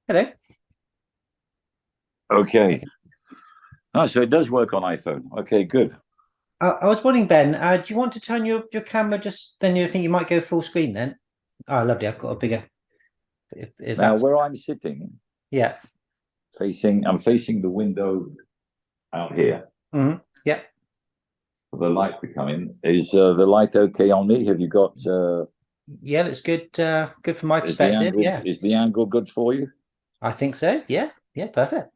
Hello. Okay. Okay. Oh, so it does work on iPhone. Okay, good. I was wondering, Ben, do you want to turn your camera just then you think you might go full screen then? Oh, lovely. I've got a bigger if Now, that's where I'm sitting, yeah. I'm facing the window out here. Yeah. The light to come in. Is the light okay on me? Have you got? Yeah, that's good. Good from my perspective. Yeah. Is the angle good for you? I think so. Yeah. Yeah, perfect.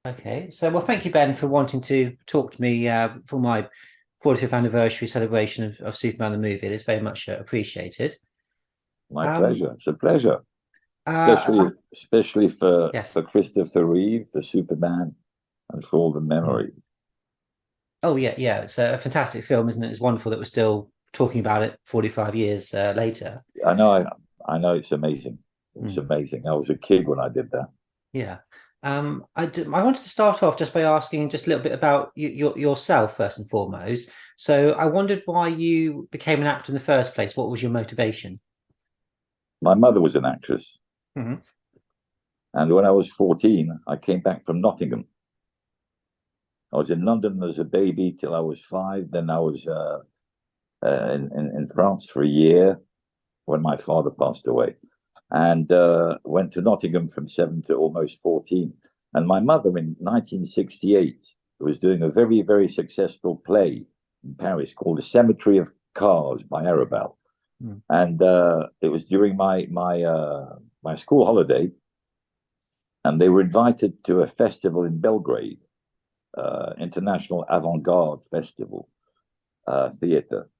Okay. So well thank you, Ben, for wanting to talk to me for my 40th anniversary celebration of Superman the movie. It's very much appreciated. My Um pleasure. It's a pleasure, uh especially yes. for Christopher Reeve, for Superman, and for all the Mm. memory. Oh yeah, yeah. It's a fantastic film, isn't it? It's wonderful that we're still talking about it 45 years later. I know. I know. It's amazing. It's Mm. amazing. I was a kid when I did that. Yeah. I wanted to start off just by asking just a little bit about yourself first and foremost. So I wondered why you became an actor in the first place. What was your motivation? My mother was an actress, Hmm. and when I was 14, I came back from Nottingham. I was in London as a baby till I was 5. Then I was in France for a year when my father passed away, and went to Nottingham from 7 to almost 14. And my mother in 1968 was doing a very, very successful play in Paris called The Cemetery of Cars by Arabelle. Mm. And it was during my school holiday, and they were invited to a festival in Belgrade, International Avant-Garde Festival Theatre.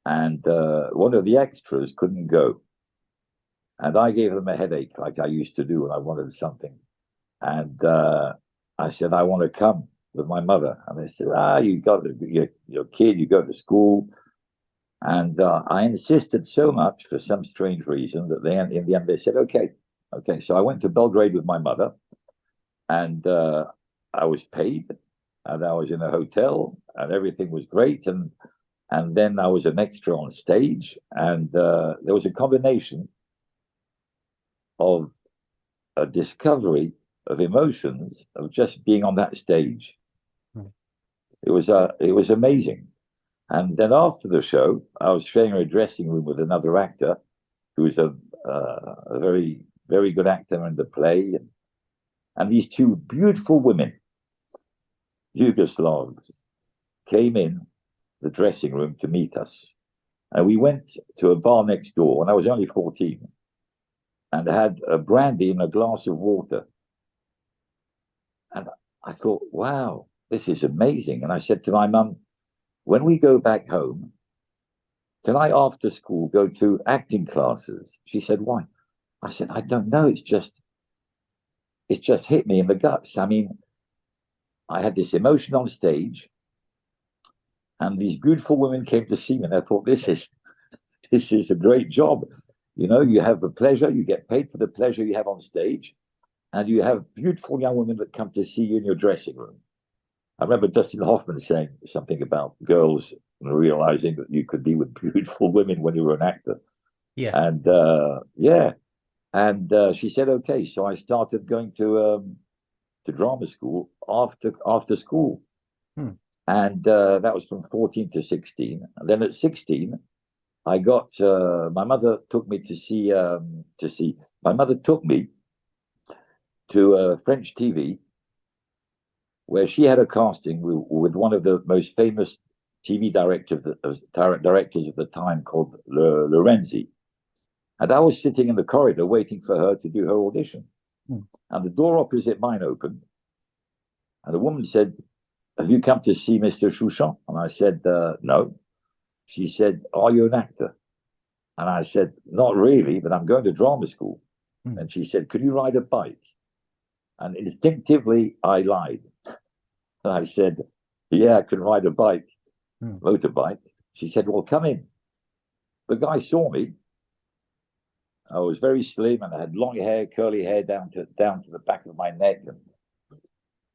And one of the extras couldn't go. And I gave them a headache like I used to do when I wanted something. And I said, I want to come with my mother. And they said, you got to, you're a kid, you go to school. And I insisted so much for some strange reason that in the end, they said, okay. Okay. So I went to Belgrade with my mother, and I was paid, and I was in a hotel, and everything was great. And then I was an extra on stage, and there was a combination of a discovery of emotions of just being on that stage. Mm. It was amazing. And then after the show, I was sharing a dressing room with another actor who was a very very good actor in the play, and these two beautiful women, Yugoslavs, came in the dressing room to meet us. And we went to a bar next door when I was only 14 and had a brandy and a glass of water. And I thought, wow, this is amazing. And I said to my mum, when we go back home, can I after school go to acting classes? She said, why? I said, I don't know. It's just hit me in the guts. I mean, I had this emotion on stage, and these beautiful women came to see me, and I thought, this is a great job. You know, you have the pleasure, you get paid for the pleasure you have on stage, and you have beautiful young women that come to see you in your dressing room. I remember Dustin Hoffman saying something about girls and realizing that you could be with beautiful women when you were an actor. Yeah. And yeah, and she said, okay. So I started going to drama school after school, Mm. and that was from 14 to 16. And then at 16, I got my mother took me to see. My mother took me to French TV where she had a casting with one of the most famous TV directors of the time called Lorenzi. And I was sitting in the corridor waiting for her to do her audition. Mm. And the door opposite mine opened. And the woman said, have you come to see Mr. Chouchon? And I said, no. She said, are you an actor? And I said, not really, but I'm going to drama school. Mm. And she said, could you ride a bike? And instinctively, I lied. And I said, yeah, I can ride a bike, Mm. motorbike. She said, well, come in. The guy saw me. I was very slim and I had long hair, curly hair down to the back of my neck. And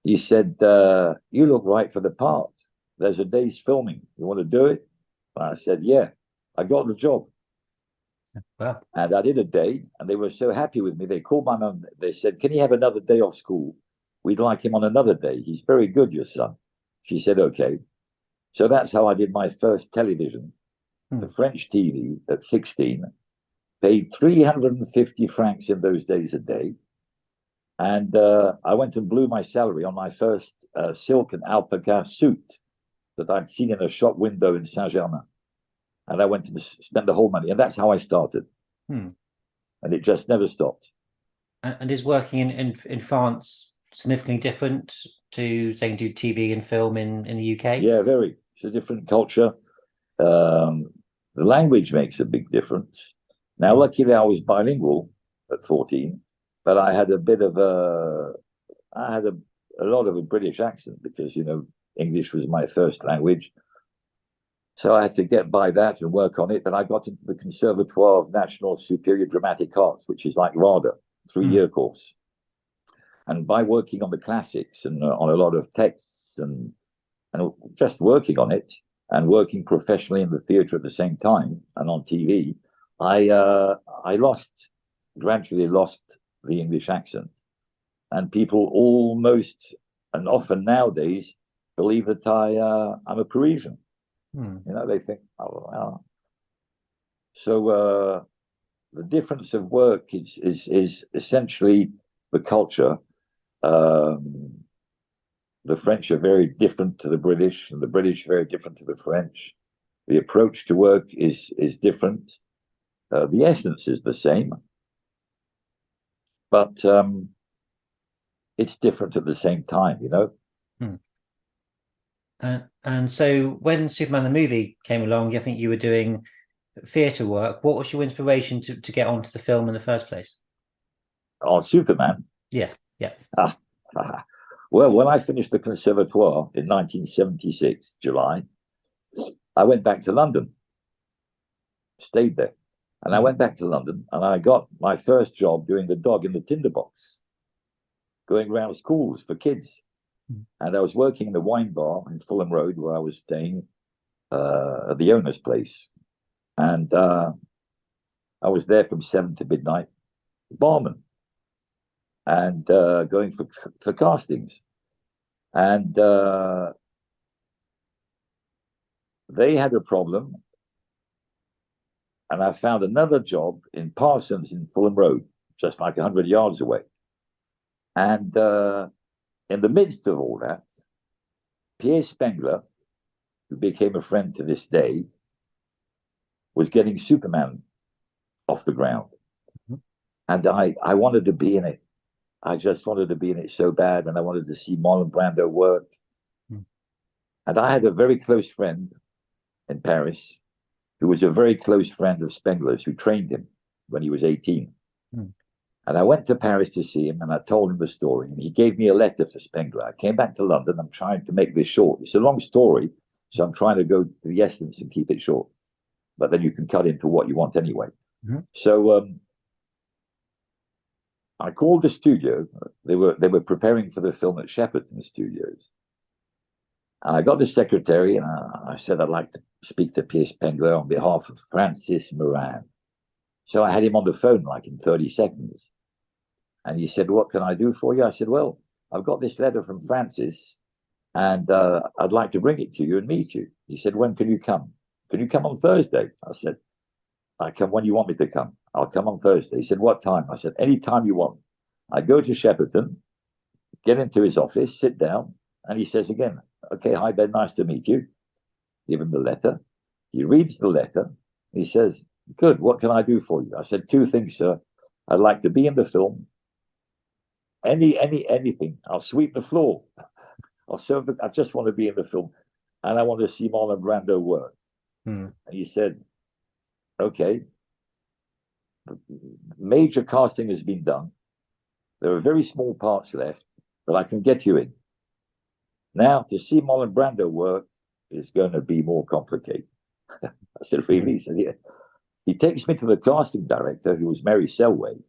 he said, you look right for the part. There's a day's filming. You want to do it? And I said, yeah. I got the job. Well, And I did a day, and they were so happy with me. They called my mum. They said, "Can he have another day off school? We'd like him on another day. He's very good, your son." She said, "Okay." So that's how I did my first television, the French TV at 16, paid 350 francs in those days a day. And I went and blew my salary on my first silk and alpaca suit that I'd seen in a shop window in Saint-Germain. And I went to spend the whole money. And that's how I started. Hmm. And it just never stopped. And is working in France significantly different to saying do TV and film in the UK? Yeah, very. It's a different culture. The language makes a big difference. Now, luckily, I was bilingual at 14, but I had a bit of I had a lot of a British accent because, you know, English was my first language. So I had to get by that and work on it. But I got into the Conservatoire of National Superior Dramatic Arts, which is like RADA, 3-year course. And by working on the classics and on a lot of texts and just working on it and working professionally in the theatre at the same time and on TV, I gradually lost the English accent. And people almost and often nowadays believe that I'm a Parisian. You know, they think, oh, well. So the difference of work is essentially the culture. The French are very different to the British, and the British are very different to the French. The approach to work is different. The essence is the same, but it's different at the same time, you know. And so when Superman the movie came along, I think you were doing theatre work. What was your inspiration to get onto the film in the first place? On Superman? Yes, yeah. Well, when I finished the Conservatoire in 1976, July, I went back to London, stayed there. And I went back to London and I got my first job doing the dog in the tinderbox, going around schools for kids. And I was working in the wine bar in Fulham Road where I was staying at the owner's place. And I was there from 7 to midnight, barman, and going for castings. And they had a problem. And I found another job in Parsons in Fulham Road, just like 100 yards away. And in the midst of all that, Pierre Spengler, who became a friend to this day, was getting Superman off the ground. And I wanted to be in it. I just wanted to be in it so bad. And I wanted to see Marlon Brando work. And I had a very close friend in Paris who was a very close friend of Spengler's, who trained him when he was 18. And I went to Paris to see him, and I told him the story. And he gave me a letter for Spengler. I came back to London. I'm trying to make this short. It's a long story, so I'm trying to go to the essence and keep it short. But then you can cut into what you want anyway. So I called the studio. They were preparing for the film at Shepperton Studios. And I got the secretary, and I said I'd like to speak to Pierre Spengler on behalf of Francis Moran. So I had him on the phone like in 30 seconds. And he said, "What can I do for you?" I said, "Well, I've got this letter from Francis, and I'd like to bring it to you and meet you." He said, "When can you come? Can you come on Thursday?" I said, "I come when you want me to come. I'll come on Thursday." He said, "What time?" I said, "Any time you want." I go to Shepperton, get into his office, sit down, and he says again, "Okay, hi Ben, nice to meet you." Give him the letter. He reads the letter. He says, "Good, what can I do for you?" I said, "Two things, sir. I'd like to be in the film. Anything. I'll sweep the floor. I'll serve I just want to be in the film. And I want to see Marlon Brando work." And he said, "Okay. Major casting has been done. There are very small parts left, but I can get you in. Now, to see Marlon Brando work is going to be more complicated." I said, "Really?" He said, "Yeah." He takes me to the casting director, who was Mary Selway,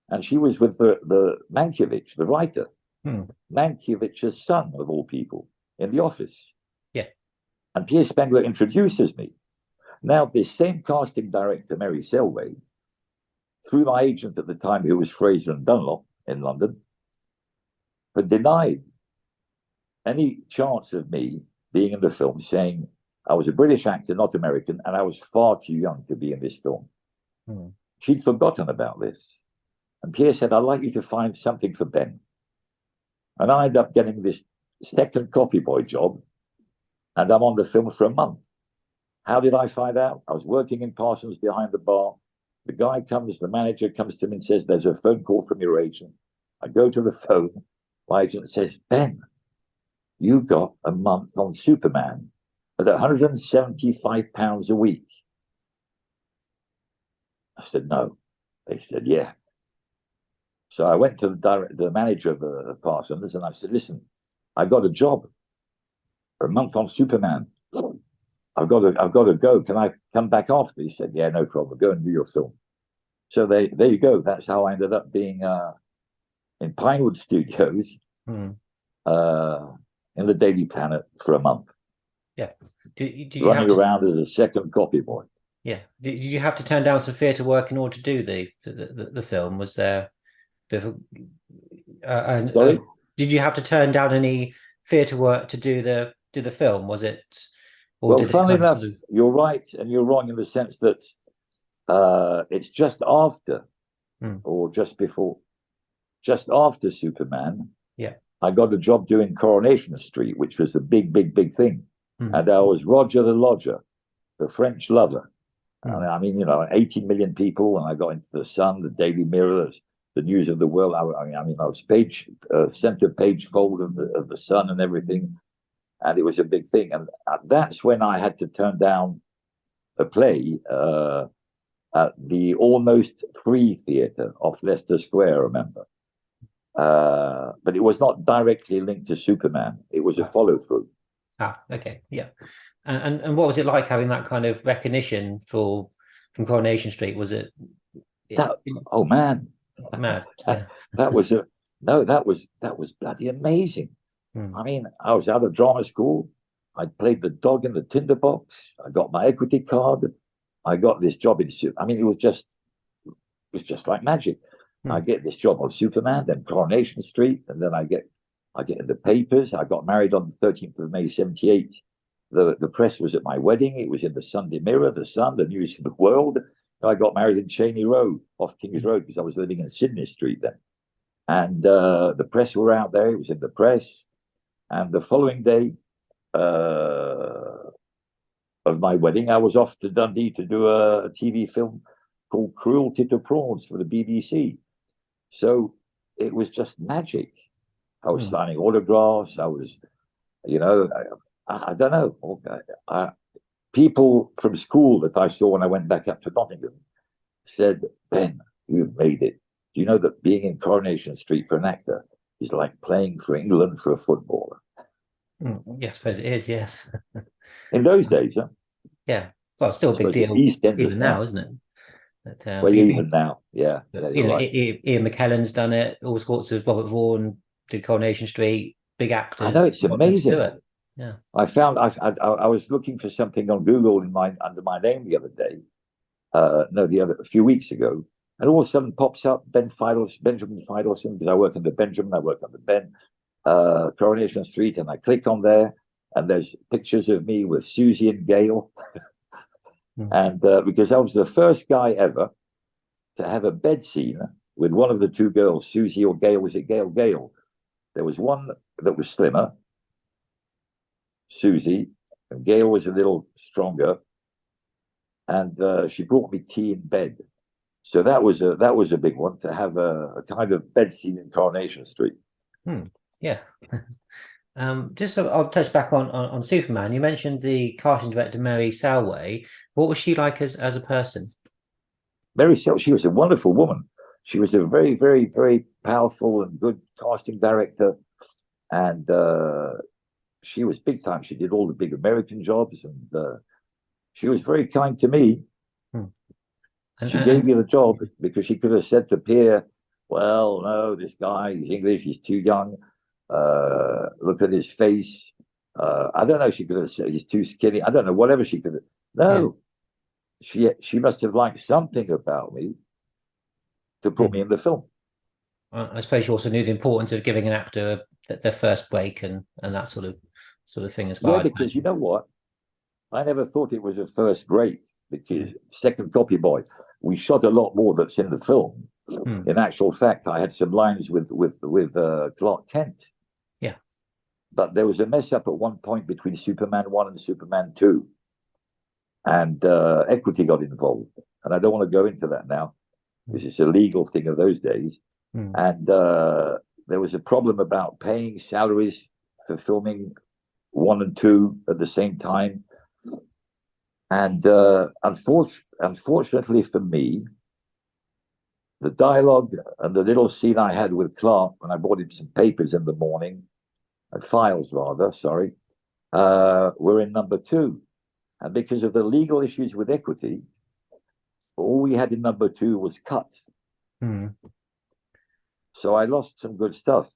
and she was with the Mankiewicz, the writer, Mankiewicz's son, of all people, in the office. Yeah. And Pierre Spengler introduces me. Now, this same casting director, Mary Selway, through my agent at the time, who was Fraser and Dunlop in London, had denied any chance of me being in the film, saying I was a British actor, not American, and I was far too young to be in this film. She'd forgotten about this. And Pierre said, I'd like you to find something for Ben. And I ended up getting this second copy boy job, and I'm on the film for a month. How did I find out? I was working in Parsons behind the bar. The guy comes, the manager comes to me and says, there's a phone call from your agent. I go to the phone. My agent says, Ben, you got a month on Superman at £175 a week. I said, no. They said, yeah. So I went to the manager of the Parsons, and I said, listen, I got a job for a month on Superman. I've got to go. Can I come back after? He said, yeah, no problem. Go and do your film. So there you go. That's how I ended up being in Pinewood Studios in the Daily Planet for a month. Yeah. Did you running around as a second copy boy. Yeah. Did you have to turn down some theatre work in order to do the film? Was there did you have to turn down any theatre work to do the film? Was it? Well, funnily enough, you're right and you're wrong in the sense that it's just after or just before, just after Superman. Yeah, I got a job doing Coronation Street, which was a big thing. And I was Roger the Lodger, the French lover. I mean, 18 million people, and I got into the Sun, the Daily Mirror, the News of the World. I was center page fold of the Sun and everything, and it was a big thing. And that's when I had to turn down a play at the Almost Free Theatre off Leicester Square, I remember. But it was not directly linked to Superman. It was a follow through. Ah, okay, yeah. And what was it like having that kind of recognition from Coronation Street? Was it? Oh man, mad. that was bloody amazing. I mean, I was out of drama school. I played the dog in the tinderbox. I got my equity card. I got this job in I mean, it was just like magic. I get this job on Superman, then Coronation Street, and then I get in the papers. I got married on the 13th of May, 78. The press was at my wedding. It was in the Sunday Mirror, the Sun, the News of the World. I got married in Cheney Road, off King's Road, because I was living in Sydney Street then. And the press were out there. It was in the press. And the following day of my wedding, I was off to Dundee to do a TV film called Cruelty to Prawns for the BBC. So it was just magic. I was signing autographs. I was, I don't know. People from school that I saw when I went back up to Nottingham said, Ben, you've made it. Do you know that being in Coronation Street for an actor is like playing for England for a footballer? Yes, I suppose it is, yes. In those days, huh? Yeah. Well, it's still a big deal even now, isn't it? But, well, even now, yeah. Right. Ian McKellen's done it. All sorts of Robert Vaughan did Coronation Street. Big actors. I know, it's amazing. Do it. Yeah. I found I was looking for something on Google under my name the other day. A few weeks ago, and all of a sudden pops up Benjamin Feitelson, because I work on the Benjamin, I work on the Ben, Coronation Street, and I click on there, and there's pictures of me with Susie and Gail. And because I was the first guy ever to have a bed scene with one of the two girls, Susie or Gail. Was it Gail? Gail. There was one that was slimmer, Susie, and Gail was a little stronger, and she brought me tea in bed. So that was a big one, to have a kind of bed scene in Coronation Street. Yeah. Just so I'll touch back on Superman. You mentioned the casting director Mary Selway. What was she like as a person? Mary Selway, she was a wonderful woman. She was a very, very, very powerful and good casting director, and she was big time. She did all the big American jobs, and she was very kind to me. She gave me the job because she could have said to Pierre, well, no, this guy, he's English, he's too young. Look at his face. I don't know, she could have said he's too skinny. I don't know, whatever she could have. No, she must have liked something about me to put me in the film. I suppose you also knew the importance of giving an actor their first break and that sort of thing as well. Yeah, because you know what? I never thought it was a first break, because Second Copy Boy, we shot a lot more that's in the film. In actual fact, I had some lines with Clark Kent. Yeah. But there was a mess up at one point between Superman 1 and Superman 2. And equity got involved. And I don't want to go into that now, because it's a legal thing of those days. And there was a problem about paying salaries for filming 1 and 2 at the same time. And unfortunately for me, the dialogue and the little scene I had with Clark when I bought him some papers in the morning, files rather, sorry, were in number 2. And because of the legal issues with equity, all we had in number 2 was cut. So I lost some good stuff.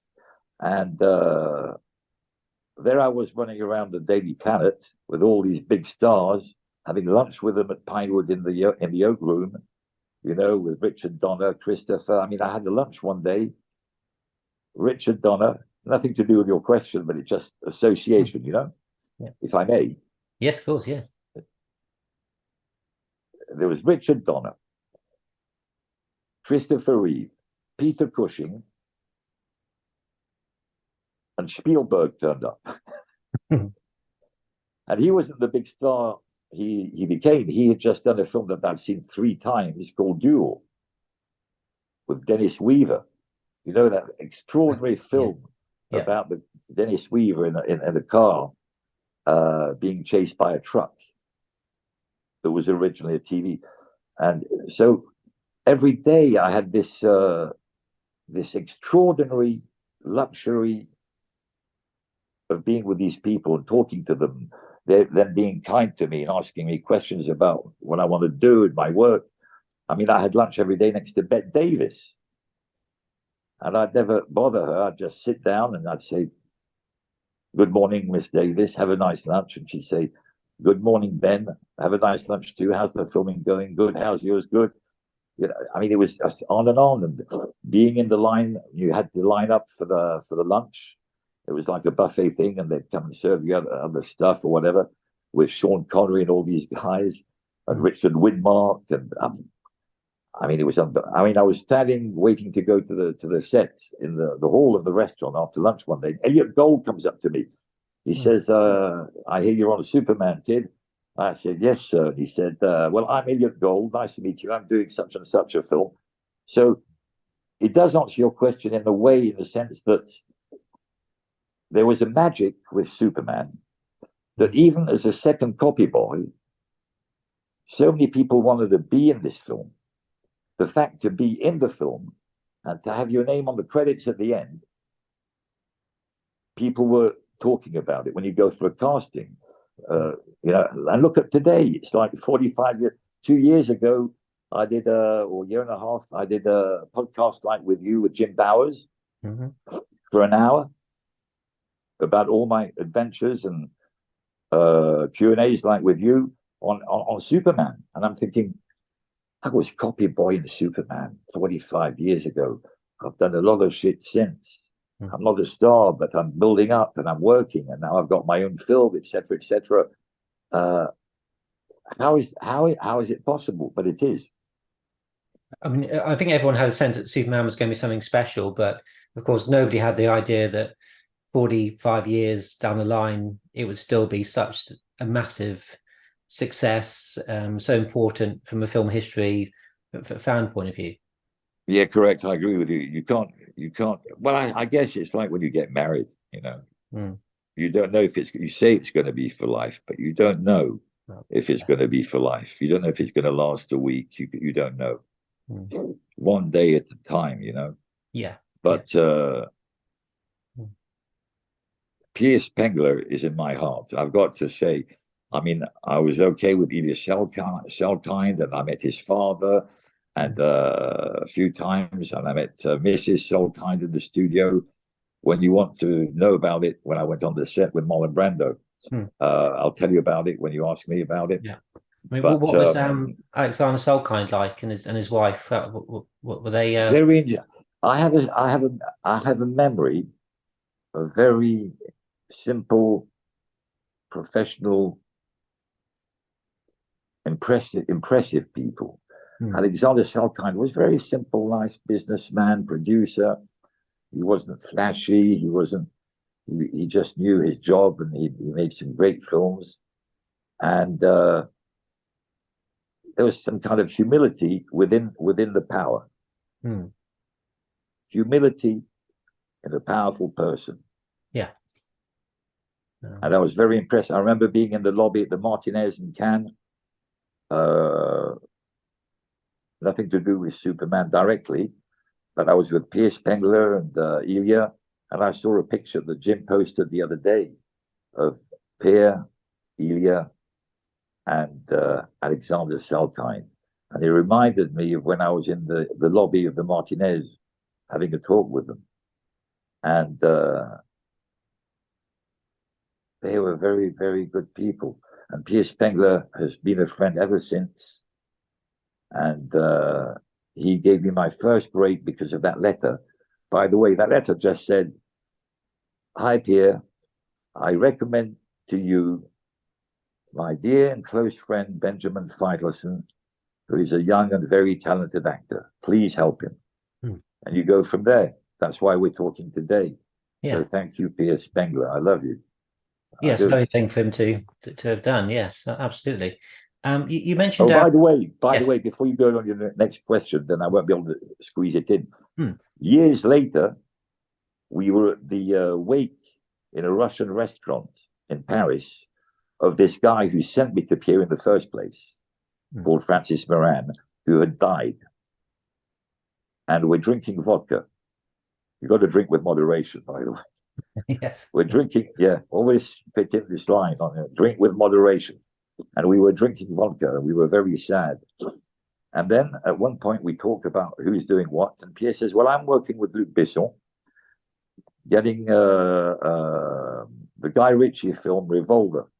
And there I was running around the Daily Planet with all these big stars, having lunch with them at Pinewood in the Oak Room, you know, with Richard Donner, Christopher. I mean, I had a lunch one day. Richard Donner, nothing to do with your question, but it's just association, you know, if I may. Yes, of course, yeah. There was Richard Donner, Christopher Reeve, Peter Cushing, and Spielberg turned up. And he wasn't the big star he became. He had just done a film that I've seen 3 times called Duel with Dennis Weaver. You know, that extraordinary film about the Dennis Weaver in a car being chased by a truck that was originally a TV. And so every day I had this extraordinary luxury of being with these people and talking to them, them being kind to me and asking me questions about what I want to do in my work. I mean, I had lunch every day next to Bette Davis. And I'd never bother her. I'd just sit down and I'd say, "Good morning, Miss Davis. Have a nice lunch." And she'd say, "Good morning, Ben. Have a nice lunch too. How's the filming going? Good. How's yours? Good." You know, I mean, it was just on and on. And being in the line, you had to line up for the lunch. It was like a buffet thing, and they'd come and serve you other stuff or whatever, with Sean Connery and all these guys, and Richard Widmark, and I mean, it was. I mean, I was standing waiting to go to the set in the hall of the restaurant after lunch one day. Elliot Gold comes up to me. He says, "I hear you're on a Superman, kid." I said, "Yes, sir." He said, "Well, I'm Elliot Gold. Nice to meet you. I'm doing such and such a film." So it does answer your question in a way, in the sense that there was a magic with Superman that even as a second copy boy, so many people wanted to be in this film. The fact to be in the film and to have your name on the credits at the end, people were talking about it when you go for a casting. You know, and look at today, it's like 45 years, 2 years ago, I did or a year and a half, I did a podcast like with you with Jim Bowers for an hour about all my adventures and Q&As like with you on Superman. And I'm thinking, I was copy boy in Superman 45 years ago. I've done a lot of shit since. I'm not a star, but I'm building up and I'm working, and now I've got my own film, etc., etc. How is it possible? But it is. I mean, I think everyone had a sense that Superman was going to be something special, but of course, nobody had the idea that 45 years down the line, it would still be such a massive success, so important from a film history fan point of view. Yeah, correct. I agree with you. You can't. Well, I guess it's like when you get married. You know, you don't know if you say it's going to be for life, but you don't know if it's going to be for life. You don't know if it's going to last a week. You don't know. One day at a time. You know. Yeah. But Piers Pengler is in my heart. I've got to say. I mean, I was okay with Edith Selkind, and I met his father, and a few times, and I met Mrs. Selkind in the studio. When you want to know about it, when I went on the set with Marlon Brando, I'll tell you about it when you ask me about it. Yeah. I mean, But what was Alexander Solkind like and his wife? What were they? very, I have a memory of very simple, professional, impressive people. Hmm, Alexander Salkind was very simple, nice businessman, producer. He wasn't flashy. He wasn't. He just knew his job, and he made some great films. And there was some kind of humility within the power. hmm, Humility in a powerful person. yeah. And I was very impressed. I remember being in the lobby at the Martinez in Cannes. Uh, Nothing to do with Superman directly, but I was with Piers Pengler and Ilya, and I saw a picture that Jim posted the other day of Pierre, Ilya, and Alexander Salkind. And it reminded me of when I was in the lobby of the Martinez having a talk with them. And they were very, very good people. And Piers Pengler has been a friend ever since. And he gave me my first break because of that letter. By the way, that letter just said, "Hi, Pierre. I recommend to you my dear and close friend, Benjamin Feitelson, who is a young and very talented actor. Please help him." Hmm. And you go from there. That's why we're talking today. Yeah. So thank you, Piers Spengler. I love you. I Yes, do. lovely thing for him to have done. Yes, absolutely. You mentioned Oh, by the yes. way, before you go on your next question, then I won't be able to squeeze it in. Hmm. Years later, we were at the wake in a Russian restaurant in Paris of this guy who sent me to Pierre in the first place, called Francis Moran, who had died. And we're drinking vodka. You got to drink with moderation, by the way. Yes. We're drinking, yeah, always fit in this line on it, drink with moderation. And we were drinking vodka and we were very sad. And then at one point we talked about who's doing what. And Pierre says, "Well, I'm working with Luc Besson, getting the Guy Ritchie film Revolver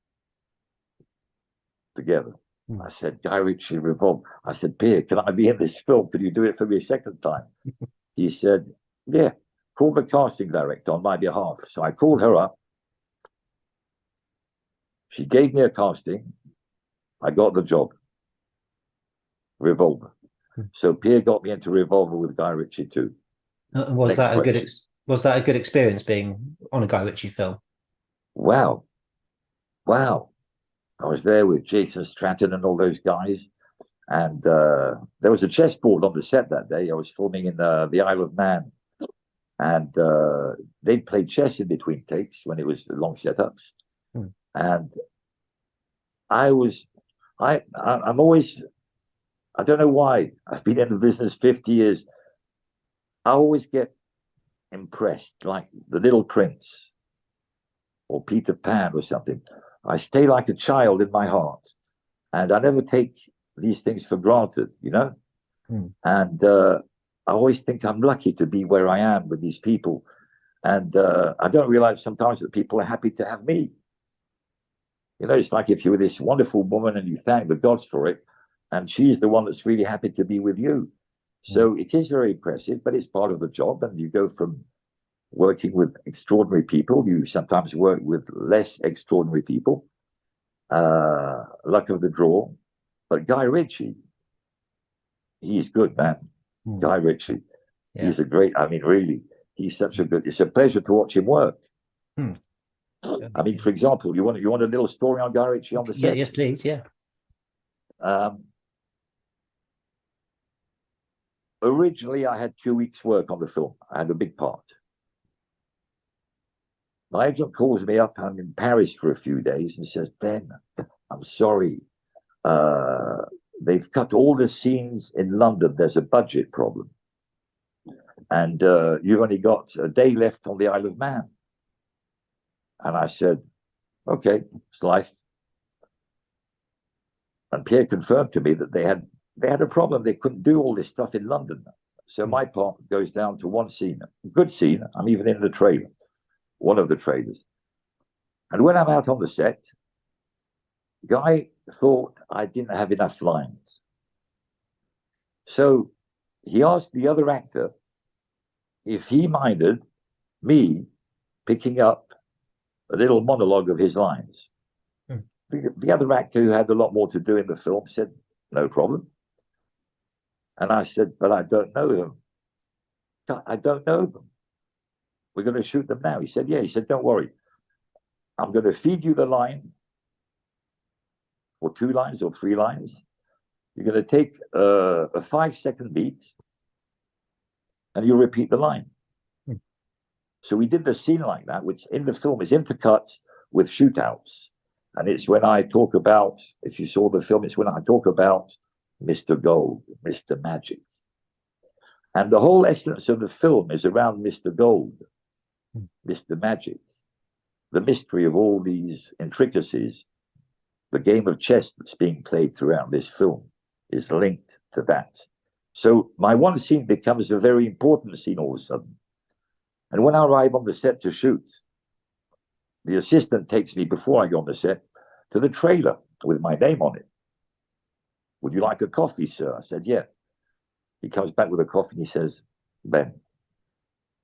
together." I said, "Guy Ritchie Revolver." I said, "Pierre, can I be in this film? Could you do it for me a second time?" He said, "Yeah, call the casting director on my behalf." So I called her up. She gave me a casting. I got the job. Revolver. So Pierre got me into Revolver with Guy Ritchie too. Was that a good was that a good experience being on a Guy Ritchie film? Wow. Wow. I was there with Jason Stratton and all those guys. And there was a chessboard on the set that day. I was filming in the Isle of Man. And they'd play chess in between takes when it was long setups. And I'm always, I don't know why. I've been in the business 50 years. I always get impressed, like the Little Prince or Peter Pan or something. I stay like a child in my heart, and I never take these things for granted, you know. And I always think I'm lucky to be where I am with these people, and I don't realize sometimes that people are happy to have me. You know, it's like if you were this wonderful woman and you thank the gods for it, and she's the one that's really happy to be with you. So it is very impressive, but it's part of the job, and you go from working with extraordinary people. You sometimes work with less extraordinary people. Luck of the draw. But Guy Ritchie, he's good, man. Guy Ritchie, he's a great, I mean, really, he's such a good, it's a pleasure to watch him work. I mean, for example, you want a little story on Guy Ritchie on the set? Yes, please. Yeah. Originally, I had 2 weeks' work on the film. I had a big part. My agent calls me up. I'm in Paris for a few days and says, "Ben, I'm sorry. They've cut all the scenes in London. There's a budget problem. And you've only got a day left on the Isle of Man." And I said, "Okay, it's life." And Pierre confirmed to me that they had a problem. They couldn't do all this stuff in London. So my part goes down to one scene, a good scene. I'm even in the trailer, one of the trailers. And when I'm out on the set, Guy thought I didn't have enough lines. So he asked the other actor if he minded me picking up a little monologue of his lines. Hmm. The other actor, who had a lot more to do in the film, said, no problem. And I said, but I don't know them. I don't know them. We're going to shoot them now. He said, yeah. He said, don't worry. I'm going to feed you the line, or 2 lines or 3 lines. You're going to take a 5-second beat and you repeat the line. Hmm. So we did the scene like that, which in the film is intercut with shootouts. And it's when I talk about, if you saw the film, it's when I talk about Mr. Gold, Mr. Magic. And the whole essence of the film is around Mr. Gold, Mr. Magic, the mystery of all these intricacies. The game of chess that's being played throughout this film is linked to that. So my one scene becomes a very important scene all of a sudden. And when I arrive on the set to shoot, the assistant takes me, before I go on the set, to the trailer with my name on it. Would you like a coffee, sir? I said, yeah. He comes back with a coffee and he says, Ben,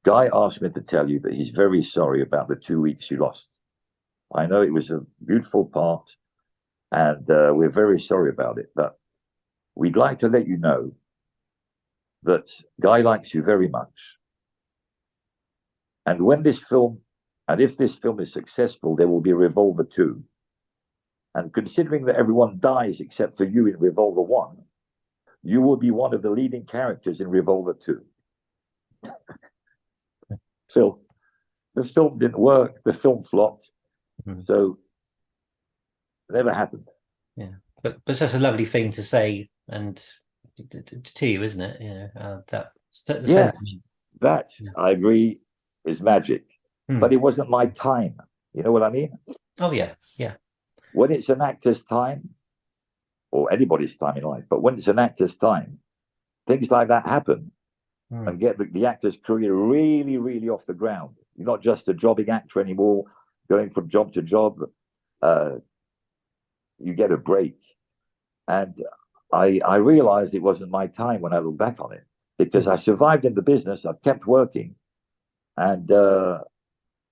Guy asked me to tell you that he's very sorry about the 2 weeks you lost. I know it was a beautiful part, and we're very sorry about it, but we'd like to let you know that Guy likes you very much. And when this film, and if this film is successful, there will be Revolver 2. And considering that everyone dies except for you in Revolver 1, you will be one of the leading characters in Revolver 2. So the film didn't work, the film flopped, so it never happened. Yeah, but such a lovely thing to say and to you, isn't it? You know, that the Yeah, sentiment. that, I agree, is magic. But it wasn't my time. You know what I mean? Oh, yeah, yeah. When it's an actor's time, or anybody's time in life, but when it's an actor's time, things like that happen and get the actor's career really, really off the ground. You're not just a jobbing actor anymore, going from job to job. You get a break. And I realized it wasn't my time when I look back on it, because I survived in the business. I've kept working, and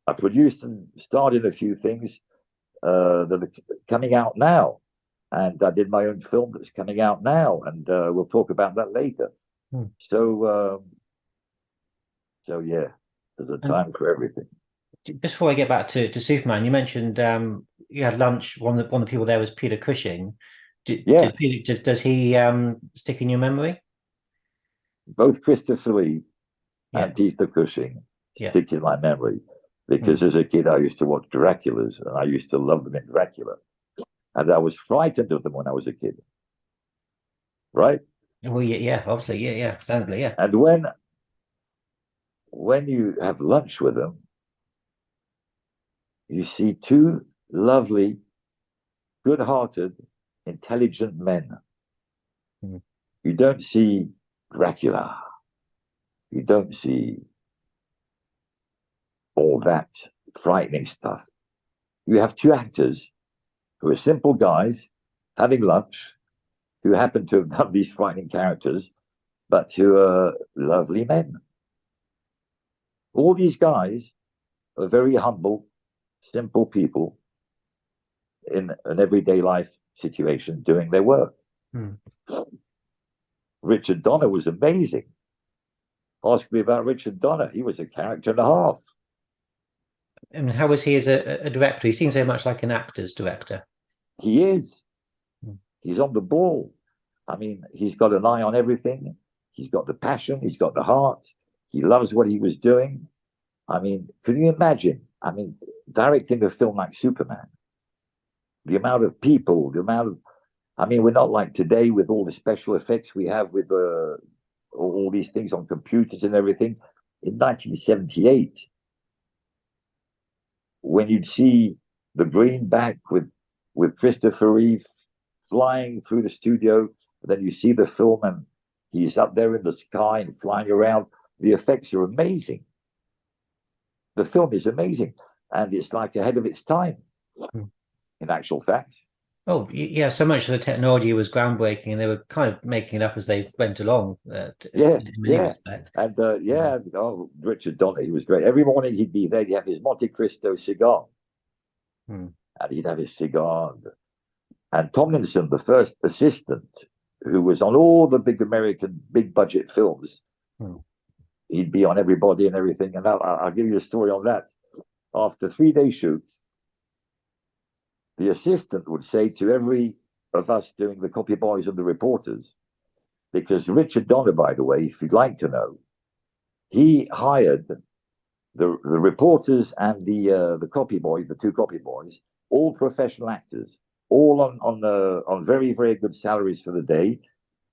I produced and started a few things that are coming out now. And I did my own film that's coming out now, and we'll talk about that later. So yeah, there's a time for everything. Before I get back to Superman, you mentioned you had lunch. One of the people there was Peter Cushing. Yeah. Does he stick in your memory? Both Christopher Lee and Peter Cushing stick in my memory, because as a kid I used to watch Draculas, and I used to love them in Dracula, and I was frightened of them when I was a kid. Right? Well, yeah, obviously, yeah, understandably, yeah. And when you have lunch with them, you see 2 lovely, good-hearted, intelligent men. You don't see Dracula. You don't see all that frightening stuff. You have 2 actors who are simple guys having lunch, who happen to have done these frightening characters, but who are lovely men. All these guys are very humble, simple people in an everyday life situation doing their work. Richard Donner was amazing. Ask me about Richard Donner. He was a character and a half. And how was he as a director? He seems very much like an actor's director. He is. He's on the ball. I mean, he's got an eye on everything. He's got the passion. He's got the heart. He loves what he was doing. I mean, can you imagine? I mean, directing a film like Superman, the amount of people, the amount of, I mean, we're not like today with all the special effects we have with all these things on computers and everything. In 1978, when you'd see the greenback with Christopher Reeve flying through the studio, and then you see the film and he's up there in the sky and flying around, the effects are amazing. The film is amazing, and it's like ahead of its time, in actual fact. Oh, yeah. So much of the technology was groundbreaking, and they were kind of making it up as they went along, Yeah, in many yeah. respects. And Mm. yeah, oh, Richard Donner, he was great. Every morning he'd be there, he'd have his Monte Cristo cigar, Mm. and he'd have his cigar. And Tomlinson, the first assistant, who was on all the big American big budget films, Mm. he'd be on everybody and everything. And I'll give you a story on that. After 3 day shoot, the assistant would say to every of us doing the copy boys and the reporters, because Richard Donner, by the way, if you'd like to know, he hired the reporters and the copy boy, the two copy boys, all professional actors, all on very very good salaries for the day,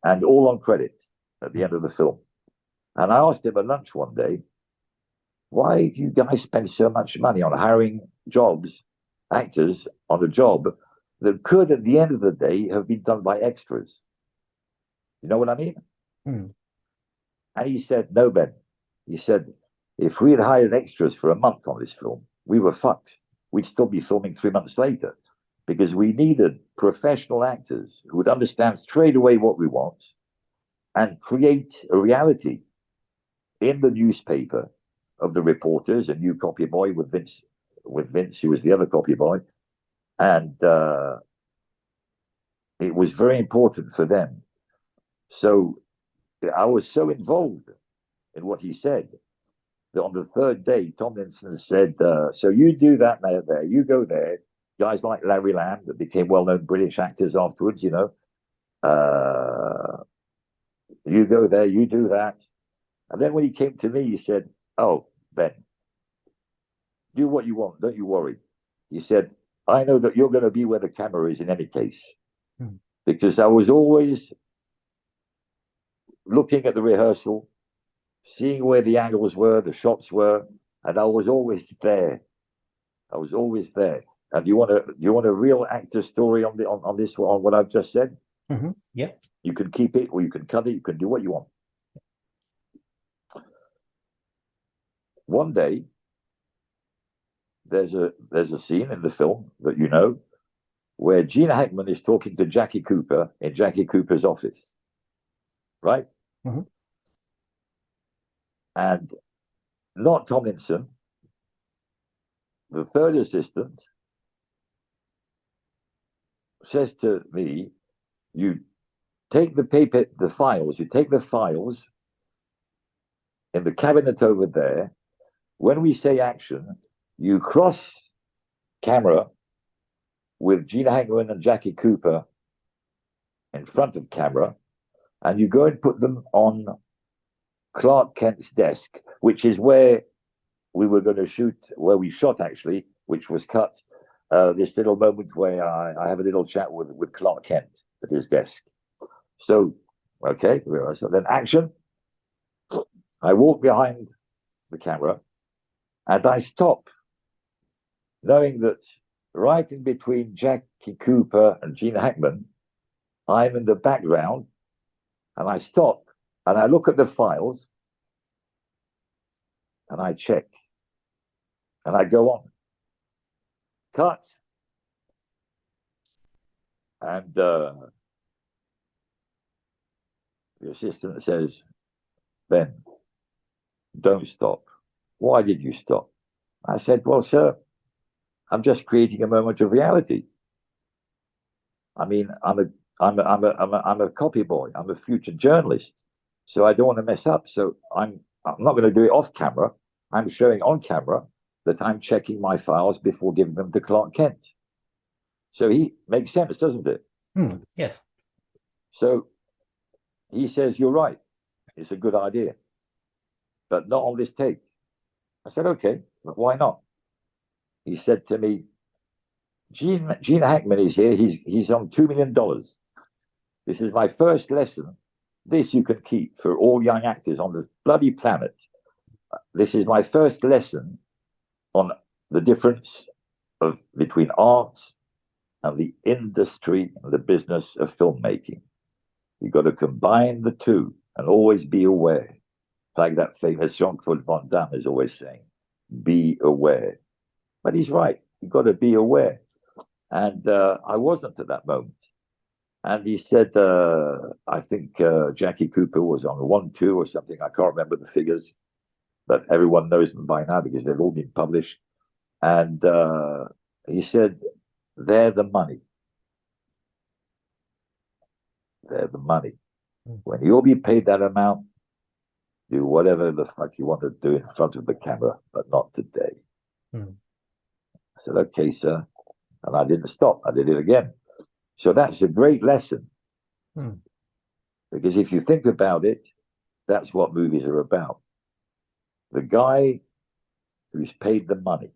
and all on credit at the Mm. end of the film. And I asked him at lunch one day, why do you guys spend so much money on hiring actors on a job that could, at the end of the day, have been done by extras? You know what I mean? Mm. And he said, no, Ben. He said, if we had hired extras for a month on this film, we were fucked. We'd still be filming 3 months later because we needed professional actors who would understand straight away what we want and create a reality in the newspaper of the reporters, a new copy boy with Vince, who was the other copy boy. And it was very important for them. So I was so involved in what he said that on the third day, Tomlinson said, so you do that there, you go there. Guys like Larry Lamb, that became well-known British actors afterwards, you go there, you do that. And then when he came to me, he said, oh, Ben, do what you want, don't you worry. He said, I know that you're going to be where the camera is in any case, Mm. because I was always looking at the rehearsal, seeing where the angles were, the shots were, and I was always there. I was always there. And do you want a real actor story on this on what I've just said? Mm-hmm. Yeah. You can keep it or you can cut it. You can do what you want. One day, there's a scene in the film that where Gene Hackman is talking to Jackie Cooper in Jackie Cooper's office, right? Mm-hmm. And not Tomlinson, the third assistant, says to me, "You take the paper, the files. You take the files in the cabinet over there. When we say action, you cross camera with Gene Hackman and Jackie Cooper in front of camera, and you go and put them on Clark Kent's desk, which is where we were going to shoot, where we shot actually, which was cut. This little moment where I have a little chat with Clark Kent at his desk. So, okay, so then action. I walk behind the camera and I stop, knowing that right in between Jackie Cooper and Gene Hackman, I'm in the background, and I stop and I look at the files and I check and I go on. Cut. And the assistant says, Ben, don't stop. Why did you stop? I said, well, sir, I'm just creating a moment of reality. I mean, I'm a copy boy. I'm a future journalist, so I don't want to mess up. So I'm not going to do it off camera. I'm showing on camera that I'm checking my files before giving them to Clark Kent. So he makes sense, doesn't it? Mm. Yes. So he says, you're right. It's a good idea, but not on this take. I said, okay, but why not? He said to me, Gene Hackman is here. He's on $2 million. This is my first lesson. This you can keep for all young actors on the bloody planet. This is my first lesson on the difference between art and the industry and the business of filmmaking. You've got to combine the two and always be aware. Like that famous Jean-Claude Van Damme is always saying, be aware. But he's right. You've got to be aware. And I wasn't at that moment. And he said, I think Jackie Cooper was on 1-2 or something. I can't remember the figures, but everyone knows them by now because they've all been published. And he said, they're the money. They're the money. When you'll be paid that amount, do whatever the fuck you want to do in front of the camera, but not today. Mm. I said, okay, sir. And I didn't stop. I did it again. So that's a great lesson. Mm. Because if you think about it, that's what movies are about. The guy who's paid the money.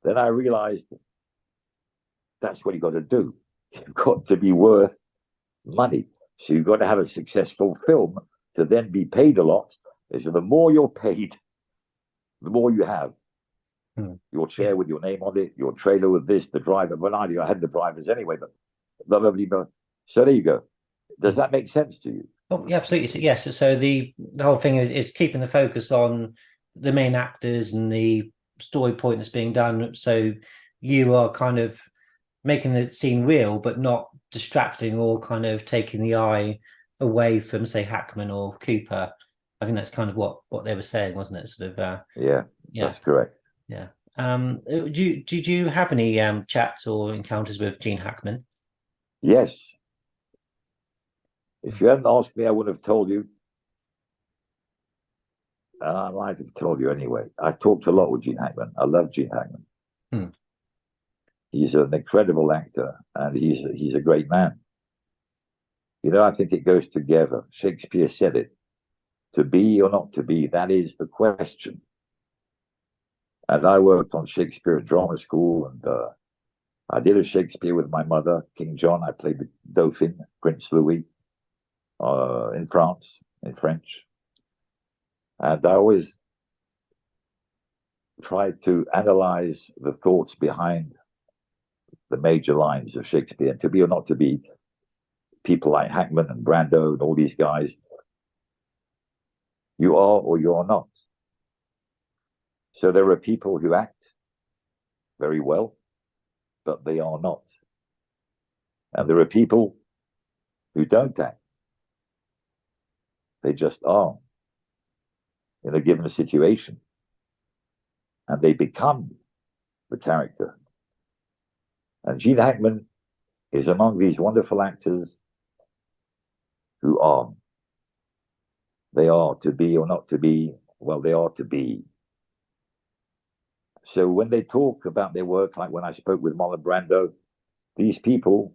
Then I realized that's what you got to do. You've got to be worth money. So you've got to have a successful film to then be paid a lot. So the more you're paid, the more you have. Your chair with your name on it, your trailer with this, the driver. Well, I had the drivers anyway, but blah, blah, blah, blah. So there you go. Does that make sense to you? Oh, yeah, absolutely. Yes. So the whole thing is keeping the focus on the main actors and the story point that's being done. So you are kind of making the scene real, but not distracting or kind of taking the eye away from, say, Hackman or Cooper. I think that's kind of what they were saying, wasn't it? Sort of. Yeah, that's correct. Yeah. Did you have any chats or encounters with Gene Hackman? Yes. If you hadn't asked me, I would have told you. And I might have told you anyway. I talked a lot with Gene Hackman. I love Gene Hackman. He's an incredible actor, and he's a great man. You know, I think it goes together. Shakespeare said it. To be or not to be, that is the question. And I worked on Shakespeare at drama school, and I did a Shakespeare with my mother, King John. I played the Dauphin, Prince Louis, in France, in French. And I always tried to analyze the thoughts behind the major lines of Shakespeare. And to be or not to be, people like Hackman and Brando and all these guys, you are or you are not. So there are people who act very well, but they are not. And there are people who don't act. They just are in a given situation. And they become the character. And Gene Hackman is among these wonderful actors who are. They are to be or not to be. Well, they are to be. So when they talk about their work, like when I spoke with Marlon Brando, these people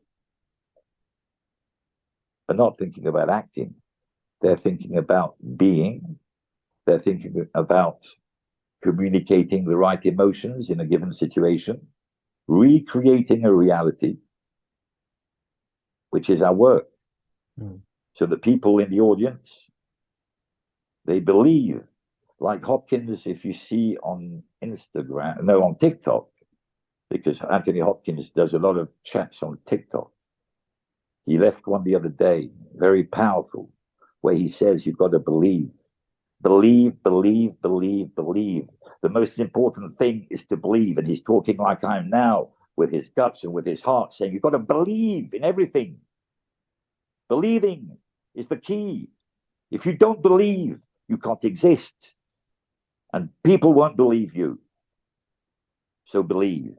are not thinking about acting. They're thinking about being. They're thinking about communicating the right emotions in a given situation, recreating a reality, which is our work. So the people in the audience, they believe. Like Hopkins, if you see on on TikTok, because Anthony Hopkins does a lot of chats on TikTok. He left one the other day, very powerful, where he says you've got to believe. Believe, believe, believe, believe. The most important thing is to believe. And he's talking like I am now, with his guts and with his heart, saying you've got to believe in everything. Believing is the key. If you don't believe, you can't exist. And people won't believe you. So believe.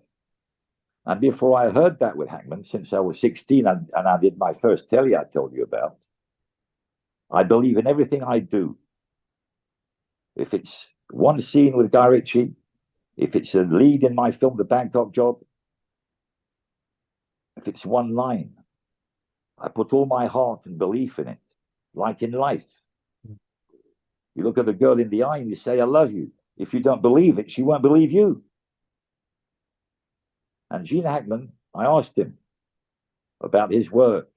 And before I heard that with Hackman, since I was 16 and I did my first telly I told you about, I believe in everything I do. If it's one scene with Guy Ritchie, if it's a lead in my film, The Bangkok Job, if it's one line, I put all my heart and belief in it, like in life. You look at a girl in the eye and you say, I love you. If you don't believe it, she won't believe you. And Gene Hackman, I asked him about his work.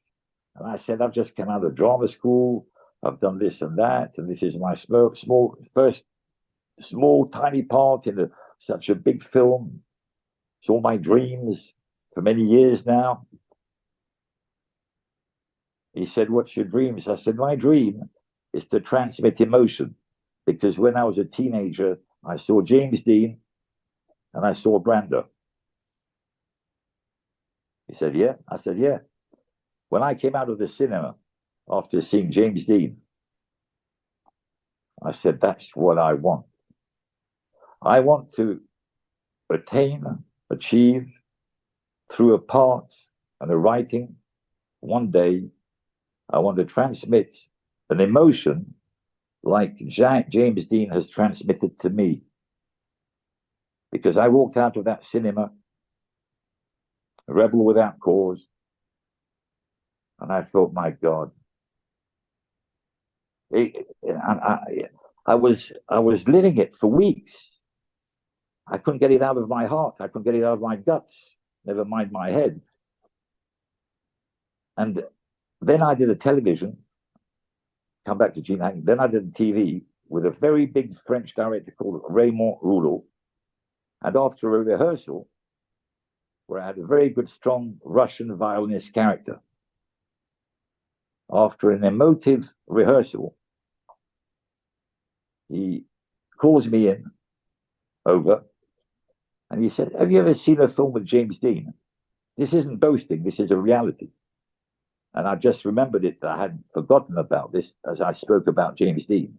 And I said, I've just come out of drama school. I've done this and that. And this is my first small, tiny part in such a big film. It's all my dreams for many years now. He said, what's your dreams? I said, my dream is to transmit emotion. Because when I was a teenager, I saw James Dean and I saw Brando. He said, yeah. I said, yeah. When I came out of the cinema after seeing James Dean, I said, that's what I want. I want to achieve through a part and a writing. One day, I want to transmit an emotion like James Dean has transmitted to me. Because I walked out of that cinema, a rebel without cause, and I thought, my God, I was living it for weeks. I couldn't get it out of my heart. I couldn't get it out of my guts. Never mind my head. And then I did a television. Come back to Gene Hackman. Then I did a TV with a very big French director called Raymond Rouleau. And after a rehearsal, where I had a very good, strong Russian violinist character, after an emotive rehearsal, he calls me in over and he said, have you ever seen a film with James Dean? This isn't boasting, this is a reality. And I just remembered it, that I had forgotten about this as I spoke about James Dean.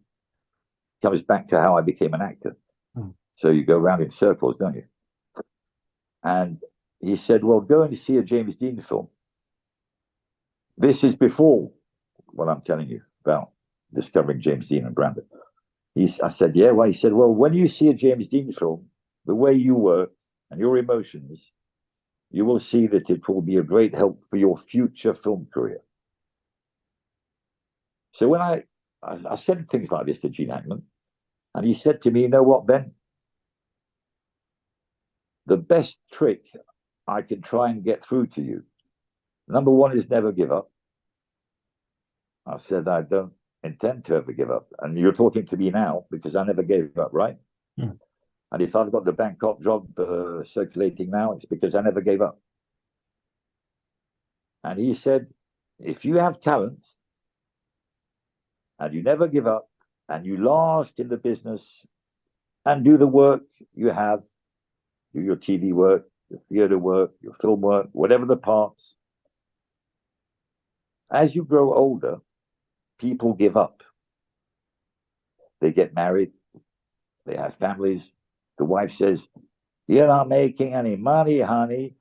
It comes back to how I became an actor. So you go around in circles, don't you? And he said, well, go and see a James Dean film. This is before what I'm telling you about discovering James Dean and Brandon. I said, yeah, why? He said, well, when you see a James Dean film, the way you were and your emotions, you will see that it will be a great help for your future film career. So when I said things like this to Gene Hackman, and he said to me, you know what, Ben? The best trick I can try and get through to you, number one, is never give up. I said, I don't intend to ever give up. And you're talking to me now because I never gave up, right? Mm. And if I've got the Bangkok job circulating now, it's because I never gave up. And he said, if you have talent and you never give up and you last in the business and do the work you have, do your TV work, your theater work, your film work, whatever the parts, as you grow older, people give up. They get married, they have families. The wife says, you're not making any money, honey.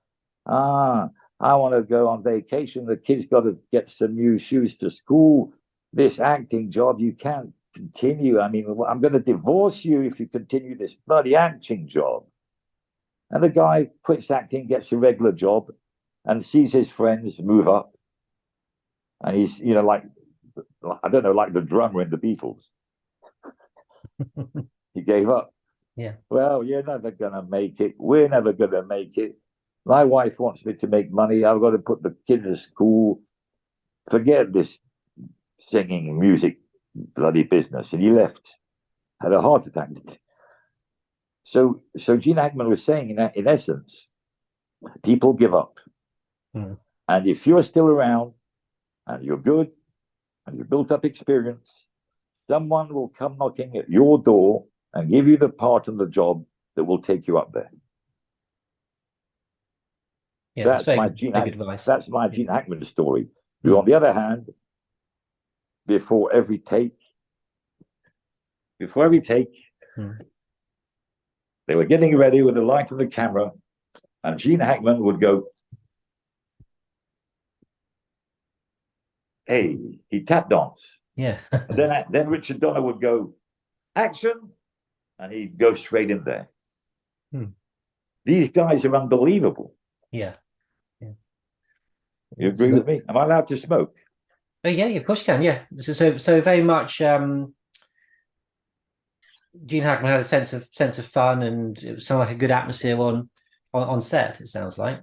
I want to go on vacation. The kid's got to get some new shoes for school. This acting job, you can't continue. I mean, I'm going to divorce you if you continue this bloody acting job. And the guy quits acting, gets a regular job, and sees his friends move up. And he's, like, I don't know, like the drummer in the Beatles. He gave up. Yeah. Well, you're never going to make it. We're never going to make it. My wife wants me to make money. I've got to put the kid to school. Forget this singing, music, bloody business. And he left, had a heart attack. So Gene Hackman was saying, in essence, people give up. Mm. And if you're still around and you're good and you've built up experience, someone will come knocking at your door and give you the part of the job that will take you up there. Yeah, that's my Gene Hackman story. Who, on the other hand, before every take, they were getting ready with the light of the camera, and Gene Hackman would go, hey, he tap dance. Yeah. And then Richard Donner would go, action, and he'd go straight in there. These guys are unbelievable. Yeah. You agree with me? Am I allowed to smoke? Oh yeah, of course you can. Yeah. So very much. Gene Hackman had a sense of fun, and it sounded like a good atmosphere on set. It sounds like.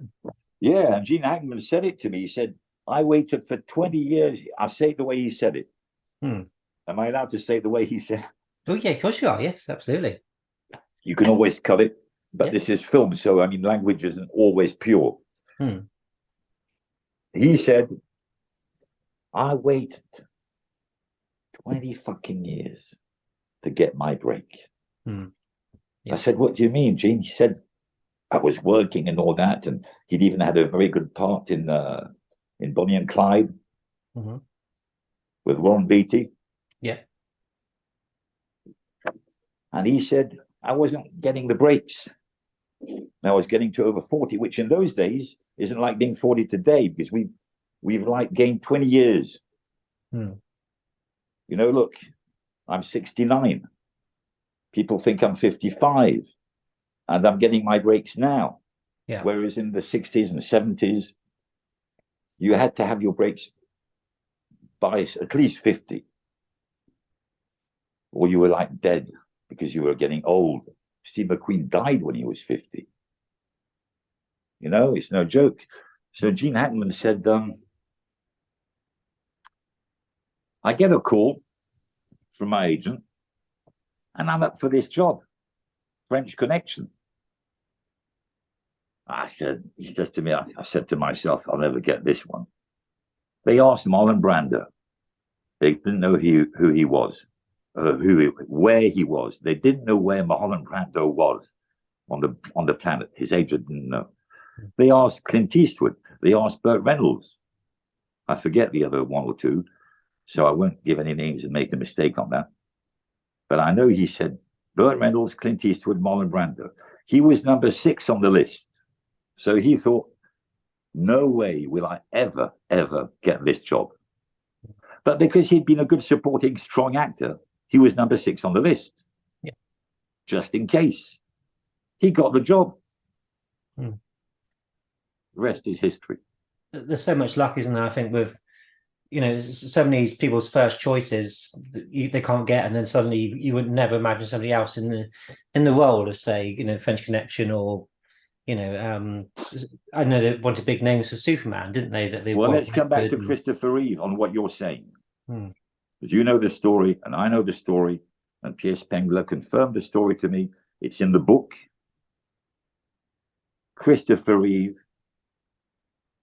Yeah, and Gene Hackman said it to me. He said, "I waited for 20 years." I say it the way he said it. Am I allowed to say it the way he said? Oh yeah, of course you are. Yes, absolutely. You can always cut it, but this is film, so I mean, language isn't always pure. He said, I waited 20 fucking years to get my break. I said, what do you mean, Gene? He said, I was working and all that, and he'd even had a very good part in Bonnie and Clyde with Warren Beatty. Yeah. And he said, I wasn't getting the breaks. I was getting to over 40, which in those days isn't like being 40 today, because we've like gained 20 years. You know, look, I'm 69. People think I'm 55, and I'm getting my breaks now. Yeah. Whereas in the 60s and 70s, you had to have your breaks by at least 50, or you were like dead because you were getting old. Steve McQueen died when he was 50. You know, it's no joke. So Gene Hackman said, I get a call from my agent, and I'm up for this job, French Connection. He says to me, I said to myself, I'll never get this one. They asked Marlon Brando. They didn't know who he was, where he was. They didn't know where Marlon Brando was on the planet. His agent didn't know. They asked Clint Eastwood. They asked Burt Reynolds. I forget the other one or two, so I won't give any names and make a mistake on that. But I know he said Burt Reynolds, Clint Eastwood, Marlon Brando. He was number 6 on the list. So he thought, no way will I ever get this job. But because he'd been a good supporting, strong actor, he was number 6 on the list. Yeah. Just in case. He got the job. The rest is history. There's so much luck, isn't there? I think with, you know, so many people's first choices they can't get, and then suddenly you would never imagine somebody else in the role of, say, you know, French Connection, or, you know, I know they wanted big names for Superman, didn't they? Well, let's come back to Christopher Reeve on what you're saying. Because you know the story, and I know the story, and Pierce Pengler confirmed the story to me. It's in the book. Christopher Reeve,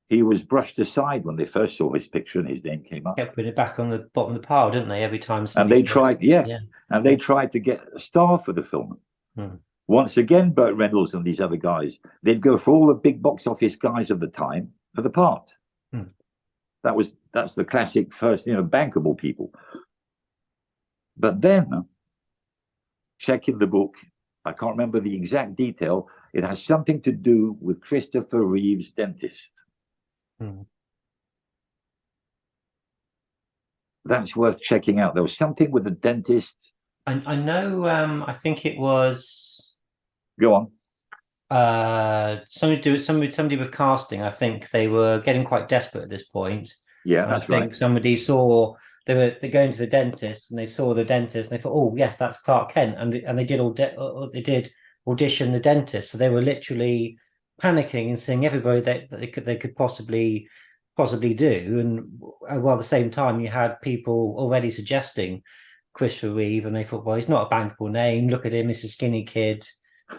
he was brushed aside when they first saw his picture and his name came up. Kept putting it back on the bottom of the pile, didn't they? Every time. And they tried, and they tried to get a star for the film. Once again, Burt Reynolds and these other guys, they'd go for all the big box office guys of the time for the part. That's the classic first, you know, bankable people. But then, checking the book, I can't remember the exact detail. It has something to do with Christopher Reeve's dentist. That's worth checking out. There was something with the dentist. I know. I think it was. Go on. Somebody with casting. I think they were getting quite desperate at this point. Yeah, that's right. I think somebody saw they're going to the dentist, and they saw the dentist, and they thought, "Oh, yes, that's Clark Kent," and they did audition the dentist. So they were literally panicking and seeing everybody that they could possibly do, and while at the same time you had people already suggesting Christopher Reeve, and they thought, well, he's not a bankable name. Look at him, he's a skinny kid.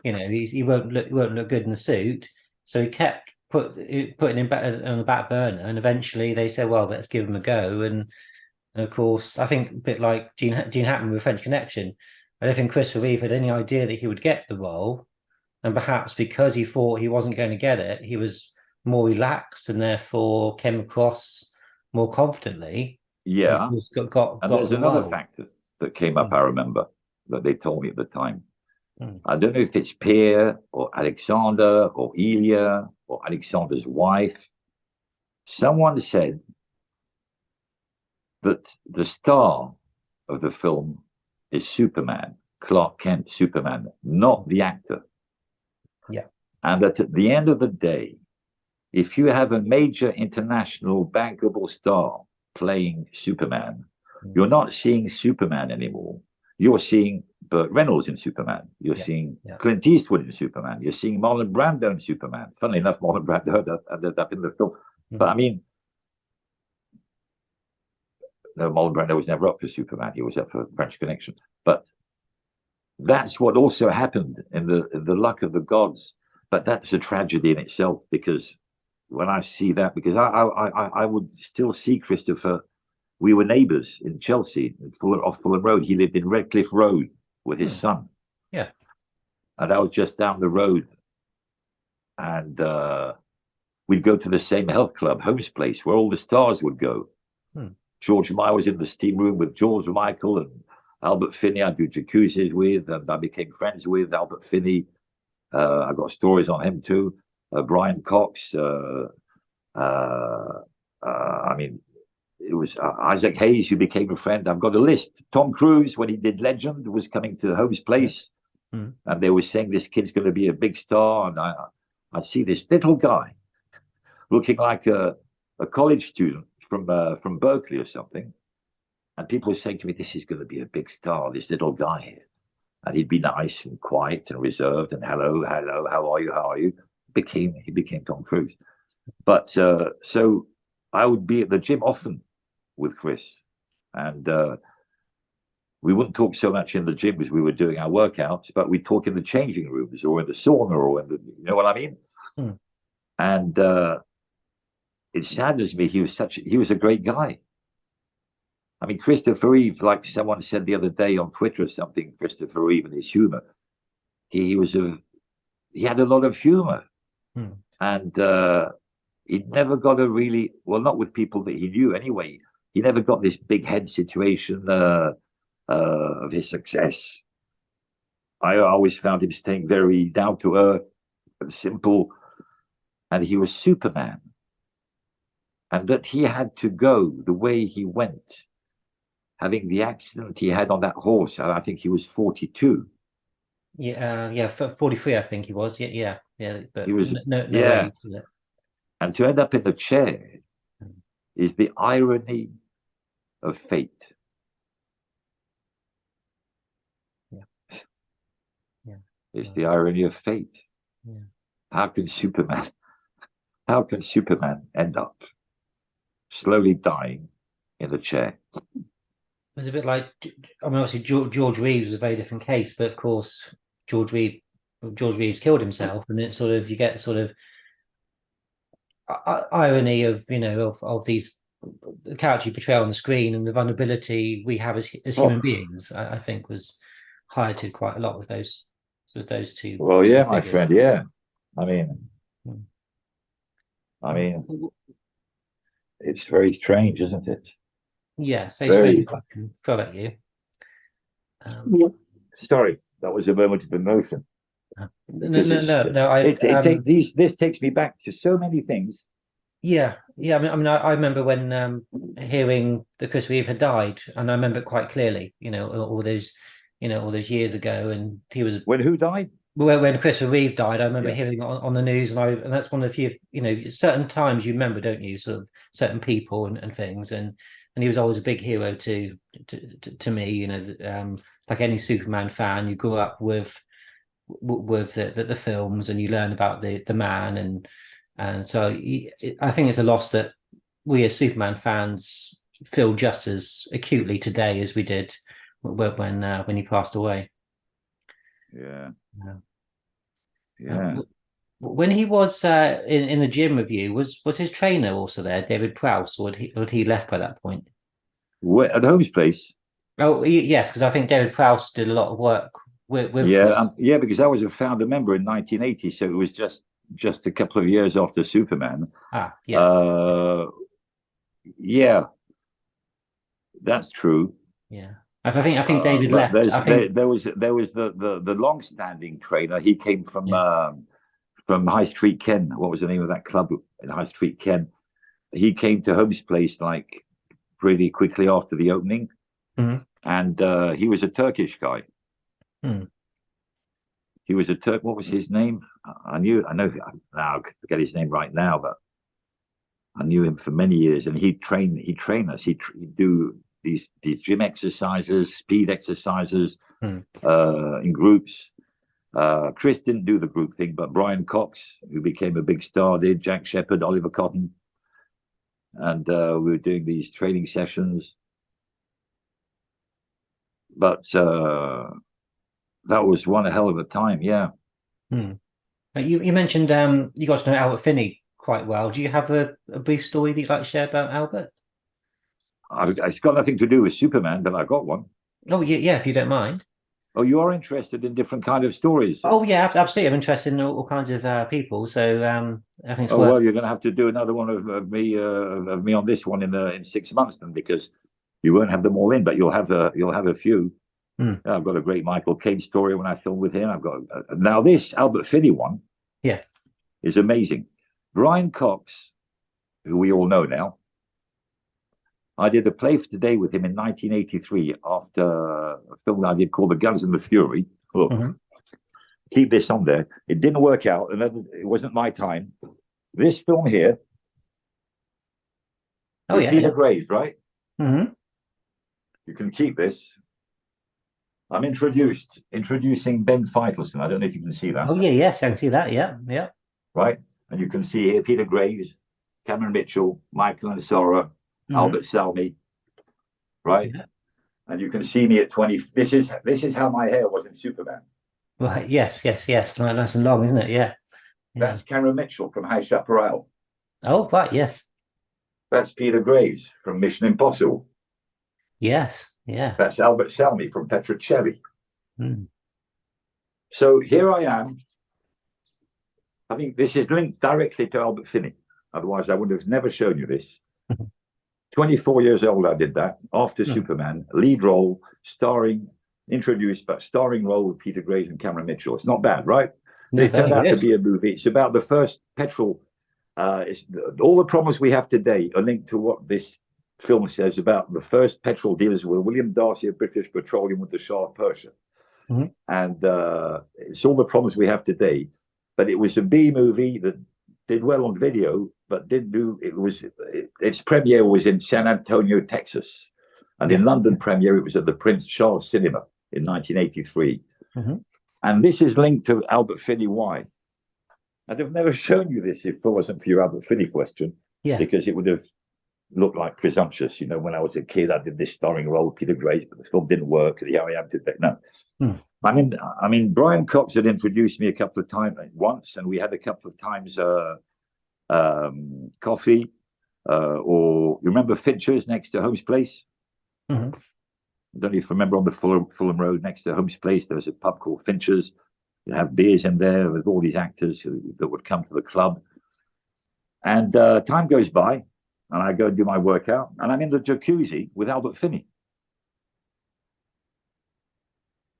You know, he won't look good in the suit. So he kept putting him back on the back burner, and eventually they said, well, let's give him a go. And of course, I think a bit like Gene Hackman with French Connection, I don't think Christopher Reeve had any idea that he would get the role, and perhaps because he thought he wasn't going to get it, he was more relaxed and therefore came across more confidently. Yeah, and there's another factor that came up. I remember that they told me at the time. I don't know if it's Pierre or Alexander or Ilya or Alexander's wife. Someone said that the star of the film is Superman, Clark Kent, Superman, not the actor. Yeah. And that at the end of the day, if you have a major international bankable star playing Superman, you're not seeing Superman anymore. You're seeing Burt Reynolds in Superman. You're seeing Clint Eastwood in Superman. You're seeing Marlon Brando in Superman. Funnily enough, Marlon Brando ended up in the film. But I mean, no, Marlon Brando was never up for Superman. He was up for French Connection. But that's what also happened in the luck of the gods. But that's a tragedy in itself, because when I see that, because I would still see Christopher. We were neighbours in Chelsea, off Fulham Road. He lived in Redcliffe Road with his son. Yeah. And I was just down the road and we'd go to the same health club, Holmes Place, where all the stars would go. George and I was in the steam room with George Michael and Albert Finney. I do jacuzzis with, and I became friends with Albert Finney. I got stories on him too. Brian Cox. I mean, it was Isaac Hayes who became a friend. I've got a list. Tom Cruise, when he did Legend, was coming to Holmes Place, and they were saying this kid's going to be a big star. And I see this little guy looking like a college student from Berkeley or something, and people were saying to me, "This is going to be a big star. This little guy here." And he'd be nice and quiet and reserved and hello, how are you? He became Tom Cruise. But so I would be at the gym often with Chris, and we wouldn't talk so much in the gym as we were doing our workouts, but we'd talk in the changing rooms or in the sauna or in the, you know what I mean? And it saddens me. He was a great guy. I mean, Christopher Reeve, like someone said the other day on Twitter or something, Christopher Reeve and his humor. He had a lot of humor, and he never got not with people that he knew anyway. He never got this big head situation of his success. I always found him staying very down to earth and simple, and he was Superman. And that he had to go the way he went, having the accident he had on that horse. I think he was 42. Yeah, 43, I think he was. Yeah. But he was no way. And to end up in the chair is the irony of fate. Yeah. It's the irony of fate. Yeah. How can Superman end up slowly dying in the chair? It was a bit like, I mean, obviously George Reeves was a very different case, but of course George Reeves killed himself, and it's sort of, you get sort of irony of, you know, of these, the character you portray on the screen and the vulnerability we have as human beings. I think was highlighted quite a lot with those two. Well, two yeah, figures. my friend. Yeah, I mean, it's very strange, isn't it? Yeah, very strange. I can throw at you. Sorry, that was a moment of emotion. No. This takes me back to so many things. Yeah. I mean, I remember when hearing that Chris Reeve had died, and I remember it quite clearly. You know, all those years ago, and he was when who died. When Christopher Reeve died, I remember hearing on the news, and that's one of the few, you know, certain times you remember, don't you? Sort of certain people and things, and he was always a big hero to me. You know, like any Superman fan, you grew up with the films, and you learn about the man, and so I think it's a loss that we as Superman fans feel just as acutely today as we did when he passed away. Yeah. When he was in the gym with you, was his trainer also there, David Prowse, or had he left by that point? At Holmes Place. Oh, yes, because I think David Prowse did a lot of work with because I was a founder member in 1980, so it was just a couple of years after Superman. That's true. Yeah. I think David left. There was the long-standing trainer. He came from High Street Ken. What was the name of that club in High Street Ken? He came to Holmes Place like pretty quickly after the opening, and he was a Turkish guy. He was a Turk. What was his name? I know. Now I forget his name right now, but I knew him for many years, and he'd train us. He'd do these gym exercises, speed exercises in groups. Chris didn't do the group thing, but Brian Cox, who became a big star, did. Jack Shepherd, Oliver Cotton, and we were doing these training sessions. But that was one hell of a time, yeah. You mentioned you got to know Albert Finney quite well. Do you have a brief story that you'd like to share about Albert? It's got nothing to do with Superman, but I got one. Oh, yeah, if you don't mind. Oh, you are interested in different kind of stories. Oh yeah, absolutely. I'm interested in all kinds of people. So I think it's Oh worth. well, you're going to have to do another one of me on this one in 6 months then, because you won't have them all in, but you'll have a few. Hmm. I've got a great Michael Caine story when I filmed with him. I've got now this Albert Finney one Yeah. is amazing. Brian Cox, who we all know now, I did a play for today with him in 1983 after a film I did called The Guns and the Fury. Look, keep this on there. It didn't work out, and it wasn't my time. This film here, Oh yeah. Peter Yeah. Graves, right? Mm-hmm. You can keep this. I'm introducing Ben Feitelson. I don't know if you can see that, Oh yeah. Yes, I can see that. Yeah. Yeah. right? And you can see here Peter Graves, Cameron Mitchell, Michael Ansara, Mm-hmm. Albert Salmi, right? Yeah. And you can see me at 20. This is how my hair was in Superman. Right. Yes. Yes. Yes. Nice and long, isn't it? Yeah. Yeah. That's Cameron Mitchell from High Chaparral. Oh, right. Yes. That's Peter Graves from Mission Impossible. Yes. Yeah. That's Albert Salmi from Petrocelli. Mm. So here I am. I think this is linked directly to Albert Finney. Otherwise, I would have never shown you this. 24 years old, I did that after Superman, lead role, introduced, but starring role with Peter Graves and Cameron Mitchell. It's not bad, right? No, It turned very out to good. be a movie. It's about the first petrol. All the problems we have today are linked to what this film says about the first petrol dealers with William Darcy of British Petroleum with the Shah of Persia. Mhm. And it's all the problems we have today. But it was a B movie that did well on video, but didn't do. Its premiere was in San Antonio, Texas, and in London premiere it was at the Prince Charles Cinema in 1983. Mm-hmm. And this is linked to Albert Finney. Why? I'd have never shown you this if it wasn't for your Albert Finney question, Yeah. because it would have looked like presumptuous. You know, when I was a kid, I did this starring role with Peter Graves, but the film didn't work. And here I am today. No. I mean, Brian Cox had introduced me a couple of times once, and we had a couple of times coffee, or you remember Fincher's next to Holmes Place? Mm-hmm. I don't know if you remember on the Fulham Road next to Holmes Place, there was a pub called Fincher's. You have beers in there with all these actors that would come to the club. And time goes by, and I go and do my workout, and I'm in the jacuzzi with Albert Finney.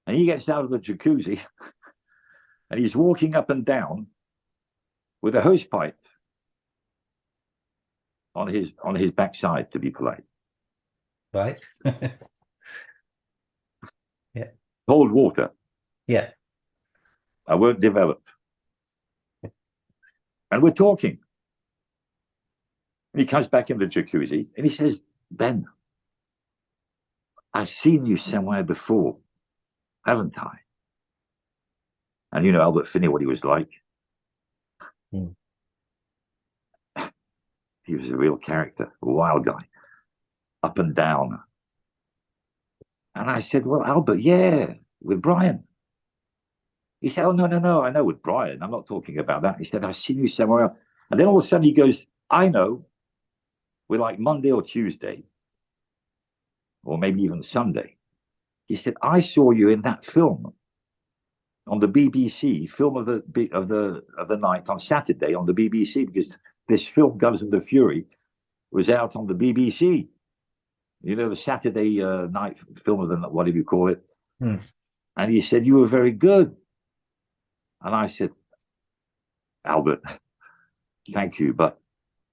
And he gets out of the jacuzzi, and he's walking up and down with a hose pipe on his backside, to be polite. Right. Yeah. Cold water. Yeah. I won't develop. And we're talking. And he comes back in the jacuzzi and he says, Ben, I've seen you somewhere before, haven't I? And you know Albert Finney, what he was like. Mm. He was a real character, a wild guy, up and down. And I said, well, Albert, yeah, with Brian. He said, oh, no, I know with Brian. I'm not talking about that. He said, I've seen you somewhere else. And then all of a sudden he goes, I know, we're like Monday or Tuesday, or maybe even Sunday. He said, I saw you in that film on the BBC, film of the night on Saturday on the BBC, because this film, Guns and the Fury, was out on the BBC. You know, the Saturday night film of the night, whatever you call it. Mm. And he said, you were very good. And I said, Albert, thank you, but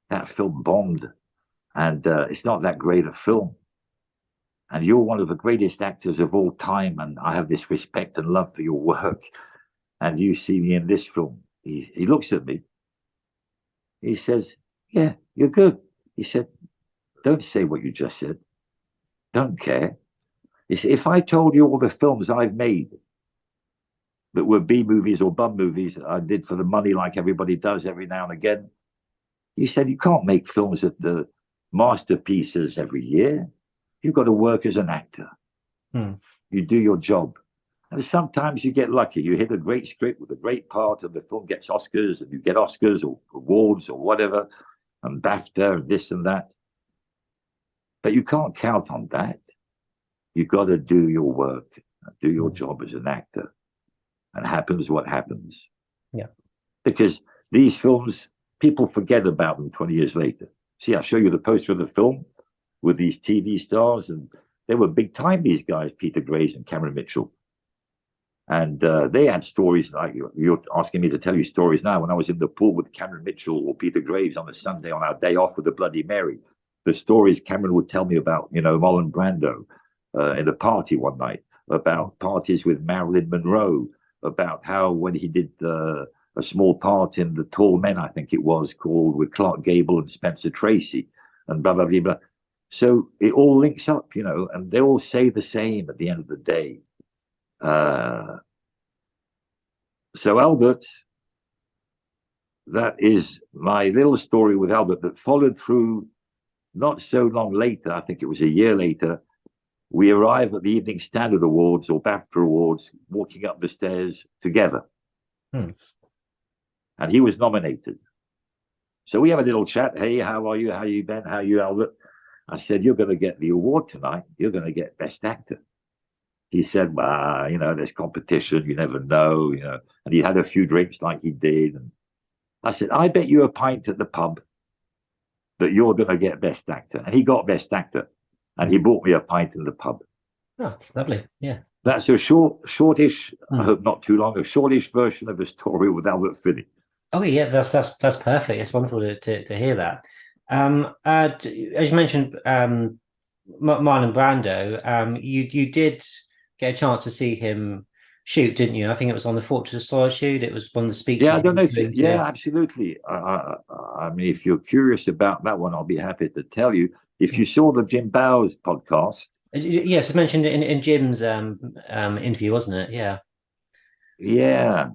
that film bombed. And it's not that great a film. And you're one of the greatest actors of all time. And I have this respect and love for your work. And you see me in this film. He looks at me. He says, yeah, you're good. He said, don't say what you just said. Don't care. He said, if I told you all the films I've made that were B movies or bum movies that I did for the money like everybody does every now and again, he said, you can't make films at the masterpieces every year. You've got to work as an actor. Hmm. You do your job. And sometimes you get lucky. You hit a great script with a great part, and the film gets Oscars, and you get Oscars or awards or whatever, and BAFTA and this and that. But you can't count on that. You've got to do your work. do your job as an actor, and happens what happens. Yeah. Because these films, people forget about them 20 years later. See, I'll show you the poster of the film with these TV stars, and they were big time, these guys, Peter Graves and Cameron Mitchell. And they had stories like you're asking me to tell you stories now. When I was in the pool with Cameron Mitchell or Peter Graves on a Sunday on our day off with the Bloody Mary, the stories Cameron would tell me about, Marlon Brando in a party one night, about parties with Marilyn Monroe, about how when he did a small part in The Tall Men, I think it was called, with Clark Gable and Spencer Tracy, and blah, blah, blah, blah. So it all links up, and they all say the same at the end of the day. So Albert, that is my little story with Albert that followed through not so long later. I think it was a year later. We arrive at the Evening Standard Awards or BAFTA Awards, walking up the stairs together. And he was nominated. So we have a little chat. Hey, how are you? How you, Ben? How you, Albert? I said, you're going to get the award tonight. You're going to get Best Actor. He said, well, there's competition. You never know, And he had a few drinks like he did. And I said, I bet you a pint at the pub that you're going to get Best Actor. And he got Best Actor. And he bought me a pint in the pub. Oh, lovely. Yeah. That's a shortish, I hope not too long, a shortish version of a story with Albert Finney. Oh, yeah, that's perfect. It's wonderful to hear that. As you mentioned, Marlon Brando, you did get a chance to see him shoot, didn't you? I think it was on the Fortress of Solitude. It was one of the speeches. Yeah, I don't know if yeah, absolutely. I mean, if you're curious about that one, I'll be happy to tell you. If you saw the Jim Bowers podcast. Yes, it's mentioned in Jim's interview, wasn't it? Yeah. Yeah.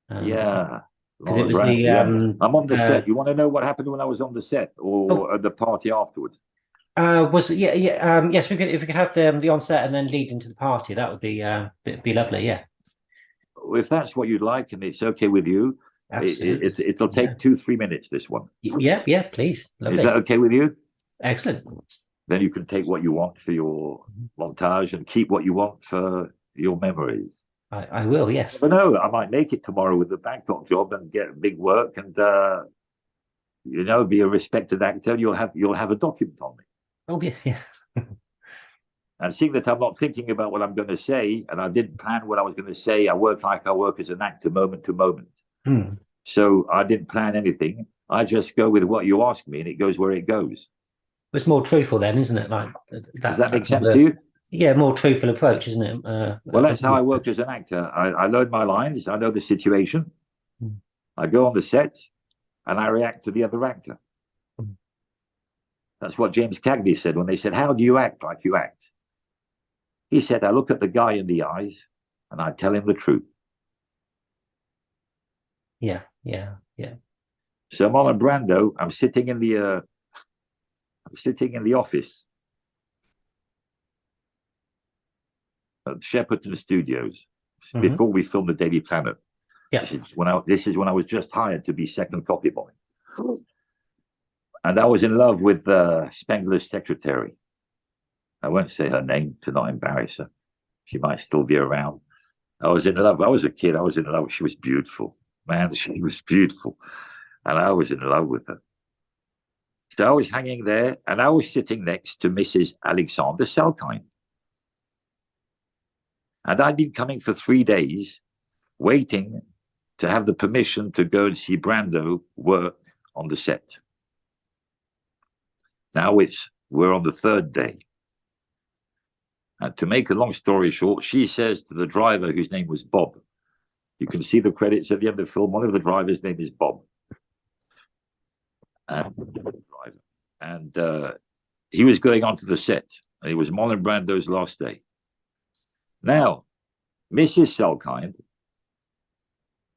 Because it was I'm on the set. You want to know what happened when I was on the set or at the party afterwards? Yes, if we could have the onset and then lead into the party, that would be lovely. Yeah. If that's what you'd like and it's okay with you, it'll take 2-3 minutes. This one. Yeah, please. Lovely. Is that okay with you? Excellent. Then you can take what you want for your montage and keep what you want for your memories. I will, yes. But no, I might make it tomorrow with the Bangkok job and get big work and be a respected actor. You'll have a document on me. Oh yeah. And seeing that I'm not thinking about what I'm going to say, and I didn't plan what I was going to say, I work like I work as an actor, moment to moment. So I didn't plan anything. I just go with what you ask me, and it goes where it goes. It's more truthful then, isn't it? Like does that make sense to you? Yeah, more truthful approach, isn't it? Well, that's how I work as an actor. I learn my lines. I know the situation. I go on the set, and I react to the other actor. That's what James Cagney said when they said, how do you act like you act? He said, I look at the guy in the eyes, and I tell him the truth. Yeah. So Marlon Brando, I'm sitting in the office at Shepperton Studios before we filmed the Daily Planet. Yeah. This is when I was just hired to be second copy boy. And I was in love with Spengler's secretary. I won't say her name to not embarrass her. She might still be around. I was in love. I was a kid. I was in love. She was beautiful. Man, she was beautiful. And I was in love with her. So I was hanging there, and I was sitting next to Mrs. Alexander Salkind. And I'd been coming for 3 days, waiting to have the permission to go and see Brando work on the set. Now we're on the 3rd day. And to make a long story short, she says to the driver, whose name was Bob, you can see the credits at the end of the film, one of the drivers' name is Bob. And he was going onto the set, and it was Marlon Brando's last day. Now, Mrs. Salkind,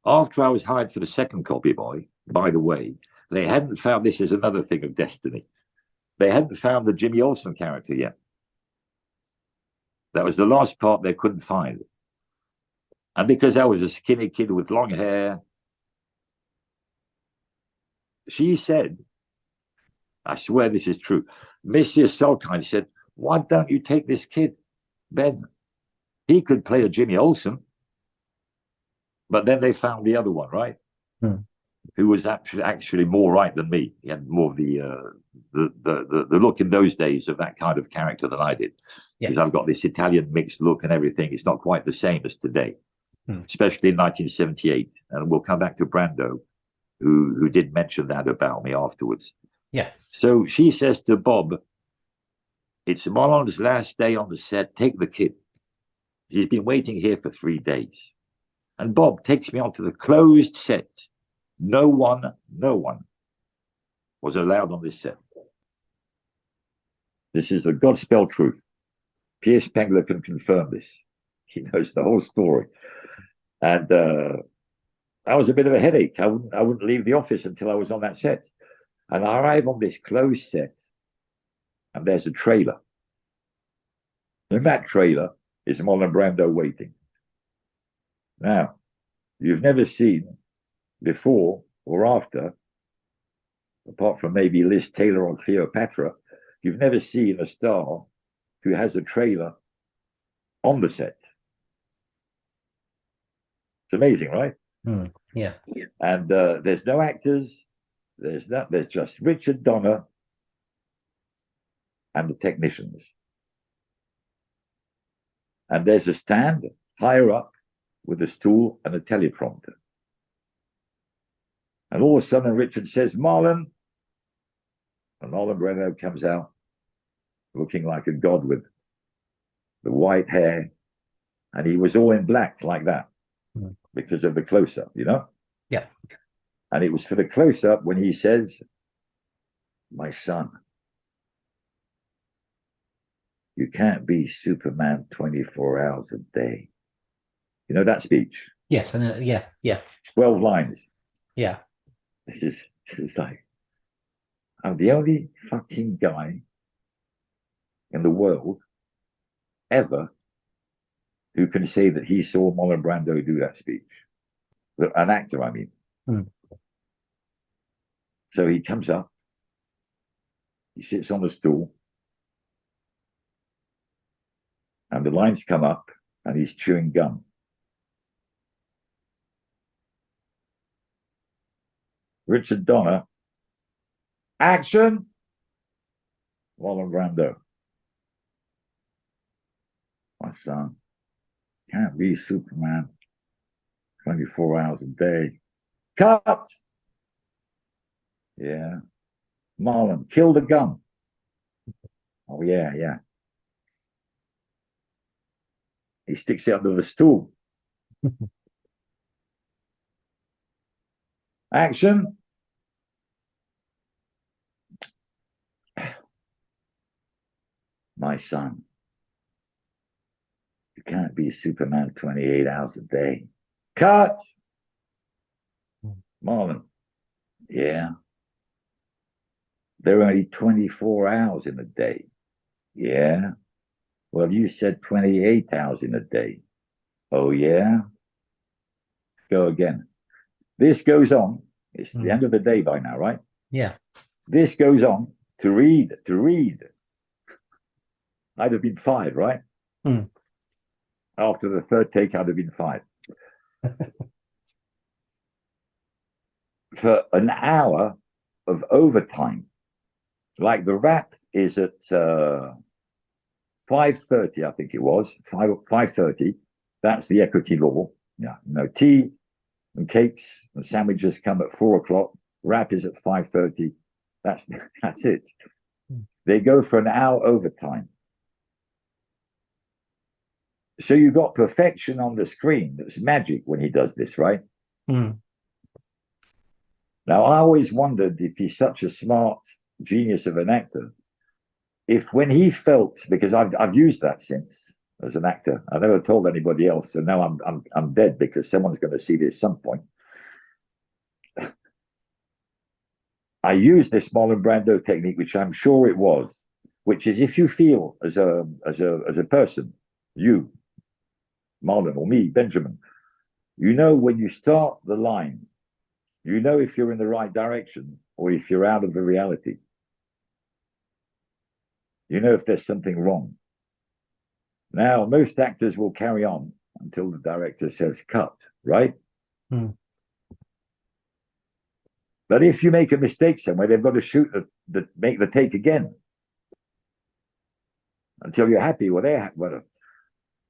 after I was hired for the second copy boy, by the way, they hadn't found, this is another thing of destiny, they hadn't found the Jimmy Olsen character yet. That was the last part they couldn't find. And because I was a skinny kid with long hair, she said, I swear this is true, Mrs. Salkind said, why don't you take this kid? Ben, he could play a Jimmy Olsen, but then they found the other one, right? Who was actually more right than me. He had more of the look in those days of that kind of character than I did. Because I've got this Italian mixed look and everything. It's not quite the same as today, especially in 1978. And we'll come back to Brando, who did mention that about me afterwards. Yeah. So she says to Bob, it's Marlon's last day on the set. Take the kid. He's been waiting here for 3 days. And Bob takes me onto the closed set. No one was allowed on this set. This is the Godspell truth. Pierre Spengler can confirm this. He knows the whole story. And that was a bit of a headache. I wouldn't leave the office until I was on that set. And I arrive on this closed set, and there's a trailer. In that trailer is Marlon Brando waiting. Now, you've never seen before or after, apart from maybe Liz Taylor or Cleopatra, you've never seen a star who has a trailer on the set. It's amazing, right? Yeah. And there's no actors. There's just Richard Donner and the technicians. And there's a stand higher up with a stool and a teleprompter. And all of a sudden, Richard says, Marlon. And Marlon Brando comes out looking like a god with the white hair. And he was all in black like that because of the close-up, you know? Yeah. And it was for the close-up when he says, my son, you can't be Superman 24 hours a day. You know that speech? Yes. And yeah. 12 lines. Yeah. This is like, I'm the only fucking guy in the world ever who can say that he saw Marlon Brando do that speech. An actor, I mean. So he comes up, he sits on the stool, and the lines come up, and he's chewing gum. Richard Donner, action! Marlon Brando. My son, can't be Superman 24 hours a day. Cut! Yeah. Marlon, kill the gun. Oh, yeah. He sticks it under the stool. Action. My son, you can't be Superman 28 hours a day. Cut! Marlon, yeah. There are only 24 hours in a day. Yeah. Well, you said 28 hours in a day. Oh, yeah? Go again. This goes on. It's the end of the day by now, right? Yeah. This goes on to read. I'd have been fired, right? After the third take, I'd have been fired. For an hour of overtime. Like the rap is at 5:30, I think it was. 5:30. That's the equity law. Yeah. Tea and cakes and sandwiches come at 4:00. Rap is at 5:30. That's it. They go for an hour overtime. So you got perfection on the screen. That's magic when he does this, right? Now, I always wondered if he's such a smart genius of an actor, if when he felt, because I've used that since as an actor, I never told anybody else, so now I'm dead because someone's going to see this at some point. I use this Marlon Brando technique, which I'm sure it was, which is if you feel as a person, you, Marlon, or me, Benjamin, you know when you start the line, you know if you're in the right direction or if you're out of the reality. You know if there's something wrong. Now, most actors will carry on until the director says cut, right? But if you make a mistake somewhere, they've got to shoot make the take again until you're happy with their whatever.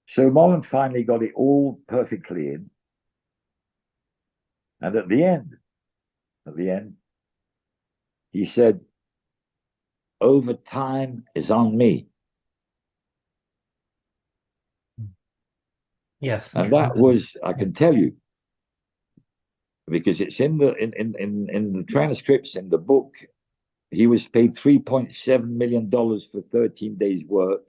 So Mullen finally got it all perfectly in. And at the end, he said, "Overtime is on me." Yes. And that was, I can tell you, because it's in the transcripts in the book, he was paid $3.7 million for 13 days work.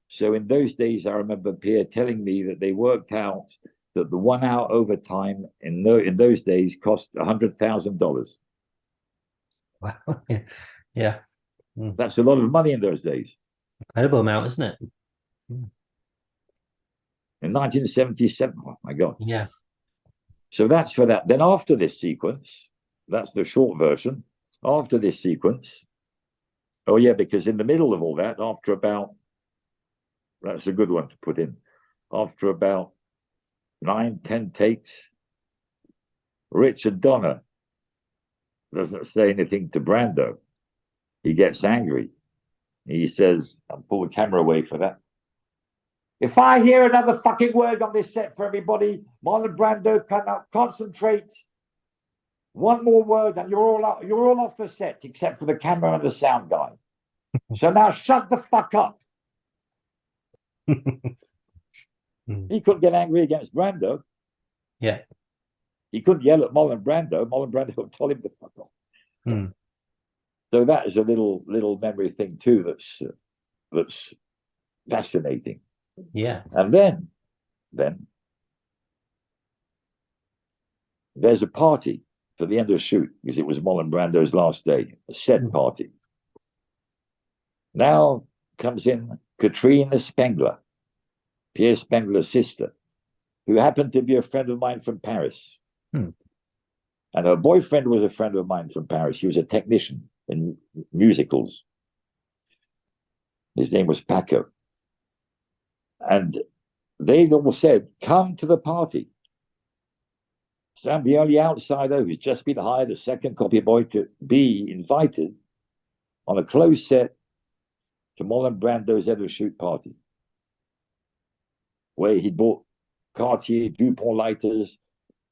So in those days, I remember Pierre telling me that they worked out that the 1 hour overtime in those days cost $100,000. Wow. Yeah. That's a lot of money in those days. Incredible amount, isn't it? In 1977, oh my God. Yeah. So that's for that. Then after this sequence, that's the short version. After this sequence, oh yeah, because in the middle of all that, after about, that's a good one to put in, after about 9-10 takes, Richard Donner doesn't say anything to Brando. He gets angry. He says, I'll pull the camera away for that. "If I hear another fucking word on this set for everybody, Marlon Brando cannot concentrate. One more word and you're all off the set, except for the camera and the sound guy. So now shut the fuck up." He couldn't get angry against Brando. Yeah. He couldn't yell at Marlon Brando. Marlon Brando would tell him to fuck off. So that is a little memory thing too that's fascinating. Yeah. And then there's a party for the end of the shoot, because it was Marlon Brando's last day, a set party. Now comes in Katrina Spengler, Pierre Spengler's sister, who happened to be a friend of mine from Paris. And her boyfriend was a friend of mine from Paris. He was a technician in musicals. His name was Paco. And they all said, "Come to the party." So I'm the only outsider who's just been hired as second copy boy to be invited on a closed set to Marlon Brando's end of shoot party, where he bought Cartier, Dupont lighters,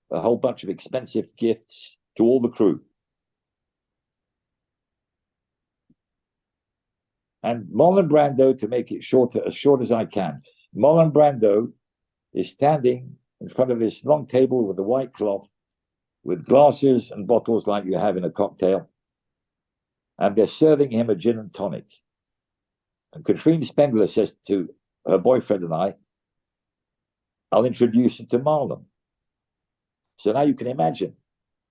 a whole bunch of expensive gifts to all the crew. And Marlon Brando, to make it as short as I can, Marlon Brando is standing in front of this long table with a white cloth, with glasses and bottles like you have in a cocktail, and they're serving him a gin and tonic. And Katrina Spengler says to her boyfriend and I, "I'll introduce you to Marlon." So now you can imagine,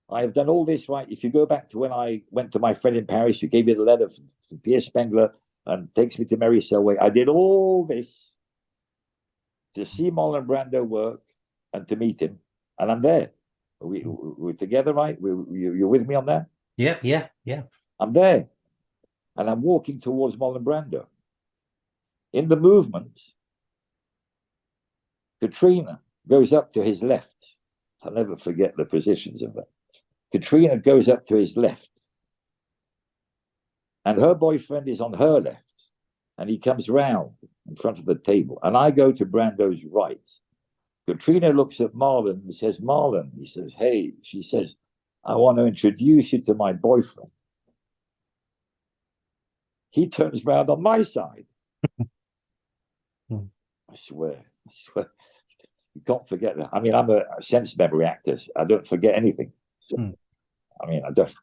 I have done all this, right? If you go back to when I went to my friend in Paris, who gave me the letter from Pierre Spengler and takes me to Mary Selway, I did all this to see Marlon Brando work and to meet him, and I'm there. We're together, right? You're with me on that? Yeah. I'm there, and I'm walking towards Marlon Brando. In the movement, Katrina goes up to his left. I'll never forget the positions of that. Katrina goes up to his left, and her boyfriend is on her left, and he comes round in front of the table, and I go to Brando's right. Katrina looks at Marlon and says, "Marlon," he says, "Hey," she says, "I want to introduce you to my boyfriend." He turns round on my side. I swear, you can't forget that. I mean, I'm a sense memory actor. I don't forget anything. So, I mean, I don't.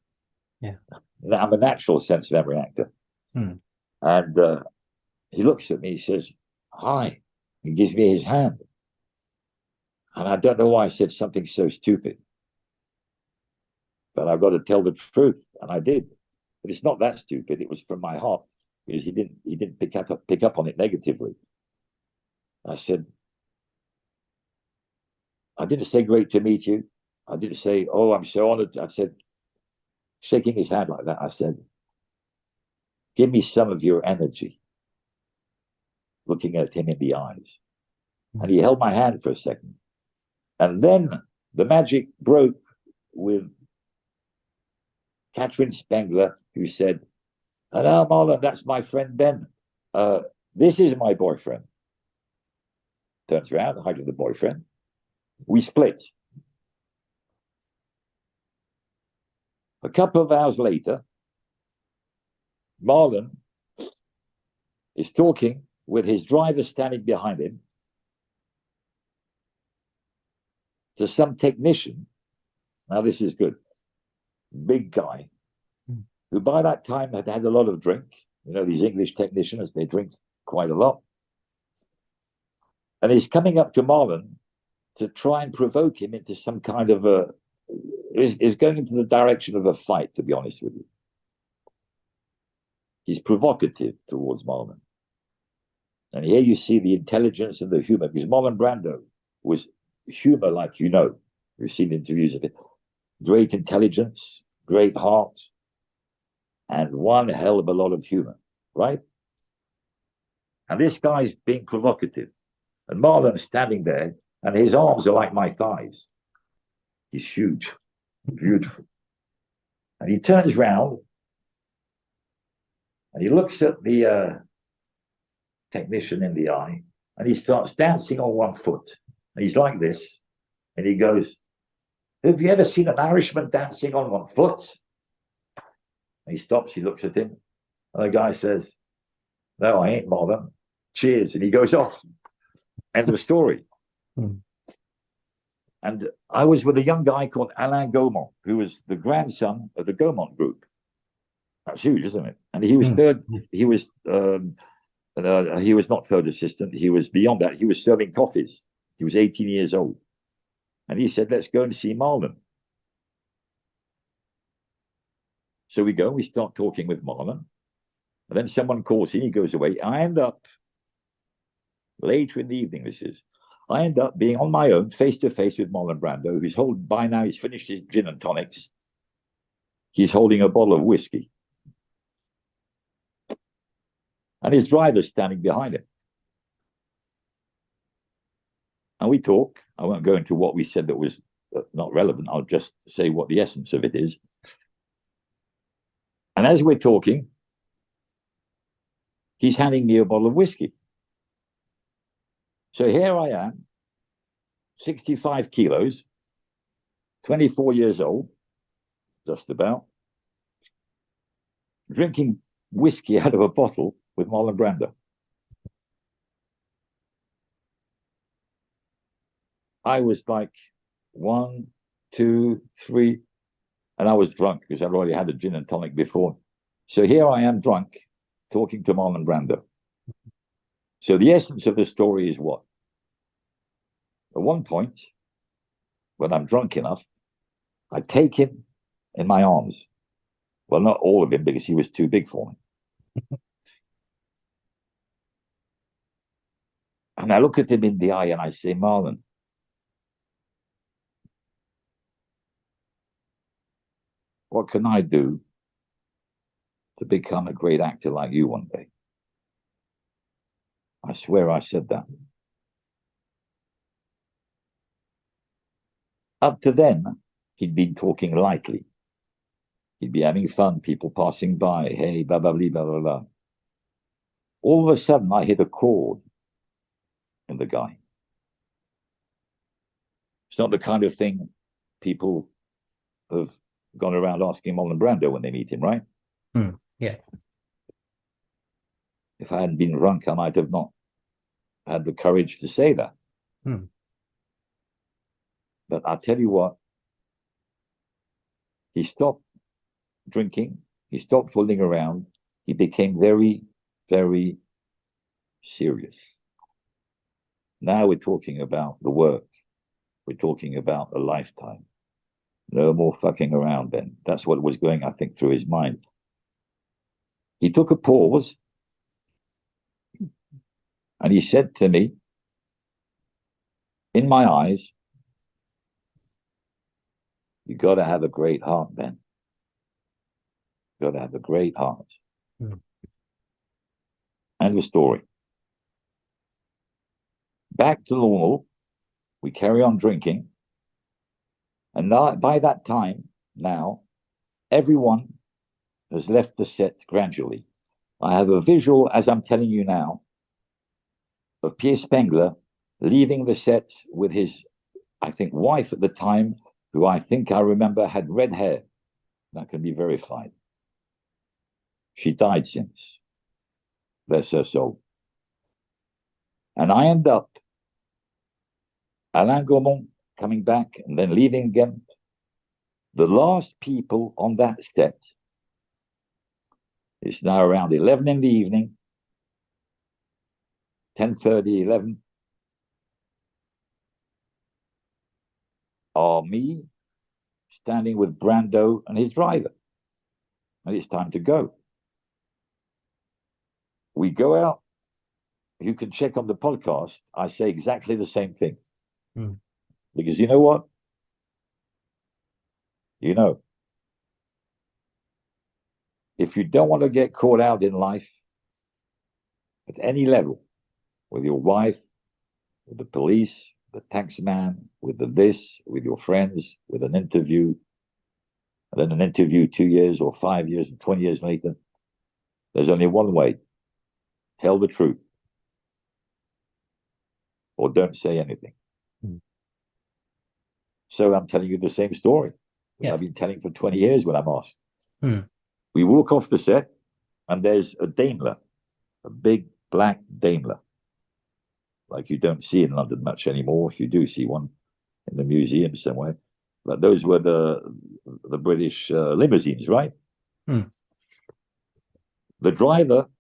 Yeah. I'm a natural sense memory actor. And he looks at me, he says, "Hi." He gives me his hand. And I don't know why I said something so stupid. But I've got to tell the truth. And I did. But it's not that stupid. It was from my heart. Because he didn't pick up on it negatively. I said, I didn't say "great to meet you." I didn't say, "Oh, I'm so honored." I said, shaking his hand like that, I said, "Give me some of your energy." looking at him in the eyes. And he held my hand for a second. And then the magic broke with Catherine Spengler, who said, "Hello, Marlon, that's my friend Ben. This is my boyfriend." Turns around, I to the boyfriend. We split. A couple of hours later, Marlon is talking with his driver standing behind him to some technician. Now, this is good. Big guy, who by that time had had a lot of drink. You know, these English technicians, they drink quite a lot. And he's coming up to Marlon to try and provoke him into some kind of is going into the direction of a fight, to be honest with you. He's provocative towards Marlon. And here you see the intelligence and the humor, because Marlon Brando was humor, like you know. You've seen interviews of it. Great intelligence, great heart, and one hell of a lot of humor, right? And this guy's being provocative. And Marlon's standing there, and his arms are like my thighs. He's huge, beautiful. And he turns round, and he looks at the technician in the eye, and he starts dancing on one foot. And he's like this, and he goes, "Have you ever seen an Irishman dancing on one foot?" And he stops, he looks at him, and the guy says, "No, I ain't, Marlon. Cheers." And he goes off. End of story. And I was with a young guy called Alain Gaumont, who was the grandson of the Gaumont group. That's huge, isn't it? And he was third. He was not third assistant. He was beyond that. He was serving coffees. He was 18 years old. And he said, "Let's go and see Marlon." So we go, we start talking with Marlon. And then someone calls him, he goes away. I end up, later in the evening, I end up being on my own, face to face with Marlon Brando, who's by now he's finished his gin and tonics. He's holding a bottle of whiskey. And his driver's standing behind him. And we talk. I won't go into what we said that was not relevant. I'll just say what the essence of it is. And as we're talking, he's handing me a bottle of whiskey. So here I am, 65 kilos, 24 years old, just about, drinking whiskey out of a bottle with Marlon Brando. I was like 1, 2, 3, and I was drunk because I'd already had a gin and tonic before. So here I am drunk, talking to Marlon Brando. So the essence of the story is what? At one point, when I'm drunk enough, I take him in my arms. Well, not all of him, because he was too big for me. And I look at him in the eye and I say, "Marlon, what can I do to become a great actor like you one day?" I swear I said that. Up to then, he'd been talking lightly. He'd be having fun, people passing by, hey, blah, blah, blah, blah, blah. All of a sudden, I hit a chord in the guy. It's not the kind of thing people have gone around asking Marlon Brando when they meet him, right? Yeah. If I hadn't been drunk, I might have not had the courage to say that. But I'll tell you what, he stopped drinking, he stopped fooling around, he became very, very serious. Now we're talking about the work, we're talking about a lifetime. No more fucking around then. That's what was going, I think, through his mind. He took a pause and he said to me, in my eyes, "You got to have a great heart, Ben. You got to have a great heart." End of story. back to normal. We carry on drinking. And now, by that time, now, everyone has left the set gradually. I have a visual, as I'm telling you now, of Pierre Spengler leaving the set with his, I think, wife at the time, who I think I remember had red hair. That can be verified. She died since. Bless her soul. And I end up, Alain Gaumont coming back and then leaving again. The last people on that set, it's now around 11 in the evening, 10:30, 11, are me standing with Brando and his driver. And it's time to go. We go out. You can check on the podcast. I say exactly the same thing. Because you know what? You know, if you don't want to get caught out in life at any level, with your wife, with the police, the taxman, with the this, with your friends, with an interview, and then an interview 2 years or 5 years and 20 years later, there's only one way. Tell the truth. Or don't say anything. So I'm telling you the same story. Yeah. I've been telling for 20 years when I'm asked. We walk off the set, and there's a Daimler, a big black Daimler, like you don't see in London much anymore. If you do see one in the museum somewhere, but those were the British limousines, right? The driver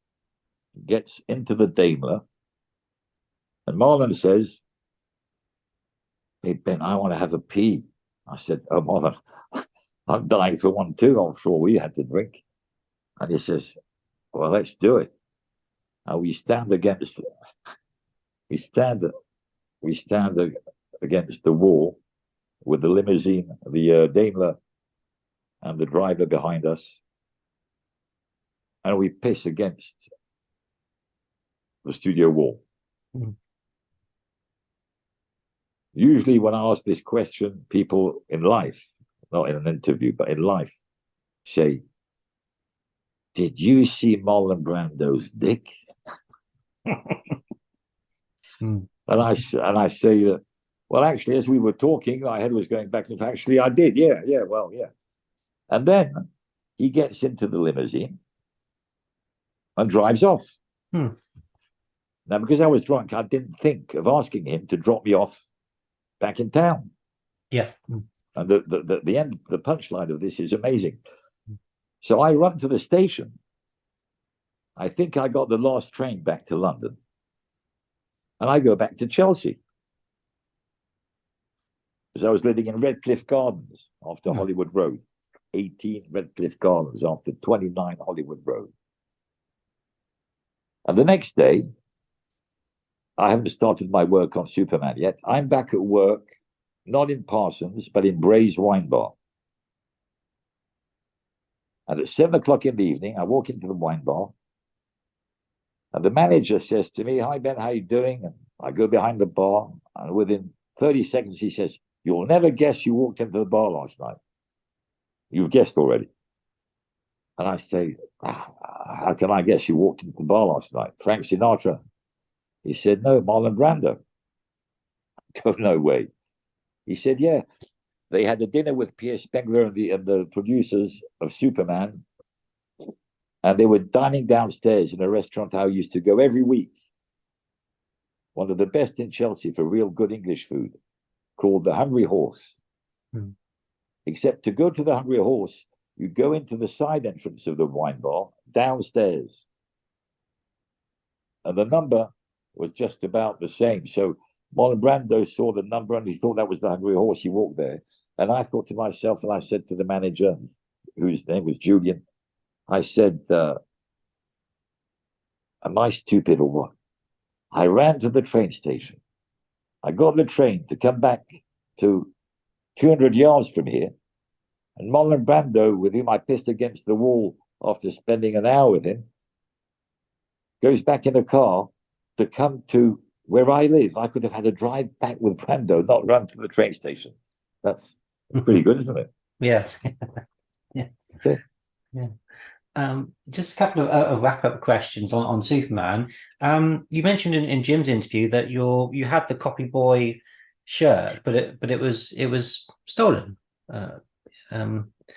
gets into the Daimler, and Marlon says, "Hey Ben, I want to have a pee." I said, "Oh Marlon, I'm dying for one too. I'm sure we had to drink." And he says, "Well, let's do it." And we stand against the wall with the limousine, the Daimler, and the driver behind us, and we piss against the studio wall. Usually, when I ask this question, people in life, not in an interview, but in life, say, "Did you see Marlon Brando's dick?" And I say that, well, actually, as we were talking, my head was going back and actually I did. Yeah. And then he gets into the limousine and drives off. Now, because I was drunk, I didn't think of asking him to drop me off back in town. Yeah. And the punchline of this is amazing. So I run to the station. I think I got the last train back to London. And I go back to Chelsea. Because I was living in Redcliffe Gardens after Hollywood Road. 18 Redcliffe Gardens after 29 Hollywood Road. And the next day, I haven't started my work on Superman yet. I'm back at work, not in Parsons, but in Bray's Wine Bar. And at 7 o'clock in the evening, I walk into the wine bar. And the manager says to me, "Hi, Ben, how you doing?" And I go behind the bar. And within 30 seconds, he says, "You'll never guess you walked into the bar last night. You've guessed already." And I say, "How can I guess you walked into the bar last night? Frank Sinatra?" He said, "No, Marlon Brando." I go, "No way." He said, "Yeah. They had a dinner with Pierre Spengler and the producers of Superman. And they were dining downstairs in a restaurant I used to go every week. One of the best in Chelsea for real good English food, called the Hungry Horse. Except to go to the Hungry Horse, you go into the side entrance of the wine bar, downstairs. And the number was just about the same. So Marlon Brando saw the number and he thought that was the Hungry Horse. He walked there. And I thought to myself, and I said to the manager, whose name was Julian, I said, "Am I stupid or what?" I ran to the train station. I got the train to come back to 200 yards from here. And Marlon Brando, with whom I pissed against the wall after spending an hour with him, goes back in the car to come to where I live, I could have had a drive back with Brando, not run to the train station. That's pretty good, isn't it? Yes. Yeah. Okay. Yeah. Just a couple of wrap-up questions on Superman. You mentioned in Jim's interview that you had the Copy Boy shirt, but it was stolen.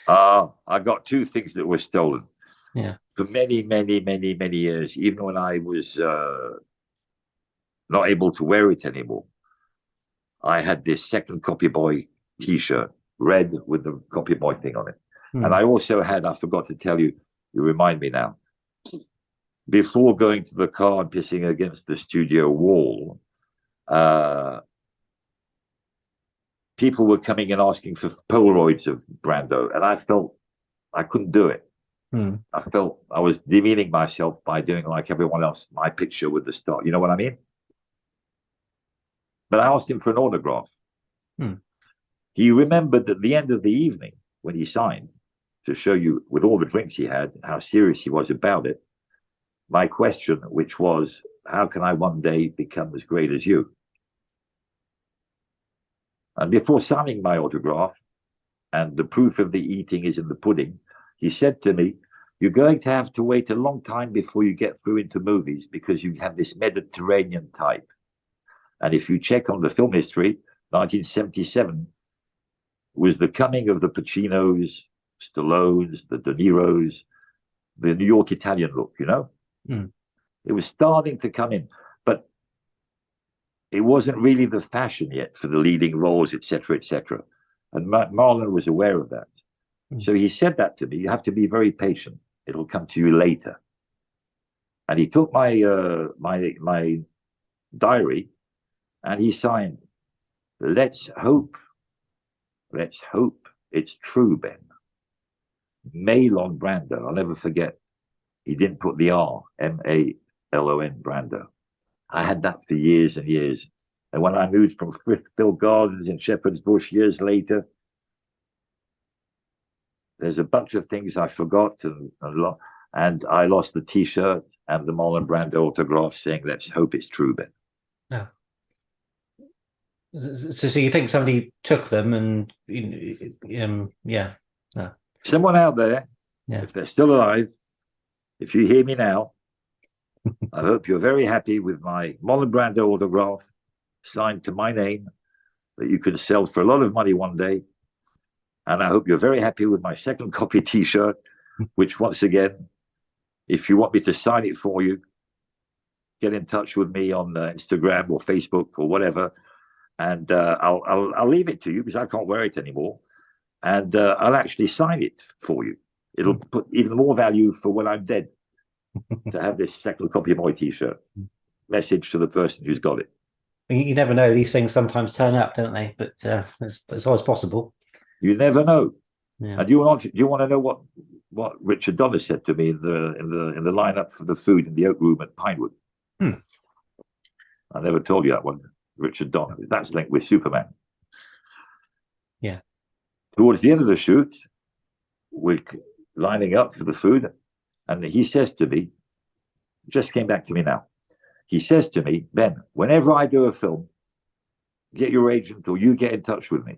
I got two things that were stolen. Yeah. For many, many, many, many years, even when I was not able to wear it anymore, I had this second Copy Boy T-shirt, red with the Copy Boy thing on it. And I also had, I forgot to tell you, you remind me now, before going to the car and pissing against the studio wall, people were coming and asking for Polaroids of Brando, and I felt I couldn't do it. I felt I was demeaning myself by doing like everyone else, my picture with the star. You know what I mean? But I asked him for an autograph. He remembered at the end of the evening when he signed, to show you with all the drinks he had, how serious he was about it, my question, which was, how can I one day become as great as you? And before signing my autograph, and the proof of the eating is in the pudding, he said to me, you're going to have to wait a long time before you get through into movies because you have this Mediterranean type. And if you check on the film history, 1977 was the coming of the Pacinos, Stallones, the De Niros, the New York Italian look, you know? It was starting to come in, but it wasn't really the fashion yet for the leading roles, etc., etc. And Marlon was aware of that. So he said that to me, you have to be very patient. It'll come to you later. And he took my my diary and he signed, let's hope it's true, Ben. Malon Brando. I'll never forget. He didn't put the R, Malon Brando. I had that for years and years. And when I moved from Frithville Gardens in Shepherd's Bush years later, there's a bunch of things I forgot and I lost the T-shirt and the Marlon Brando autograph saying, let's hope it's true, Ben. Yeah. So you think somebody took them and, yeah. No. Someone out there, if they're still alive, if you hear me now, I hope you're very happy with my Marlon Brando autograph signed to my name that you can sell for a lot of money one day. And I hope you're very happy with my second copy T-shirt, which once again, if you want me to sign it for you, get in touch with me on Instagram or Facebook or whatever. And I'll leave it to you because I can't wear it anymore. And I'll actually sign it for you. It'll put even more value for when I'm dead to have this second copy of my T-shirt. Message to the person who's got it. You never know; these things sometimes turn up, don't they? But it's always possible. You never know. Yeah. And do you want to know what Richard Donner said to me in the lineup for the food in the Oak Room at Pinewood? I never told you that one. Richard Donner. That's linked with Superman. Yeah. Towards the end of the shoot, we're lining up for the food, and he says to me, just came back to me now. He says to me, Ben, whenever I do a film, get your agent or you get in touch with me.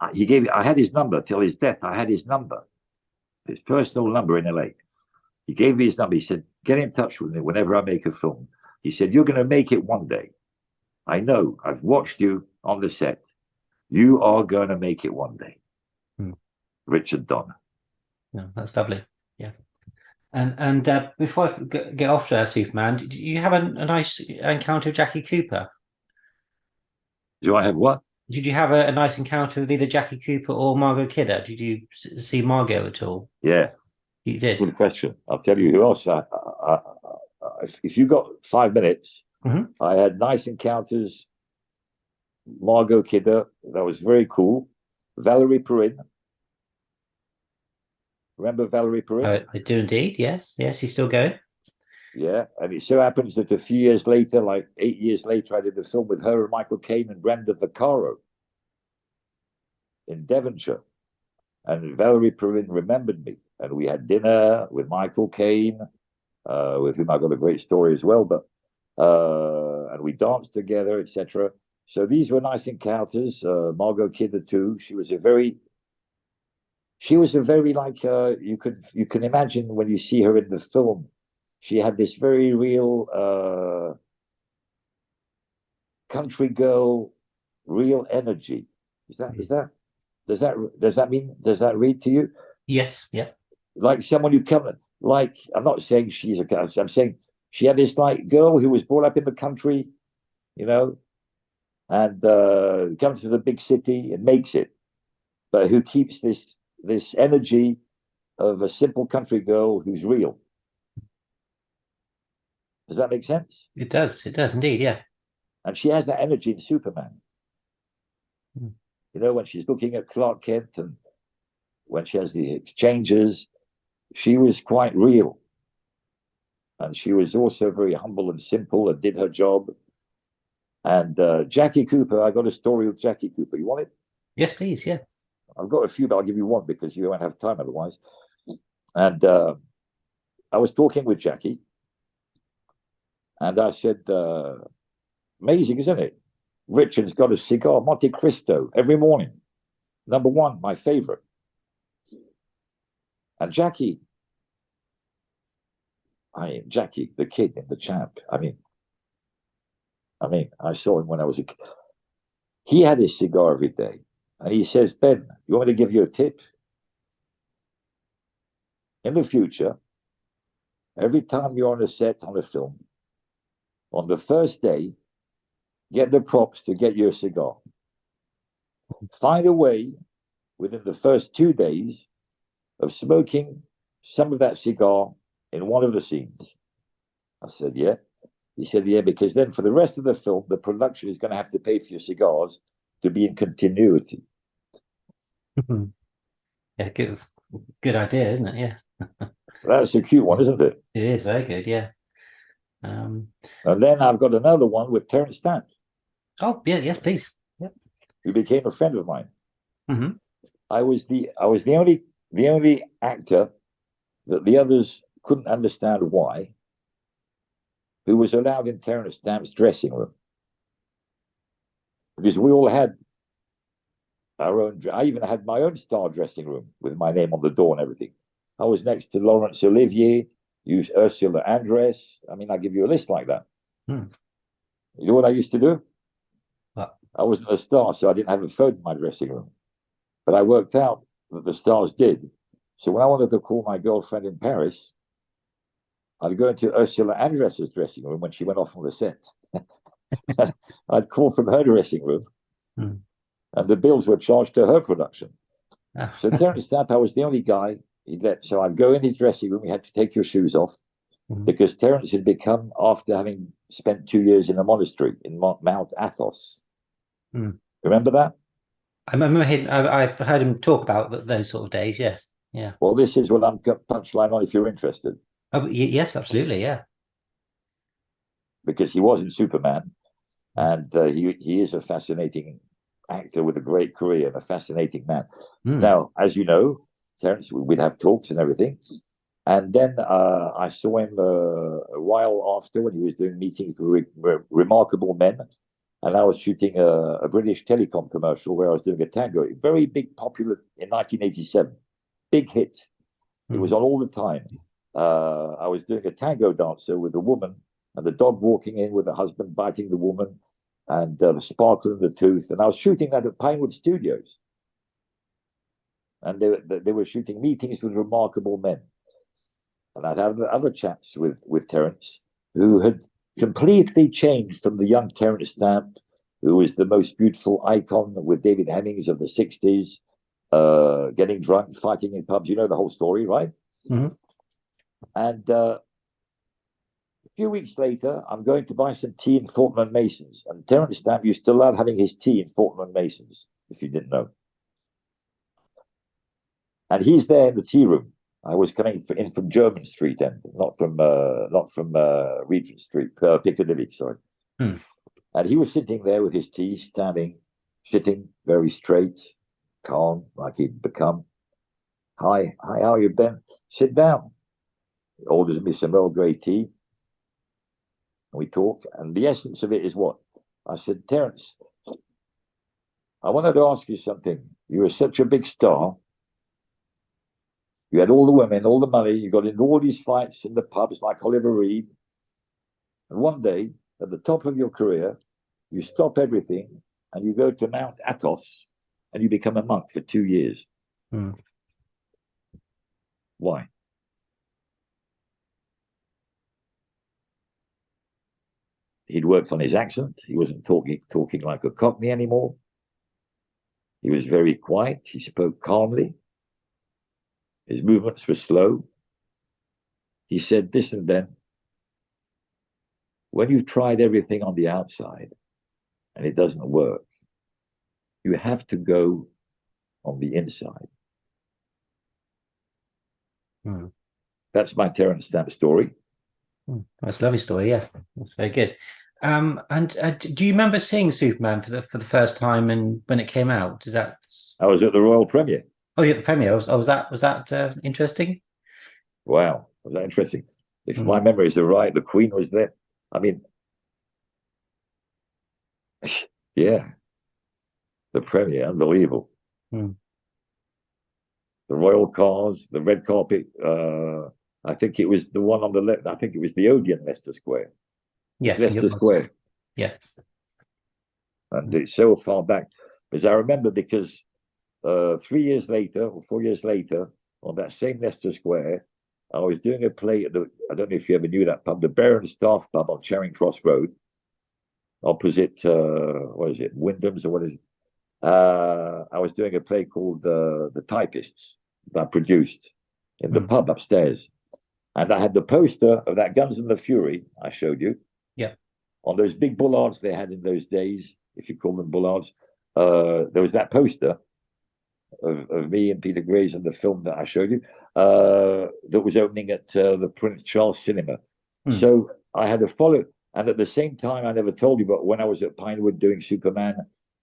I had his number till his death. I had his number, his personal number in LA. He gave me his number. He said, get in touch with me whenever I make a film. He said, you're going to make it one day. I know. I've watched you on the set. You are going to make it one day. Richard Donner. Yeah, that's lovely. Yeah. And before I get off Superman, did you have a nice encounter with Jackie Cooper? Do I have what? Did you have a nice encounter with either Jackie Cooper or Margot Kidder? Did you see Margot at all? Yeah. You did? Good question. I'll tell you who else. If you got 5 minutes, I had nice encounters. Margot Kidder, that was very cool. Valerie Perrin. Remember Valerie Perrin? I do indeed, yes. Yes, he's still going. Yeah, and it so happens that a few years later, like 8 years later, I did a film with her and Michael Caine and Brenda Vaccaro in Devonshire. And Valerie Perrin remembered me. And we had dinner with Michael Caine, with whom I got a great story as well. But and we danced together, etc. So these were nice encounters. Margot Kidder too. She was a very like you can imagine when you see her in the film, she had this very real country girl, real energy. Is that does that read to you? Yes, yeah. Like someone who come like I'm not saying she's a I'm saying she had this like girl who was brought up in the country, you know, and comes to the big city and makes it, but who keeps this energy of a simple country girl who's real. Does that make sense? It does. It does indeed. Yeah. And she has that energy in Superman. Mm. You know, when she's looking at Clark Kent and when she has the exchanges, she was quite real. And she was also very humble and simple and did her job. And Jackie Cooper, I got a story with Jackie Cooper. You want it? Yes, please. Yeah. I've got a few, but I'll give you one because you won't have time otherwise. And I was talking with Jackie, and I said, amazing, isn't it? Richard's got a cigar, Monte Cristo, every morning. Number one, my favorite. And Jackie, Jackie, the kid in the champ. I saw him when I was a kid. He had his cigar every day. And he says, Ben, you want me to give you a tip? In the future, every time you're on a set on a film, on the first day, get the props to get you a cigar. Find a way within the first 2 days of smoking some of that cigar in one of the scenes. I said, yeah. He said, yeah, because then for the rest of the film, the production is going to have to pay for your cigars to be in continuity. Yeah, good idea, isn't it? Yeah. That's a cute one, isn't it? It is very good. Yeah. And then I've got another one with Terence Stamp. Oh, yeah, yes, please. Yep. Who became a friend of mine. Mm-hmm. I was the only actor that the others couldn't understand why, who was allowed in Terence Stamp's dressing room. Because we all had our own, I even had my own star dressing room with my name on the door and everything. I was next to Laurence Olivier, used Ursula Andress. I'll give you a list like that. Hmm. You know what I used to do? What? I wasn't a star, so I didn't have a phone in my dressing room. But I worked out that the stars did. So when I wanted to call my girlfriend in Paris, I'd go into Ursula Andress's dressing room when she went off on the set. I'd call from her dressing room, and the bills were charged to her production. So Terence Stamp, I was the only guy he'd let. So I'd go in his dressing room. You had to take your shoes off because Terence had become, after having spent 2 years in a monastery in Mount Athos. Remember that? I remember him. I've heard him talk about those sort of days. Yes. Yeah. Well, this is what I'm punchline on if you're interested. Oh, yes, absolutely. Yeah. Because he was in Superman, and he is a fascinating actor with a great career and a fascinating man. Now, as you know, Terence, we'd have talks and everything. And then I saw him a while after when he was doing meetings with remarkable men. And I was shooting a British telecom commercial where I was doing a tango, very big, popular in 1987. Big hit. It was on all the time. I was doing a tango dancer with a woman and the dog walking in with the husband biting the woman and the sparkle in the tooth. And I was shooting that at Pinewood Studios. And they were shooting meetings with remarkable men. And I'd have other chats with Terence, who had completely changed from the young Terence Stamp, who was the most beautiful icon with David Hemmings of the 60s, getting drunk, fighting in pubs. You know the whole story, right? Mm-hmm. And a few weeks later, I'm going to buy some tea in Fortnum & Mason's. And Terence Stamp used to love having his tea in Fortnum & Mason's, if you didn't know. And he's there in the tea room. I was coming in from Jermyn Street end, not from Regent Street, Piccadilly, sorry. And he was sitting there with his tea, sitting very straight, calm, like he'd become. Hi, how are you, Ben? Sit down. He orders me some Earl Grey tea. and we talk. And the essence of it is what? I said, Terence, I wanted to ask you something. You were such a big star. You had all the women, all the money. You got into all these fights in the pubs like Oliver Reed. And one day, at the top of your career, you stop everything and you go to Mount Athos and you become a monk for 2 years. Why? He'd worked on his accent. He wasn't talking like a Cockney anymore. He was very quiet. He spoke calmly. His movements were slow. He said this and then, when you've tried everything on the outside and it doesn't work, you have to go on the inside. That's my Terence Stamp story. That's a lovely story. Yeah, that's very good. And do you remember seeing Superman for the first time and when it came out? Is that? I was at the Royal Premiere. Oh, yeah, the premiere. Was that interesting? Wow, was that interesting? If my memories are right, the Queen was there. I mean, yeah, the premiere, unbelievable. The royal cars, the red carpet. I think it was the one on the left. I think it was the Odeon, Leicester Square. Yes, Leicester Square. Yeah. And it's so far back, because I remember, because 3 years later or 4 years later, on that same Leicester Square, I was doing a play at the, I don't know if you ever knew that pub, the Bear and Staff pub on Charing Cross Road, opposite, what is it, Wyndham's or what is it? I was doing a play called The Typists that I produced in the pub upstairs. And I had the poster of that Guns and the Fury I showed you. Yeah. On those big bollards they had in those days, if you call them bollards, there was that poster of me and Peter Graves in the film that I showed you, that was opening at the Prince Charles Cinema. So I had to follow, and at the same time, I never told you, but when I was at Pinewood doing Superman,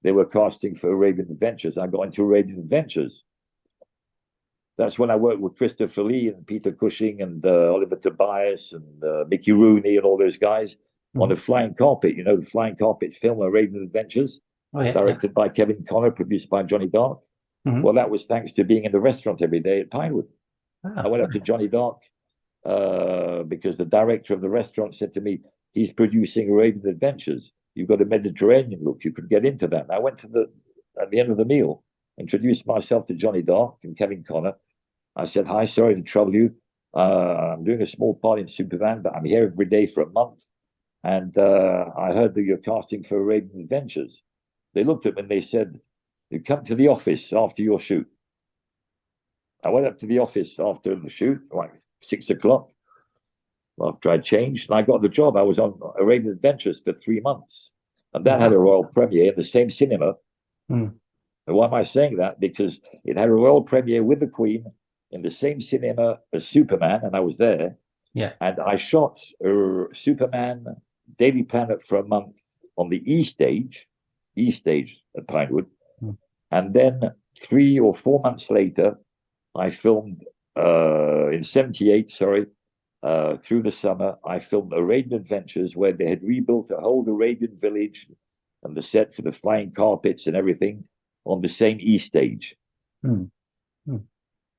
they were casting for Arabian Adventures. I got into Arabian Adventures. That's when I worked with Christopher Lee and Peter Cushing and Oliver Tobias and Mickey Rooney and all those guys on the flying carpet. You know, the flying carpet film, Arabian Adventures, directed by Kevin Connor, produced by Johnny Dark. Well, that was thanks to being in the restaurant every day at Pinewood. I went up to Johnny Dark because the director of the restaurant said to me, he's producing Arabian Adventures. You've got a Mediterranean look. You could get into that. And I went to at the end of the meal, introduced myself to Johnny Dark and Kevin Connor. I said, hi, sorry to trouble you. I'm doing a small part in Superman, but I'm here every day for a month. And I heard that you're casting for Arabian Adventures. They looked at me and they said, you come to the office after your shoot. I went up to the office after the shoot, like 6 o'clock, after I'd changed, and I got the job. I was on Arabian Adventures for 3 months. And that had a royal premiere in the same cinema. And why am I saying that? Because it had a royal premiere with the Queen in the same cinema as Superman, and I was there. Yeah. And I shot Superman Daily Planet for a month on the E stage at Pinewood. And then 3 or 4 months later, I filmed in 78, through the summer, I filmed Arabian Adventures, where they had rebuilt a whole Arabian village and the set for the flying carpets and everything on the same E stage. Well,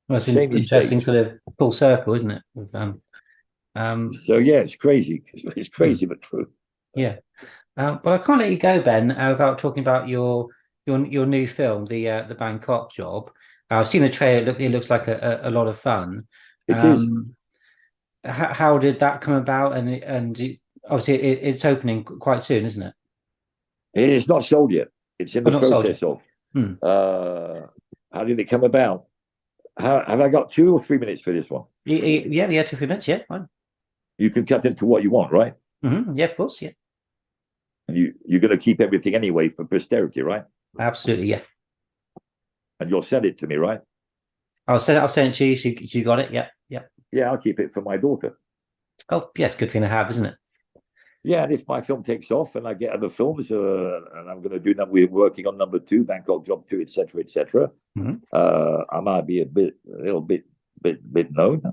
it's an interesting sort of full circle, isn't it? With, so yeah, it's crazy. It's crazy, but true. Yeah. But I can't let you go, Ben, without talking about your new film, the Bangkok Job. I've seen the trailer. It looks like a lot of fun. It is. How did that come about? And obviously it's opening quite soon, isn't it? It's not sold yet. It's in the process of. How did it come about? Have I got 2 or 3 minutes for this one? Yeah, 2 or 3 minutes. Yeah, fine. You can cut into what you want, right? Yeah, of course. Yeah. And you're going to keep everything anyway for posterity, right? Absolutely, yeah. And you'll send it to me, right? I'll send it to you. So you got it? Yeah, yeah. Yeah, I'll keep it for my daughter. Oh, yeah, it's a good thing to have, isn't it? Yeah, and if my film takes off and I get other films, and I'm going to do that, we're working on number 2, Bangkok Job 2, etc., etc. I might be a little bit known.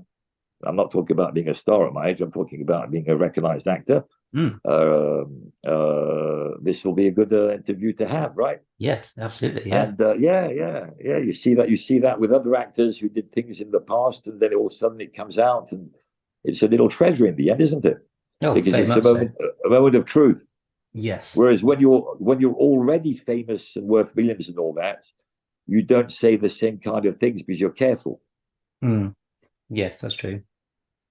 I'm not talking about being a star at my age. I'm talking about being a recognized actor. Mm. This will be a good interview to have, right? Yes, absolutely. Yeah. And yeah. You see that with other actors who did things in the past, and then all of a sudden it comes out, and it's a little treasure in the end, isn't it? Oh, Because very it's much so. a moment of truth. Yes. Whereas when you're already famous and worth millions and all that, you don't say the same kind of things because you're careful. Mm. Yes, that's true.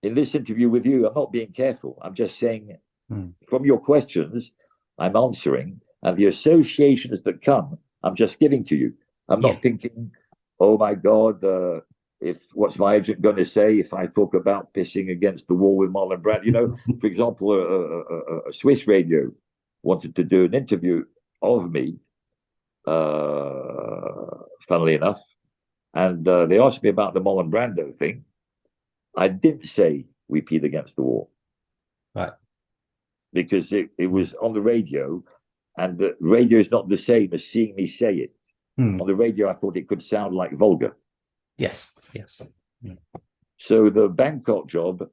In this interview with you, I'm not being careful. I'm just saying Mm. from your questions, I'm answering, and the associations that come, I'm just giving to you. I'm Yeah. not thinking, oh my God, if what's my agent going to say if I talk about pissing against the wall with Marlon Brand? You know, for example, a Swiss radio wanted to do an interview of me, funnily enough, and they asked me about the Marlon Brando thing. I didn't say we peed against the wall. Right. Because it was on the radio, and the radio is not the same as seeing me say it. Mm. On the radio, I thought it could sound like vulgar. Yes. Yes. Mm. So the Bangkok job,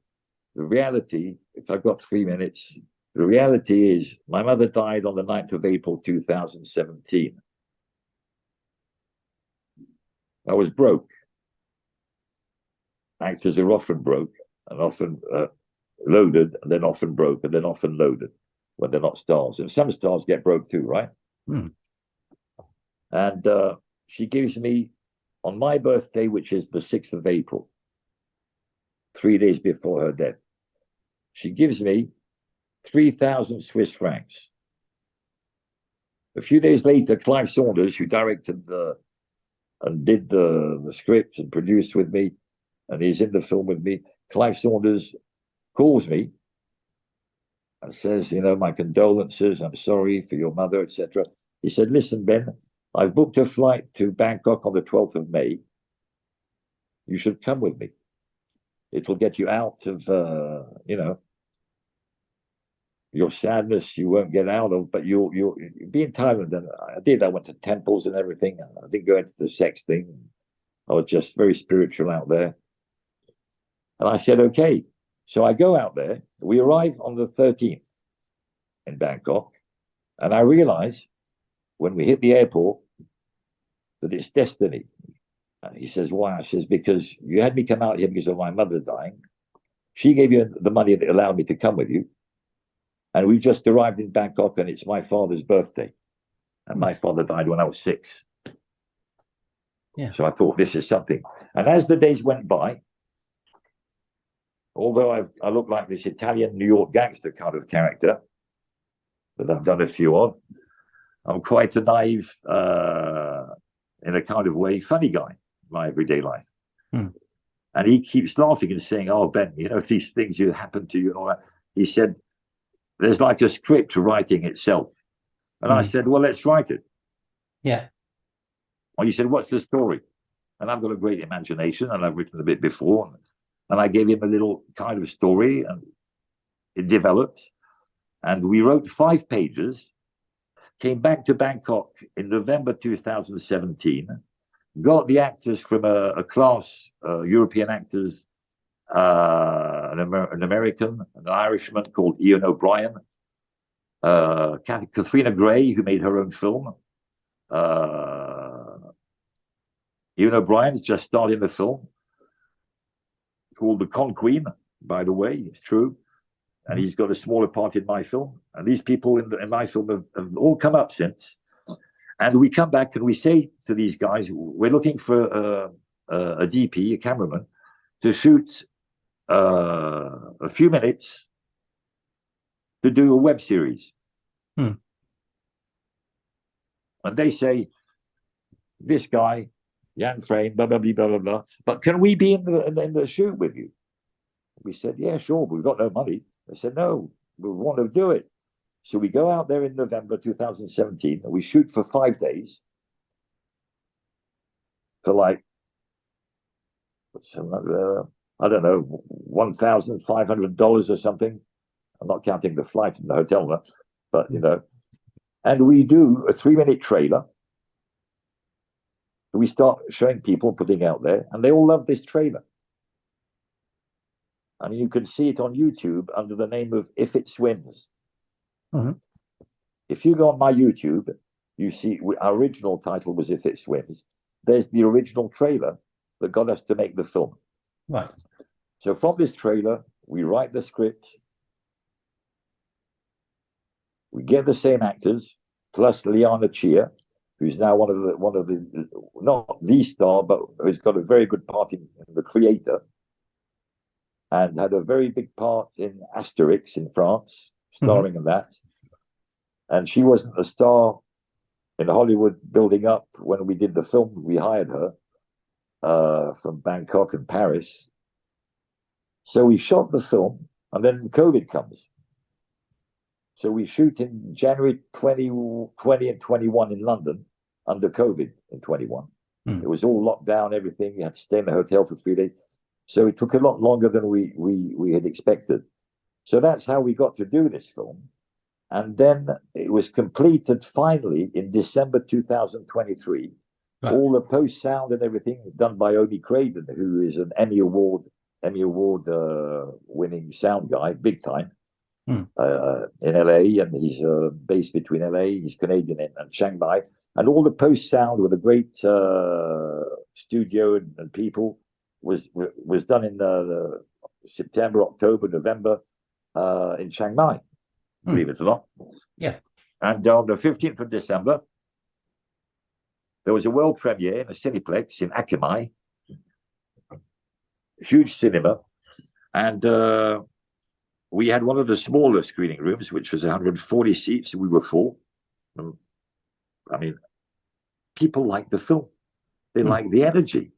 the reality, if I've got 3 minutes, the reality is my mother died on the 9th of April, 2017. I was broke. Actors are often broke and often loaded, and then often broke, and then often loaded when they're not stars. And some stars get broke too, right? Mm. And she gives me, on my birthday, which is the 6th of April, 3 days before her death, she gives me 3,000 Swiss francs. A few days later, Clive Saunders, who directed and did the script and produced with me, and he's in the film with me, Clive Saunders calls me and says, you know, my condolences, I'm sorry for your mother, etc. He said, listen, Ben, I've booked a flight to Bangkok on the 12th of May. You should come with me. It will get you out of, your sadness you won't get out of, but you'll be in Thailand. And I did. I went to temples and everything. I didn't go into the sex thing. I was just very spiritual out there. And I said, okay. So I go out there. We arrive on the 13th in Bangkok. And I realize when we hit the airport that it's destiny. And he says, why? I says, because you had me come out here because of my mother dying. She gave you the money that allowed me to come with you. And we just arrived in Bangkok, and it's my father's birthday. And my father died when I was 6. Yeah. So I thought this is something. And as the days went by, although I look like this Italian New York gangster kind of character that I've done a few of, I'm quite a naive, in a kind of way, funny guy in my everyday life. Hmm. And he keeps laughing and saying, oh, Ben, you know, these things you happen to you and all that. He said, there's like a script writing itself. And I said, well, let's write it. Yeah. Well, he said, what's the story? And I've got a great imagination, and I've written a bit before. And I gave him a little kind of story, and it developed. And we wrote 5 pages, came back to Bangkok in November 2017, got the actors from a class, European actors, an American, an Irishman called Ian O'Brien, Katharina Gray, who made her own film. Ian O'Brien is just starting the film called The Con Queen, by the way, it's true. And he's got a smaller part in my film. And these people in my film have all come up since. And we come back and we say to these guys, we're looking for a DP, a cameraman, to shoot a few minutes to do a web series. Hmm. And they say, this guy, Jan Frame, blah, blah, blah, blah, blah, but can we be in the shoot with you? We said, yeah, sure, but we've got no money. They said, no, we want to do it. So we go out there in November 2017, and we shoot for 5 days for like, I don't know, $1,500 or something. I'm not counting the flight and the hotel, but, you know. And we do a 3-minute trailer. We start showing people, putting out there, and they all love this trailer. I mean, you can see it on YouTube under the name of If It Swims. Mhm. If you go on my YouTube, you see our original title was If It Swims. There's the original trailer that got us to make the film. Right. So from this trailer, we write the script, we get the same actors, plus Liana Chia, who's now one of the not the star, but who's got a very good part in The Creator, and had a very big part in Asterix in France, starring in that. And she wasn't a star in Hollywood building up when we did the film. We hired her from Bangkok and Paris. So we shot the film, and then COVID comes. So we shoot in January 2020 and 21 in London under COVID in 21. It was all locked down, everything. You had to stay in the hotel for 3 days. So it took a lot longer than we had expected. So that's how we got to do this film. And then it was completed finally in December 2023. Right. All the post sound and everything done by Omi Craven, who is an Emmy Award winning sound guy, big time, in LA, and he's based between LA, he's Canadian, and Shanghai. And all the post sound with a great studio and people was done in September, October, November in Shanghai. Believe it or not. Yeah. And on the 15th of December, there was a world premiere in a Cineplex in Akamai, huge cinema. And we had one of the smaller screening rooms, which was 140 seats, and we were full. I mean, people liked the film. They liked the energy.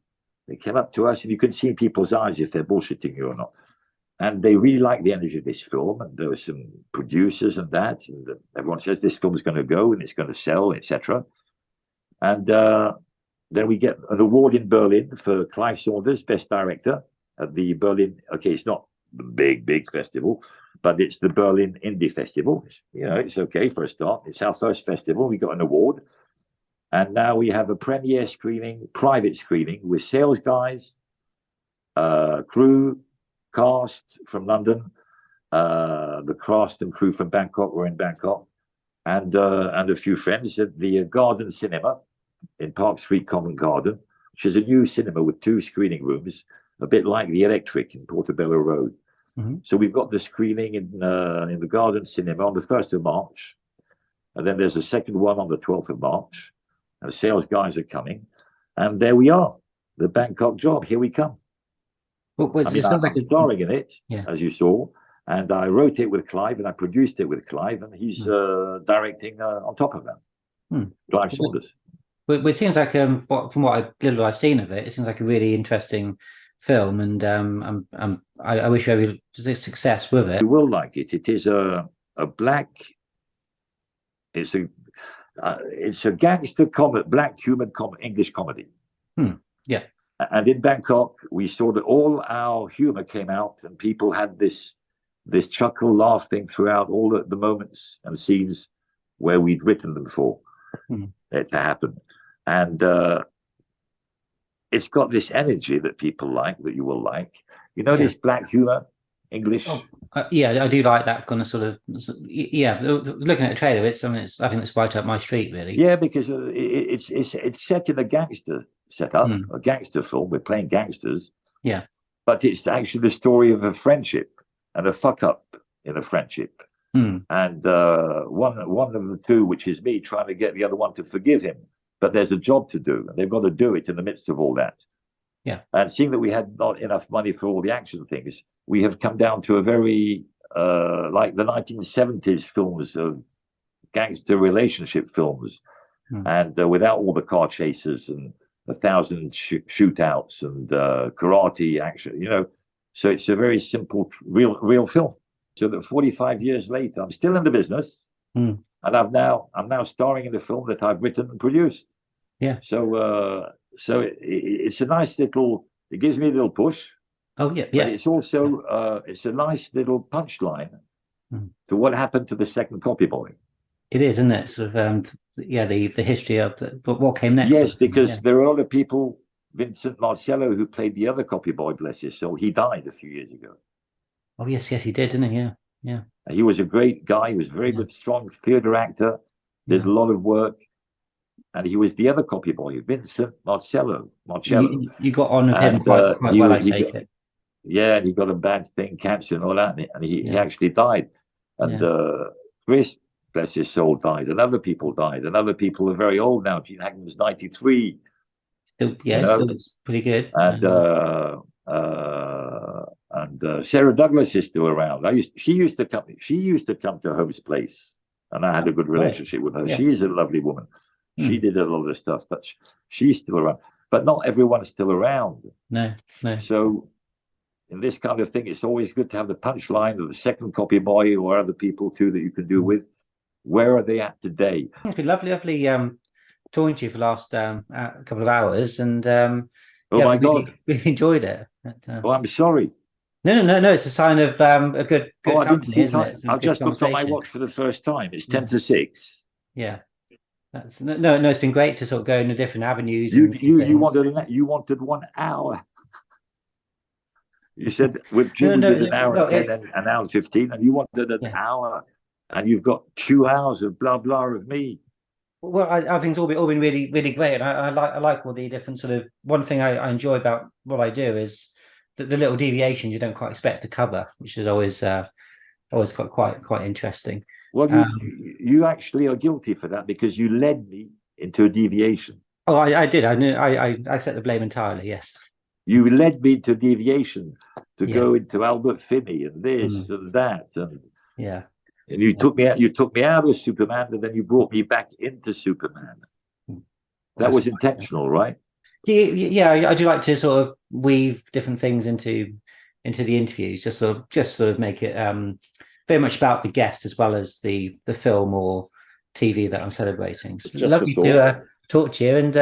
They came up to us, and you could see in people's eyes if they're bullshitting you or not. And they really liked the energy of this film. And there were some producers and that. And everyone says this film is going to go and it's going to sell, etc. And then we get an award in Berlin for Clive Saunders, Best Director at the Berlin. Okay, it's not the big festival, but it's the Berlin Indie Festival. It's okay for a start. It's our first festival. We got an award. And now we have a premiere screening, private screening with sales guys, crew, cast from London, the cast and crew from Bangkok were in Bangkok, and a few friends at the Garden Cinema in Park Street, Covent Garden, which is a new cinema with 2 screening rooms, a bit like the Electric in Portobello Road. So we've got the screening in the Garden Cinema on the 1st of March, and then there's a second one on the 12th of March, and the sales guys are coming, and there we are, the Bangkok job, here we come. Well, I mean, I'm starring in it, as you saw, and I wrote it with Clive, and I produced it with Clive, and he's directing on top of that. Clive Saunders. Well, it seems like, from what little I've seen of it, it seems like a really interesting film, and I wish you every success with it. You will like it. It is a black. It's a gangster comedy, black human English comedy. Yeah. And in Bangkok, we saw that all our humor came out, and people had this chuckle, laughing throughout all the moments and scenes where we'd written them for it to happen. And it's got this energy that people like, that you will like. This black humor, English. Yeah, I do like that kind of sort of. Yeah, looking at a trailer, it's something. I think it's right up my street, really. Yeah, because it's set in a gangster setup, a gangster film. We're playing gangsters. Yeah, but it's actually the story of a friendship and a fuck up in a friendship. And one of the two, which is me, trying to get the other one to forgive him. But there's a job to do, and they've got to do it in the midst of all that. Yeah. And seeing that we had not enough money for all the action things, we have come down to a very like the 1970s films of gangster relationship films, and without all the car chases and 1,000 shootouts and karate action, So it's a very simple, real film. So that 45 years later, I'm still in the business, and I'm now starring in the film that I've written and produced. Yeah. So it's a nice little. It gives me a little push. Oh yeah. But it's also it's a nice little punchline to what happened to the second Copy Boy. It is, isn't it? Sort of the history of what came next. Yes, because there are other people. Vincent Marcello, who played the other Copy Boy, bless his soul, he died a few years ago. Oh yes, he did, didn't he? Yeah. Yeah. He was a great guy. He was a very good, strong theatre actor, did a lot of work. And he was the other copy boy, Vincent Marcello. You got on with him And quite well, I take it. yeah, and he got a bad thing, cancer and all that. And he actually died. And Chris, bless his soul, died. And other people died. And other people are very old now. Gene Hackman was 93. Still, still looks pretty good. And Sarah Douglas is still around. She used to come to Hope's place, and I had a good relationship with her. Yeah. She is a lovely woman. She did a lot of stuff, but she's still around. But not everyone's still around. No. So in this kind of thing, it's always good to have the punchline of the second copy boy or other people too that you can do with. Where are they at today? It's been lovely talking to you for the last couple of hours, and my God, we enjoyed it. Oh, I'm sorry. No. It's a sign of a good company, isn't it? I've just looked at my watch for the first time. It's 10 to 6. Yeah. That's no. It's been great to sort of go into different avenues. You wanted 1 hour. You said with Jim we did an hour 10 and an hour 15, and you wanted an hour, and you've got 2 hours of blah blah of me. Well, I think it's all been really, really great, and I like all the different sort of. One thing I enjoy about what I do is the little deviations you don't quite expect to cover, which is always quite interesting. Well, you actually are guilty for that because you led me into a deviation. Oh, I did. I knew. I accept the blame entirely. Yes. You led me to deviation to go into Albert Finney and this and that, and and you took me out of Superman, and then you brought me back into Superman. That was intentional, right? Yeah. I do like to sort of weave different things into the interviews, just sort of make it very much about the guest as well as the film or TV that I'm celebrating. So lovely to talk to you, and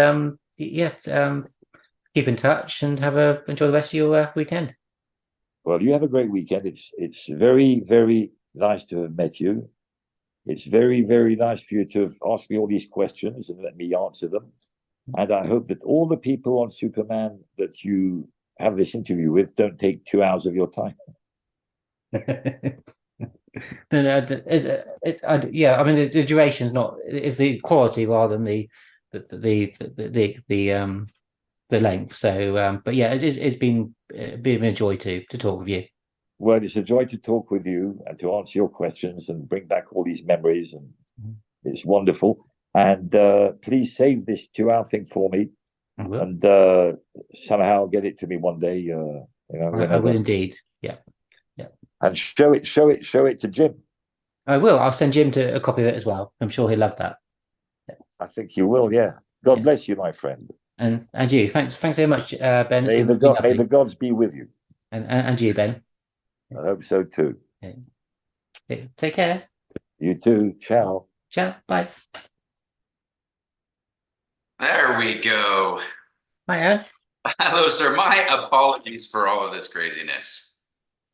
keep in touch and enjoy the rest of your weekend. Well, you have a great weekend. It's very, very nice to have met you. It's very, very nice for you to have asked me all these questions and let me answer them. And I hope that all the people on Superman that you have this interview with don't take 2 hours of your time. No, I mean the duration is the quality rather than the length. So, but yeah, it's been a joy to talk with you. Well, it's a joy to talk with you and to answer your questions and bring back all these memories, and it's wonderful. And please save this 2 hour thing for me, and somehow get it to me one day. I will indeed. Yeah. And show it to Jim. I will. I'll send Jim a copy of it as well. I'm sure he'll love that. Yeah. I think you will. Yeah. God bless you, my friend. And you. Thanks very much, Ben. May the gods be with you. And you, Ben. I hope so too. Okay. Take care. You too. Ciao. Ciao. Bye. There we go. Hi, Ed. Hello, sir. My apologies for all of this craziness.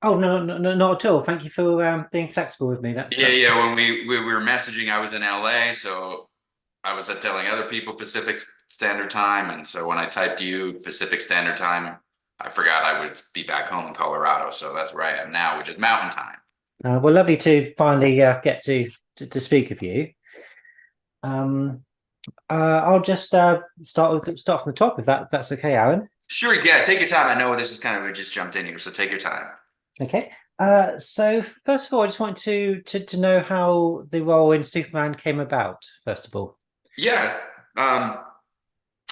Oh, no, not at all. Thank you for being flexible with me. Yeah. When we were messaging, I was in LA, so I was telling other people Pacific Standard Time, and so when I typed you Pacific Standard Time, I forgot I would be back home in Colorado, so that's where I am now, which is Mountain Time. Well, lovely to finally get to speak with you. I'll just start from the top, if that's okay, Aaron. Sure, yeah. Take your time. I know this is kind of we just jumped in here, so take your time. Okay. So first of all, I just want to know how the role in Superman came about. First of all. Yeah.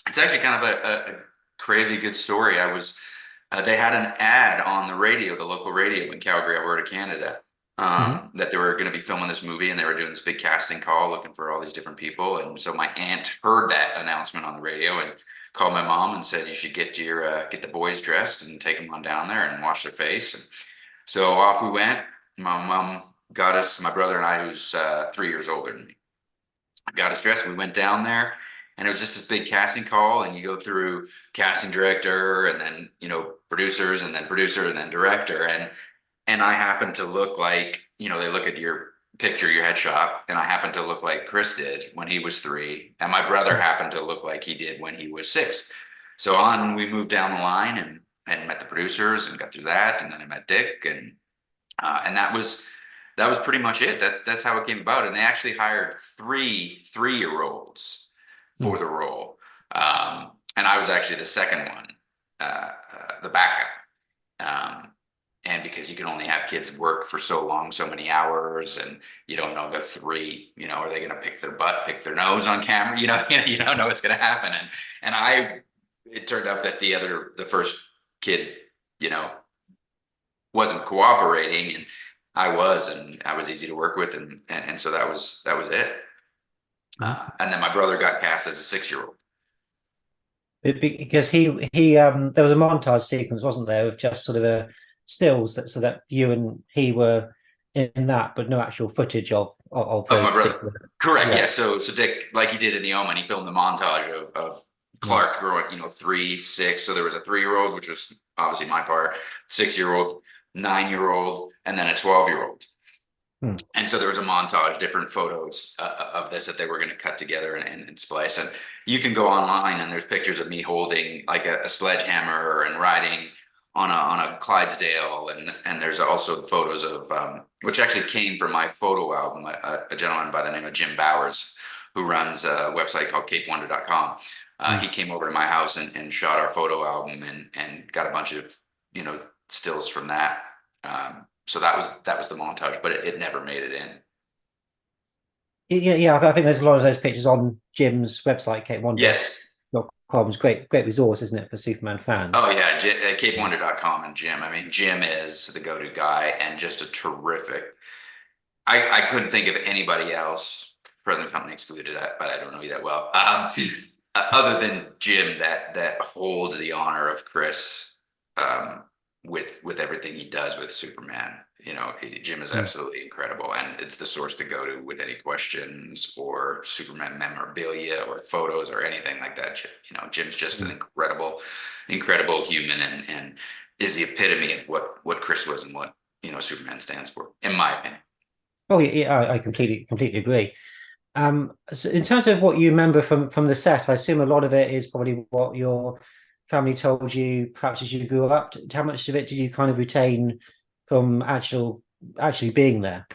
It's actually kind of a crazy good story. They had an ad on the radio, the local radio in Calgary, Alberta, Canada, that they were going to be filming this movie, and they were doing this big casting call looking for all these different people. And so my aunt heard that announcement on the radio and called my mom and said, you should get the boys dressed and take them on down there and wash their face. And so off we went. My mom got us, my brother and I, who's 3 years older than me, got us dressed. We went down there, and it was just this big casting call, and you go through casting director, and then producers, and then producer, and then director, and I happened to look like, they look at your picture, your headshot, and I happened to look like Chris did when he was 3, and my brother happened to look like he did when he was 6. So we moved down the line and met the producers and got through that, and then I met Dick, and that was that was pretty much it. That's how it came about. And they actually hired three-year-olds for the role. And I was actually the second one, the backup. And because you can only have kids work for so long, so many hours, and you don't know the three, are they going to pick their butt, pick their nose on camera? You don't know what's going to happen. And it turned out that the first kid, wasn't cooperating, and I was easy to work with, and so that was it. And then my brother got cast as a 6-year-old. Because he there was a montage sequence, wasn't there, of just sort of a stills so that you and he were in that, but no actual footage of those my brother. particular. Correct. Yeah. So Dick, like he did in The Omen, he filmed the montage of Clark growing, 3, 6. So there was a 3-year-old, which was obviously my part, 6-year-old, 9-year-old, and then a 12-year-old. And so there was a montage, different photos of this that they were going to cut together and splice. And you can go online and there's pictures of me holding like a sledgehammer and riding on a Clydesdale. And there's also the photos of, which actually came from my photo album, a gentleman by the name of Jim Bowers, who runs a website called CapeWonder.com. He came over to my house and shot our photo album and got a bunch of, stills from that. So that was the montage, but it never made it in. Yeah, I think there's a lot of those pictures on Jim's website, CapeWonder.com. Yes. It's great resource, isn't it, for Superman fans? Oh yeah, CapeWonder.com and Jim. I mean, Jim is the go-to guy and just a terrific. I couldn't think of anybody else, present company excluded, but I don't know you that well. Other than Jim, that holds the honor of Chris. With everything he does with Superman, Jim is absolutely incredible, and it's the source to go to with any questions or Superman memorabilia or photos or anything like that. Jim's just an incredible human, and is the epitome of what Chris was and what Superman stands for, in my opinion. Oh yeah, I completely agree. So in terms of what you remember from the set, I assume a lot of it is probably what your family told you, perhaps as you grew up. How much of it did you kind of retain from actually being there?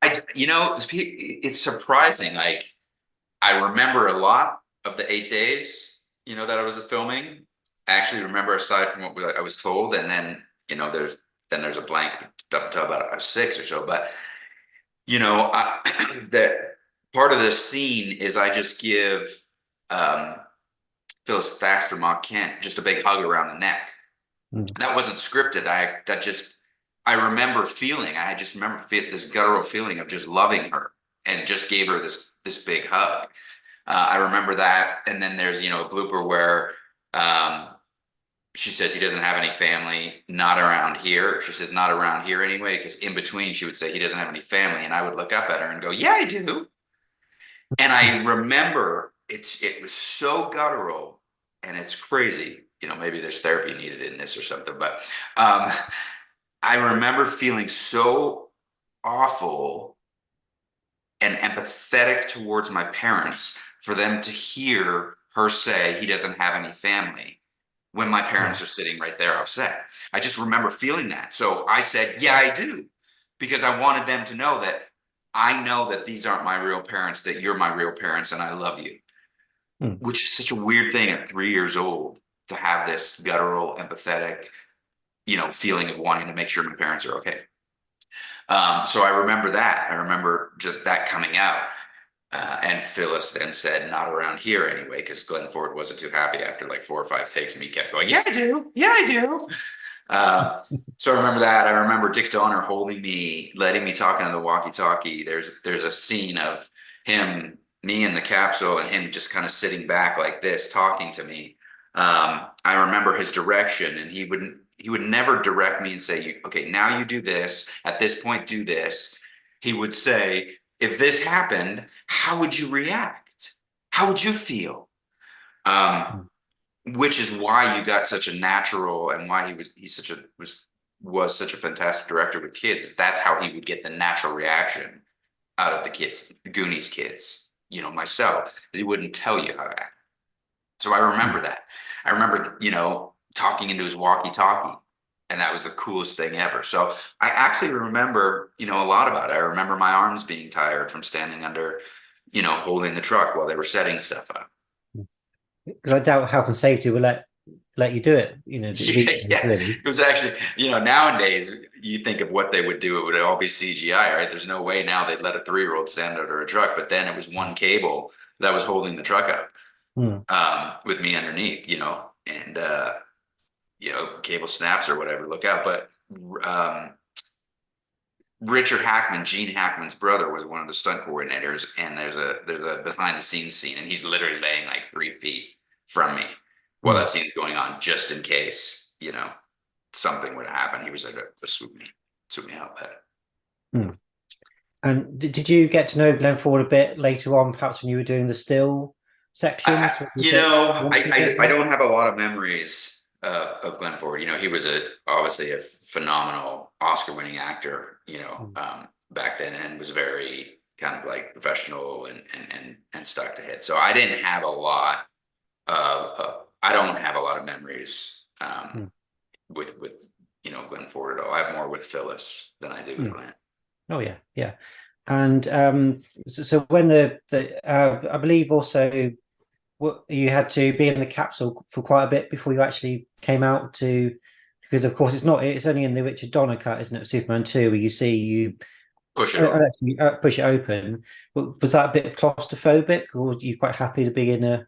It's surprising. Like, I remember a lot of the 8 days, that I was filming. I actually remember, aside from what I was told, and then there's a blank up until about 6 or so. But that part of the scene is I just give Phyllis Thaxter, Ma Kent, just a big hug around the neck. That wasn't scripted. I remember feeling. I just remember this guttural feeling of just loving her, and just gave her this big hug. I remember that. And then there's a blooper where she says he doesn't have any family, not around here. She says not around here anyway, because in between she would say he doesn't have any family, and I would look up at her and go, yeah, I do. And I remember it was so guttural. And it's crazy, maybe there's therapy needed in this or something, but I remember feeling so awful and empathetic towards my parents for them to hear her say he doesn't have any family when my parents are sitting right there off set. I just remember feeling that. So I said, yeah, I do, because I wanted them to know that I know that these aren't my real parents, that you're my real parents, and I love you. Which is such a weird thing at 3 years old, to have this guttural, empathetic, feeling of wanting to make sure my parents are okay. So I remember that. I remember just that coming out. And Phyllis then said, not around here anyway, because Glenn Ford wasn't too happy after like 4 or 5 takes, and he kept going, yeah, I do. Yeah, I do. So I remember that. I remember Dick Donner holding me, letting me talk into the walkie-talkie. There's a scene of me in the capsule, and him just kind of sitting back like this, talking to me. I remember his direction, and he would never direct me and say, okay, now you do this, at this point do this. He would say, if this happened, how would you react? How would you feel? Which is why you got such a natural, and why was such a fantastic director with kids. That's how he would get the natural reaction out of the kids, the Goonies kids, myself, because he wouldn't tell you how to act. So I remember that. I remember, talking into his walkie-talkie, and that was the coolest thing ever. So I actually remember, a lot about it. I remember my arms being tired from standing under, holding the truck while they were setting stuff up. Because I doubt health and safety will let you do it. Yeah. Really. It was actually, nowadays you think of what they would do, it would all be CGI, right? There's no way now they'd let a 3-year-old stand under a truck, but then it was one cable that was holding the truck up, with me underneath, and cable snaps or whatever, look out. But Richard Hackman, Gene Hackman's brother, was one of the stunt coordinators, and there's a behind the scenes scene, and he's literally laying like 3 feet from me while that scene's going on, just in case something would happen. He was like to swoop me out there. And did you get to know Glenn Ford a bit later on, perhaps when you were doing the still sections? I don't have a lot of memories of Glenn Ford. He was obviously a phenomenal Oscar-winning actor, back then, and was very kind of like professional and stuck to hit. So I didn't have a lot of I don't have a lot of memories with Glenn Ford at all. I have more with Phyllis than I do with Glenn. Oh yeah. And so when I believe also you had to be in the capsule for quite a bit before you actually came out to, because of course it's only in the Richard Donner cut, isn't it, Superman 2, where you push it push it open. Was that a bit claustrophobic, or were you quite happy to be in a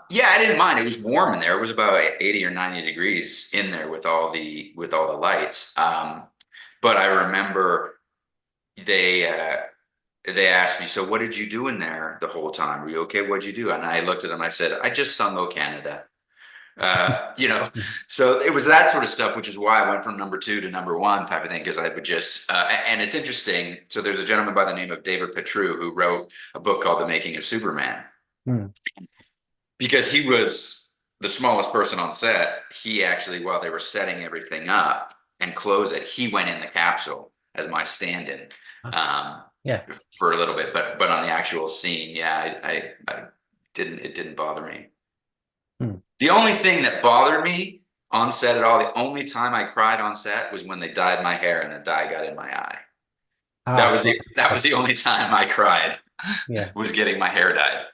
yeah, I didn't mind. It was warm in there. It was about 80 or 90 degrees in there with all the lights. But I remember they asked me, so what did you do in there the whole time? Were you okay? What'd you do? And I looked at them, I said, I just sung "O Canada." So it was that sort of stuff, which is why I went from number 2 to number 1 type of thing, because I would just and it's interesting. So there's a gentleman by the name of David Petru who wrote a book called The Making of Superman. Because he was the smallest person on set. He actually, while they were setting everything up and close it, he went in the capsule as my stand-in for a little bit. But on the actual scene, I didn't bother me. The only thing that bothered me on set at all, the only time I cried on set, was when they dyed my hair and the dye got in my eye. That was the only time I cried. Was getting my hair dyed.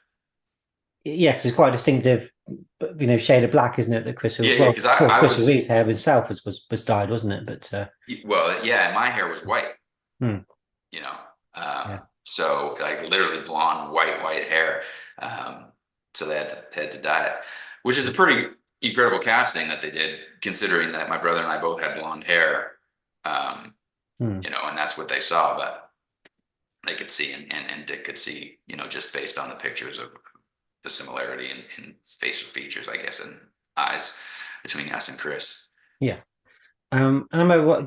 Yeah, because it's quite a distinctive, shade of black, isn't it? That Chris Reeve's hair himself was dyed, wasn't it? But my hair was white. So like literally blonde, white hair. So they had to dye it, which is a pretty incredible casting that they did, considering that my brother and I both had blonde hair. And that's what they saw, but they could see, and Dick could see, just based on the pictures of the similarity in facial features, I guess, and eyes between us and Chris. Yeah. And I remember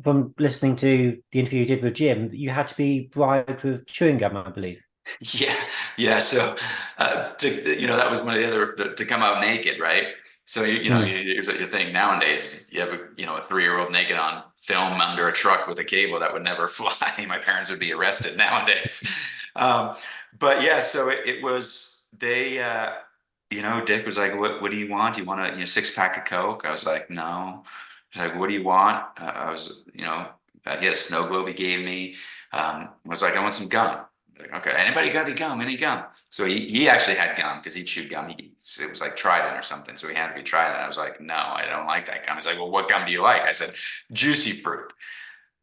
from listening to the interview you did with Jim, you had to be bribed with chewing gum, I believe. Yeah. So, that was one of the other, to come out naked, right? So, here's what you think nowadays, you have a 3-year-old naked on film under a truck with a cable, that would never fly. My parents would be arrested nowadays. But yeah, so it was, they, Dick was like, what do you want? Do you want a 6-pack of Coke? I was like, no. He's like, what do you want? I was, he had a snow globe he gave me. I was like, I want some gum. Like, okay, anybody got any gum? Any gum? So he actually had gum, because he chewed gum. It was like Trident or something. So he had to be Trident. I was like, no, I don't like that gum. He's like, well, what gum do you like? I said, juicy fruit.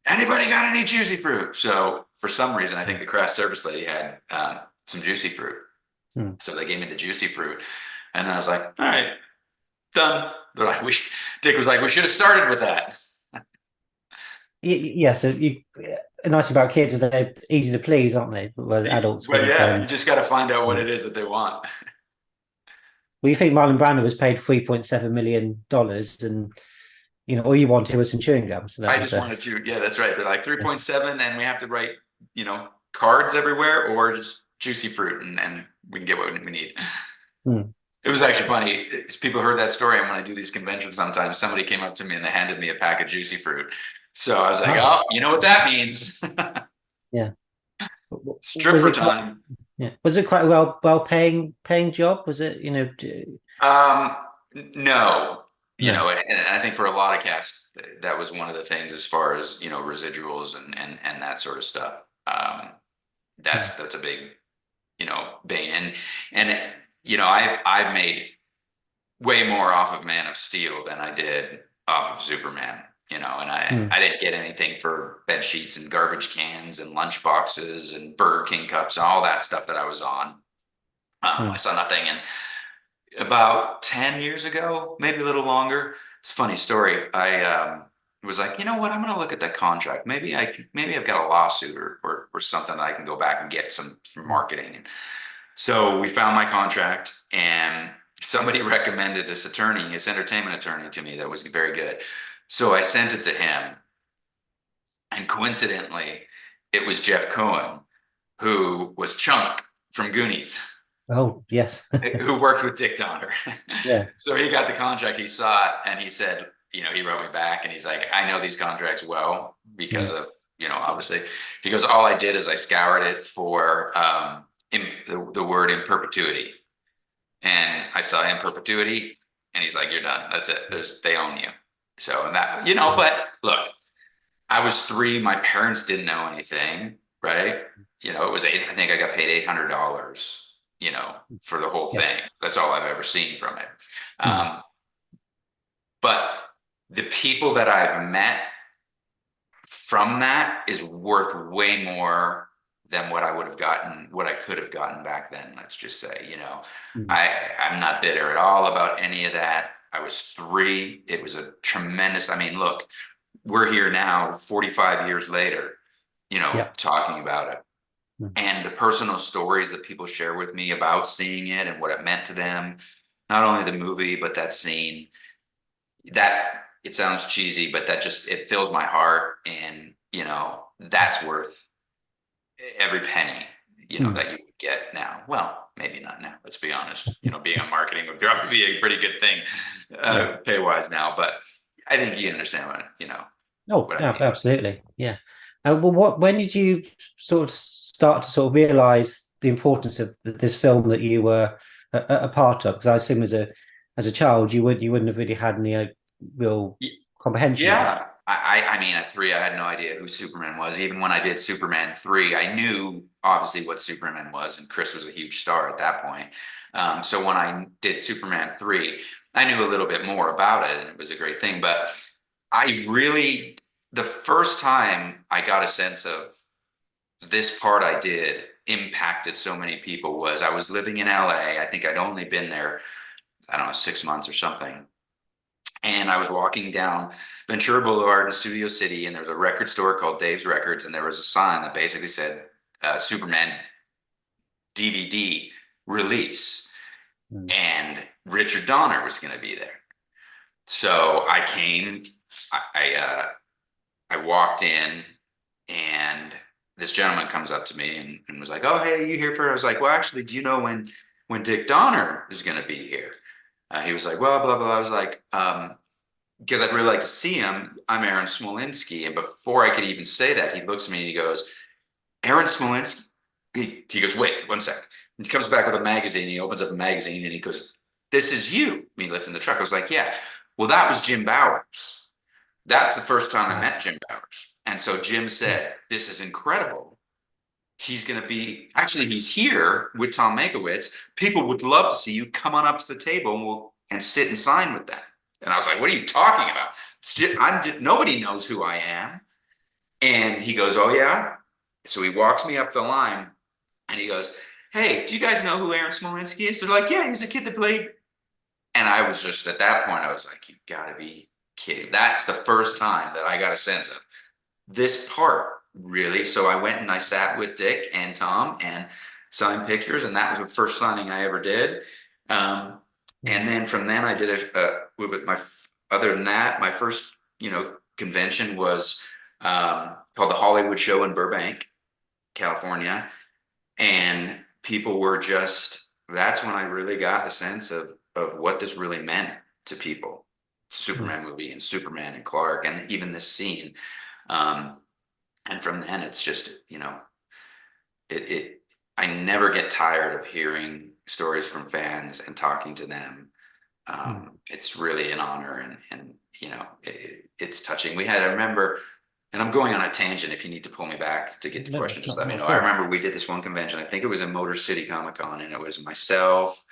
Anybody got any juicy fruit? So for some reason, I think the craft service lady had some juicy fruit. So they gave me the juicy fruit. And then I was like, all right, done. They're like, Dick was like, we should have started with that. Yeah, so nice about kids is they're easy to please, aren't they? Whereas adults. But you just got to find out what it is that they want. Well, you think Marlon Brando was paid $3.7 million, and all you wanted was some chewing gum. So I just wanted to. Yeah, that's right. They're like 3.7, and we have to write, cards everywhere, or just juicy fruit, and we can get what we need. It was actually funny. People heard that story, and when I do these conventions, sometimes somebody came up to me and they handed me a pack of juicy fruit. So I was like, oh, you know what that means? Yeah. Stripper time. Yeah. Was it quite a well paying job? Was it, No. You No. know, and I think for a lot of casts, that was one of the things as far as, you know, residuals and that sort of stuff. That's a big, you know, bane. And you know, I've made way more off of Man of Steel than I did off of Superman. You know, and I didn't get anything for bed sheets and garbage cans and lunch boxes and Burger King cups and all that stuff that I was on. I saw nothing. And about 10 years ago, maybe a little longer. It's a funny story. I was like, you know what? I'm going to look at that contract. Maybe I've got a lawsuit or something that I can go back and get some from marketing. And so we found my contract, and somebody recommended this entertainment attorney to me that was very good. So I sent it to him, and coincidentally, it was Jeff Cohen, who was Chunk from Goonies, Oh, yes. who worked with Dick Donner. Yeah. So he got the contract, he saw it, and he said, you know, he wrote me back and he's like, I know these contracts well because of, you know, obviously. He goes, all I did is I scoured it for the word in perpetuity. And I saw in perpetuity, and he's like, you're done. That's it. They own you. So, and that, you know, but look, I was 3. My parents didn't know anything, right? You know, it was I think I got paid $800, you know, for the whole thing. That's all I've ever seen from it. But the people that I've met from that is worth way more than what I would have gotten, what I could have gotten back then. Let's just say, you know, I'm not bitter at all about any of that. I was 3. It was a tremendous, I mean, look, we're here now 45 years later, you know, talking about it. And the personal stories that people share with me about seeing it and what it meant to them, not only the movie, but that scene, that it sounds cheesy, but that just, it fills my heart. And, you know, that's worth every penny, you know, that you would get now. Well, maybe not now, let's be honest. You know, being on marketing would probably be a pretty good thing, pay wise now, but I think you understand what, you know. Oh, what yeah, I mean. absolutely. Yeah. Well, when did you sort of start to sort of realize the importance of this film that you were a part of? Because I assume as a child, you wouldn't have really had any real comprehension of it. Yeah. I mean, at 3, I had no idea who Superman was. Even when I did Superman 3, I knew obviously what Superman was, and Chris was a huge star at that point. So when I did Superman 3, I knew a little bit more about it, and it was a great thing. But the first time I got a sense of this part I did impacted so many people was I was living in LA. I think I'd only been there, I don't know, 6 months or something. And I was walking down Ventura Boulevard in Studio City, and there was a record store called Dave's Records, and there was a sign that basically said Superman DVD release, and Richard Donner was going to be there. So I came, I walked in, and this gentleman comes up to me and was like, "Oh, hey, you here for?" I was like, "Well, actually, do you know when Dick Donner is going to be here?" He was like, "Well, blah blah blah." I was like, because I'd really like to see him. I'm Aaron Smolinski. And before I could even say that, he looks at me and he goes, "Aaron Smolinski?" He goes, "Wait, 1 second." He comes back with a magazine. He opens up a magazine and he goes, "This is you." Me lifting the truck. I was like, "Yeah." Well, that was Jim Bowers. That's the first time I met Jim Bowers. And so Jim said, "This is incredible. He's going to be, actually, he's here with Tom Mankiewicz. People would love to see you. Come on up to the table and sit and sign with them." And I was like, "What are you talking about? Nobody knows who I am." And he goes, "Oh, yeah?" So he walks me up the line and he goes, "Hey, do you guys know who Aaron Smolinski is?" They're like, "Yeah, he's a kid that played." And I was just, at that point, I was like, "You gotta be kidding." That's the first time that I got a sense of this part, really. So I went and I sat with Dick and Tom and signed pictures. And that was the first signing I ever did. And then from then I did other than that, my first, you know, convention was called the Hollywood Show in Burbank, California. And people were just, that's when I really got the sense of what this really meant to people. Superman movie and Superman and Clark and even this scene. And from then it's just, you know, I never get tired of hearing stories from fans and talking to them It's really an honor, and it's touching. I remember, and I'm going on a tangent. If you need to pull me back to get to No, question, just let me not know. at I all. remember we did this one convention. I think it was in Motor City Comic Con, and it was myself,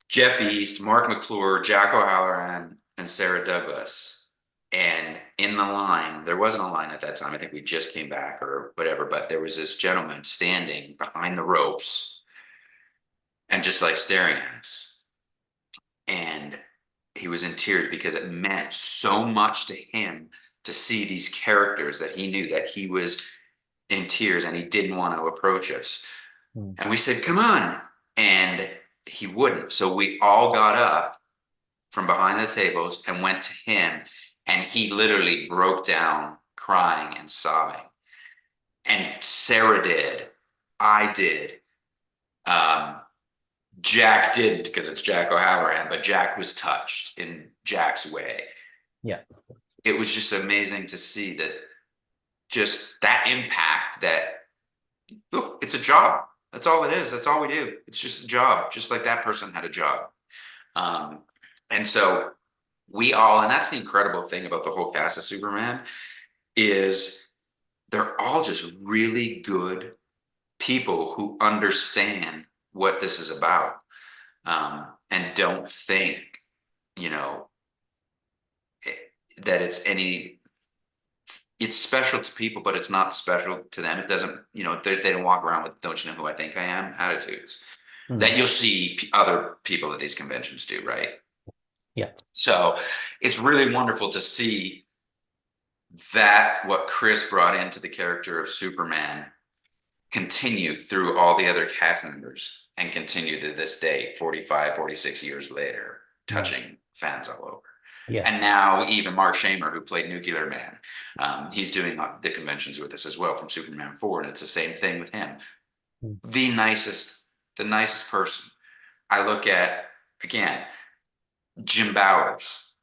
Jeff East, Mark McClure, Jack O'Halloran, and Sarah Douglas. And in the line, there wasn't a line at that time. I think we just came back or whatever, but there was this gentleman standing behind the ropes and just like staring at us. And he was in tears because it meant so much to him to see these characters that he knew, that he was in tears and he didn't want to approach us. And we said, come on. And he wouldn't. So we all got up from behind the tables and went to him. And he literally broke down crying and sobbing. And Sarah did. I did. Jack didn't, because it's Jack O'Halloran, but Jack was touched in Jack's way. Yeah. It was just amazing to see that, just that impact, that, look, it's a job. That's all it is. That's all we do. It's just a job, just like that person had a job. And so we all, and that's the incredible thing about the whole cast of Superman, is they're all just really good people who understand what this is about, and don't think, that it's special to people, but it's not special to them. It doesn't, they don't walk around with "don't you know who I think I am" attitudes that you'll see other people at these conventions do, right? Yeah. So it's really wonderful to see that what Chris brought into the character of Superman continue through all the other cast members and continue to this day, 45, 46 years later, touching fans all over. Yeah. And now even Mark Shamer, who played Nuclear Man, he's doing the conventions with us as well from Superman 4. And it's the same thing with him. The nicest person. I look at, again, Jim Bowers,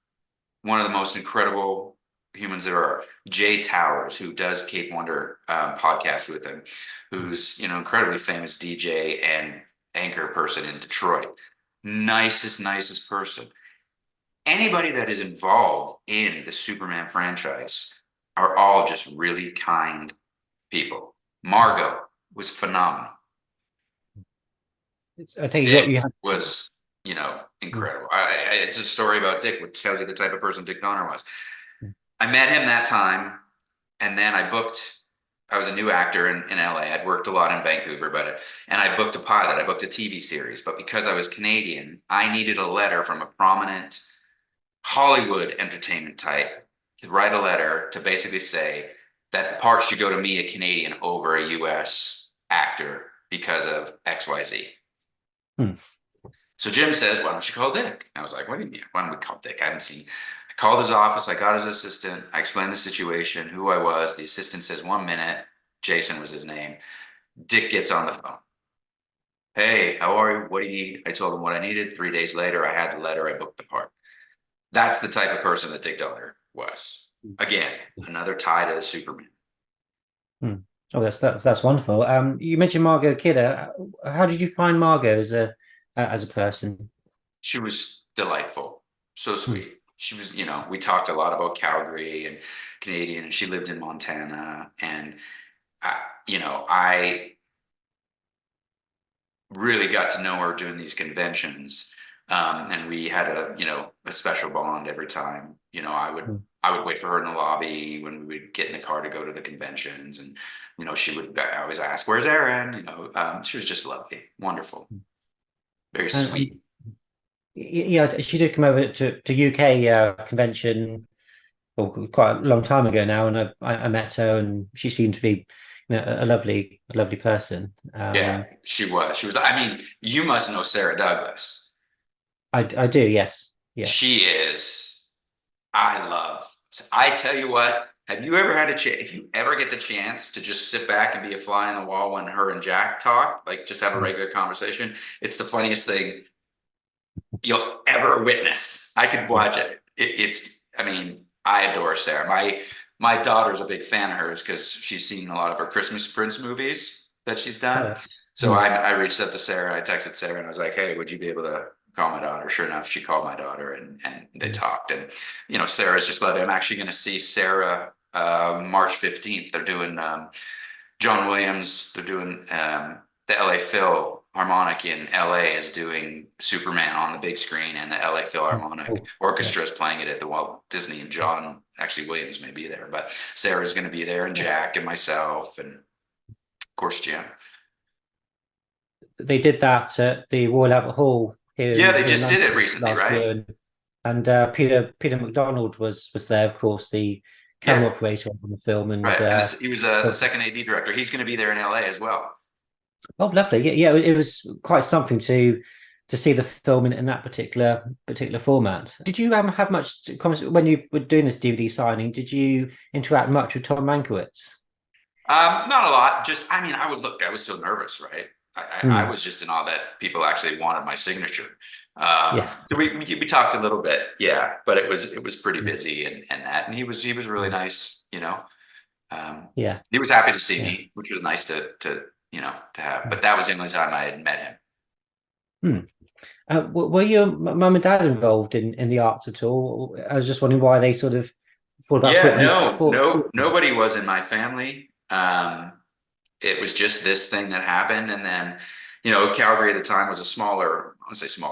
one of the most incredible humans there are. Jay Towers, who does Cape Wonder podcast with him, who's incredibly famous DJ and anchor person in Detroit. Nicest person. Anybody that is involved in the Superman franchise are all just really kind people. Margot was phenomenal. I think Dick was, incredible. It's a story about Dick, which tells you the type of person Dick Donner was. I met him that time, and then I was a new actor in LA. I'd worked a lot in Vancouver, and I booked a pilot. I booked a TV series, but because I was Canadian, I needed a letter from a prominent Hollywood entertainment type to write a letter to basically say that part should go to me, a Canadian, over a US actor because of XYZ. So Jim says, why don't you call Dick? I was like, what do you mean? Why don't we call Dick? I called his office. I got his assistant. I explained the situation, who I was. The assistant says, 1 minute. Jason was his name. Dick gets on the phone. Hey, how are you? What do you need? I told him what I needed. 3 days later, I had the letter. I booked the part. That's the type of person that Dick Donner was. Again, another tie to the Superman. Oh, that's wonderful. You mentioned Margot Kidder. How did you find Margot as a person? She was delightful, so sweet. She was, we talked a lot about Calgary and Canadian, and she lived in Montana, and I really got to know her doing these conventions. And we had a special bond every time. I would wait for her in the lobby when we would get in the car to go to the conventions, and I always ask, "Where's Aaron?" She was just lovely, wonderful, very sweet. Yeah, she did come over to UK convention quite a long time ago now, and I met her, and she seemed to be a lovely person. Yeah, she was. I mean, you must know Sarah Douglas. I do, yes. Yeah. She is. I tell you what, have you ever had a chance, if you ever get the chance to just sit back and be a fly on the wall when her and Jack talk, like just have a regular conversation, it's the funniest thing you'll ever witness. I could watch it. I adore Sarah. My daughter's a big fan of hers because she's seen a lot of her Christmas Prince movies that she's done. So I reached out to Sarah. I texted Sarah and I was like, "Hey, would you be able to call my daughter. Sure enough, she called my daughter, and they talked. And Sarah's just lovely. I'm actually going to see Sarah March 15th. They're doing John Williams. They're doing the LA Philharmonic in LA is doing Superman on the big screen, and the LA Philharmonic Orchestra is playing it at the Walt Disney. And John, actually Williams, may be there, but Sarah's going to be there, and Jack and myself, and of course Jim. They did that at the Royal Albert Hall here. Yeah, they just did it recently, right? And Peter MacDonald was there, of course, the camera operator on the film, and right. And he was the second AD director. He's going to be there in LA as well. Oh, lovely! Yeah, it was quite something to see the film in that particular format. Did you have much when you were doing this DVD signing? Did you interact much with Tom Mankiewicz? Not a lot. Just, I was so nervous, right? I was just in awe that people actually wanted my signature. So we talked a little bit, but it was pretty busy and he was really nice, he was happy to see me, which was nice to have. But that was the only time I had met him. Were your mum and dad involved in the arts at all? I was just wondering why they sort of thought about nobody was in my family. It was just this thing that happened. And then, Calgary at the time was a smaller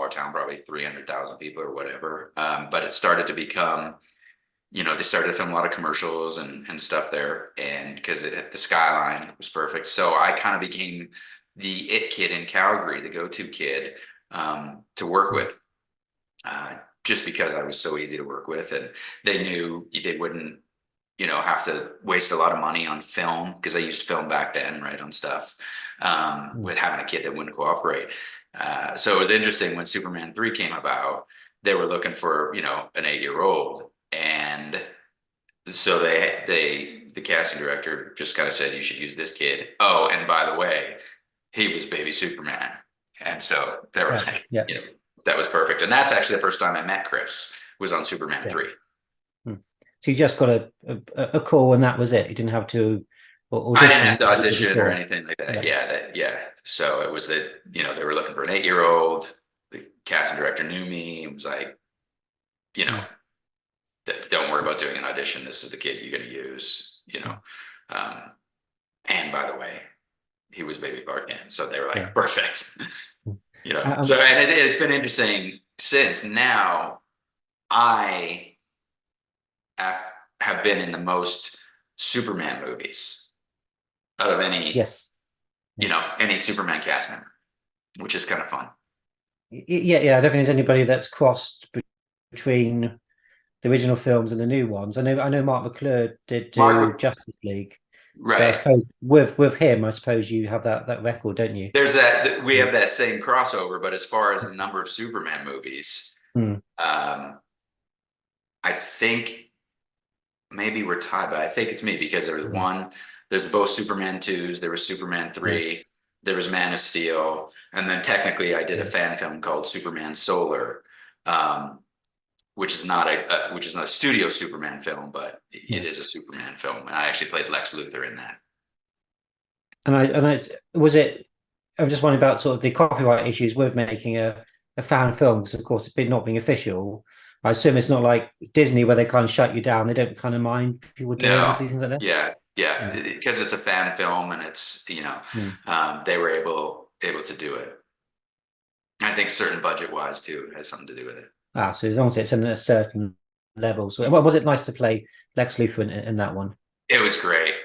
town, probably 300,000 people or whatever. But it started to become, they started to film a lot of commercials and stuff there. And because the skyline was perfect. So I kind of became the it kid in Calgary, the go-to kid to work with, just because I was so easy to work with. And they knew they wouldn't, have to waste a lot of money on film, because I used film back then, right, on stuff, with having a kid that wouldn't cooperate. So it was interesting when Superman 3 came about, they were looking for, an 8-year-old. And so the casting director just kind of said, you should use this kid. Oh, and by the way, he was baby Superman. And so they were that was perfect. And that's actually the first time I met Chris, was on Superman 3. So you just got a call and that was it. You didn't have to audition. I didn't have to audition or anything like that. So it was that, they were looking for an 8-year-old. The casting director knew me. It was like, don't worry about doing an audition. This is the kid you're going to use, and by the way, he was baby Clark Kent. So they were like, perfect. So, and it's been interesting since. Now I have been in the most Superman movies out of any, any Superman cast member, which is kind of fun. Yeah, I don't think there's anybody that's crossed between the original films and the new ones. I know Mark McClure did Justice League, right? So with him, I suppose you have that record, don't you? There's that we have that same crossover, but as far as the number of Superman movies, I think maybe we're tied, but I think it's me, because there was there's both Superman 2s, there was Superman 3, there was Man of Steel, and then technically I did a fan film called Superman Solar, which is not a studio Superman film, but it is a Superman film. And I actually played Lex Luthor in that. I'm just wondering about sort of the copyright issues with making a fan film, because of course it's not being official. I assume it's not like Disney where they kind of shut you down. They don't kind of mind people doing anything like that. Yeah, because it's a fan film, and it's they were able to do it. I think certain budget wise too has something to do with it. So as long as it's in a certain level. So was it nice to play Lex Luthor in that one? It was great.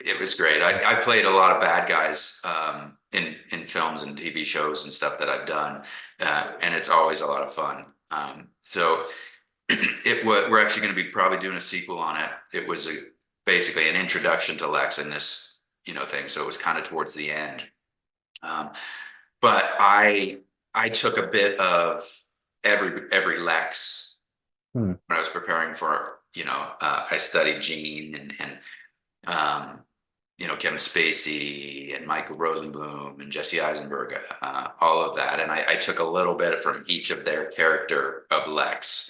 I played a lot of bad guys in films and TV shows and stuff that I've done, and it's always a lot of fun. So we're actually going to be probably doing a sequel on it. It was basically an introduction to Lex in this thing, so it was kind of towards the end. But I took a bit of every Lex when I was preparing for I studied Gene and Kevin Spacey and Michael Rosenblum and Jesse Eisenberg, all of that, and I took a little bit from each of their character of Lex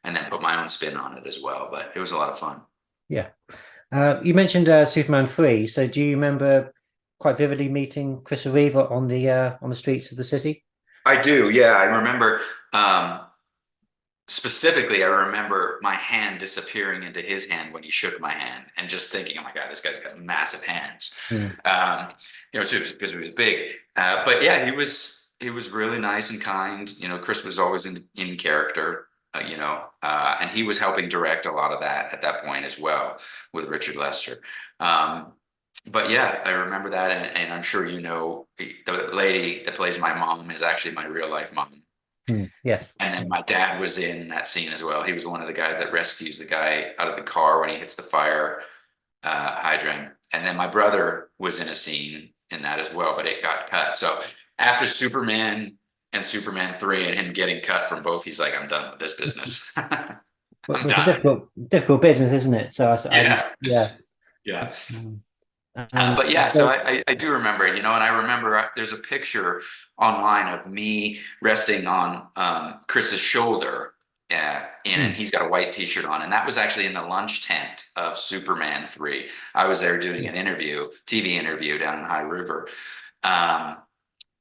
and then put my own spin on it as well. But it was a lot of fun. You mentioned Superman 3, so do you remember quite vividly meeting Christopher Reeve on the streets of the city? I do. Yeah, I remember. Specifically, I remember my hand disappearing into his hand when he shook my hand, and just thinking, "Oh my God, this guy's got massive hands." Mm. Because he was big. But yeah, he was really nice and kind. Chris was always in character. And he was helping direct a lot of that at that point as well with Richard Lester. But yeah, I remember that, and I'm sure the lady that plays my mom is actually my real life mom. Mm. Yes. And then my dad was in that scene as well. He was one of the guys that rescues the guy out of the car when he hits the fire hydrant. And then my brother was in a scene in that as well, but it got cut. So after Superman and Superman 3 and him getting cut from both, he's like, "I'm done with this business." Well, I'm it's a done. difficult business, isn't it? So Yeah. yeah. Yeah. Um, But yeah, so so I do remember it, and I remember there's a picture online of me resting on Chris's shoulder, and he's got a white t-shirt on, and that was actually in the lunch tent of Superman 3. I was there doing an TV interview down in High River, um,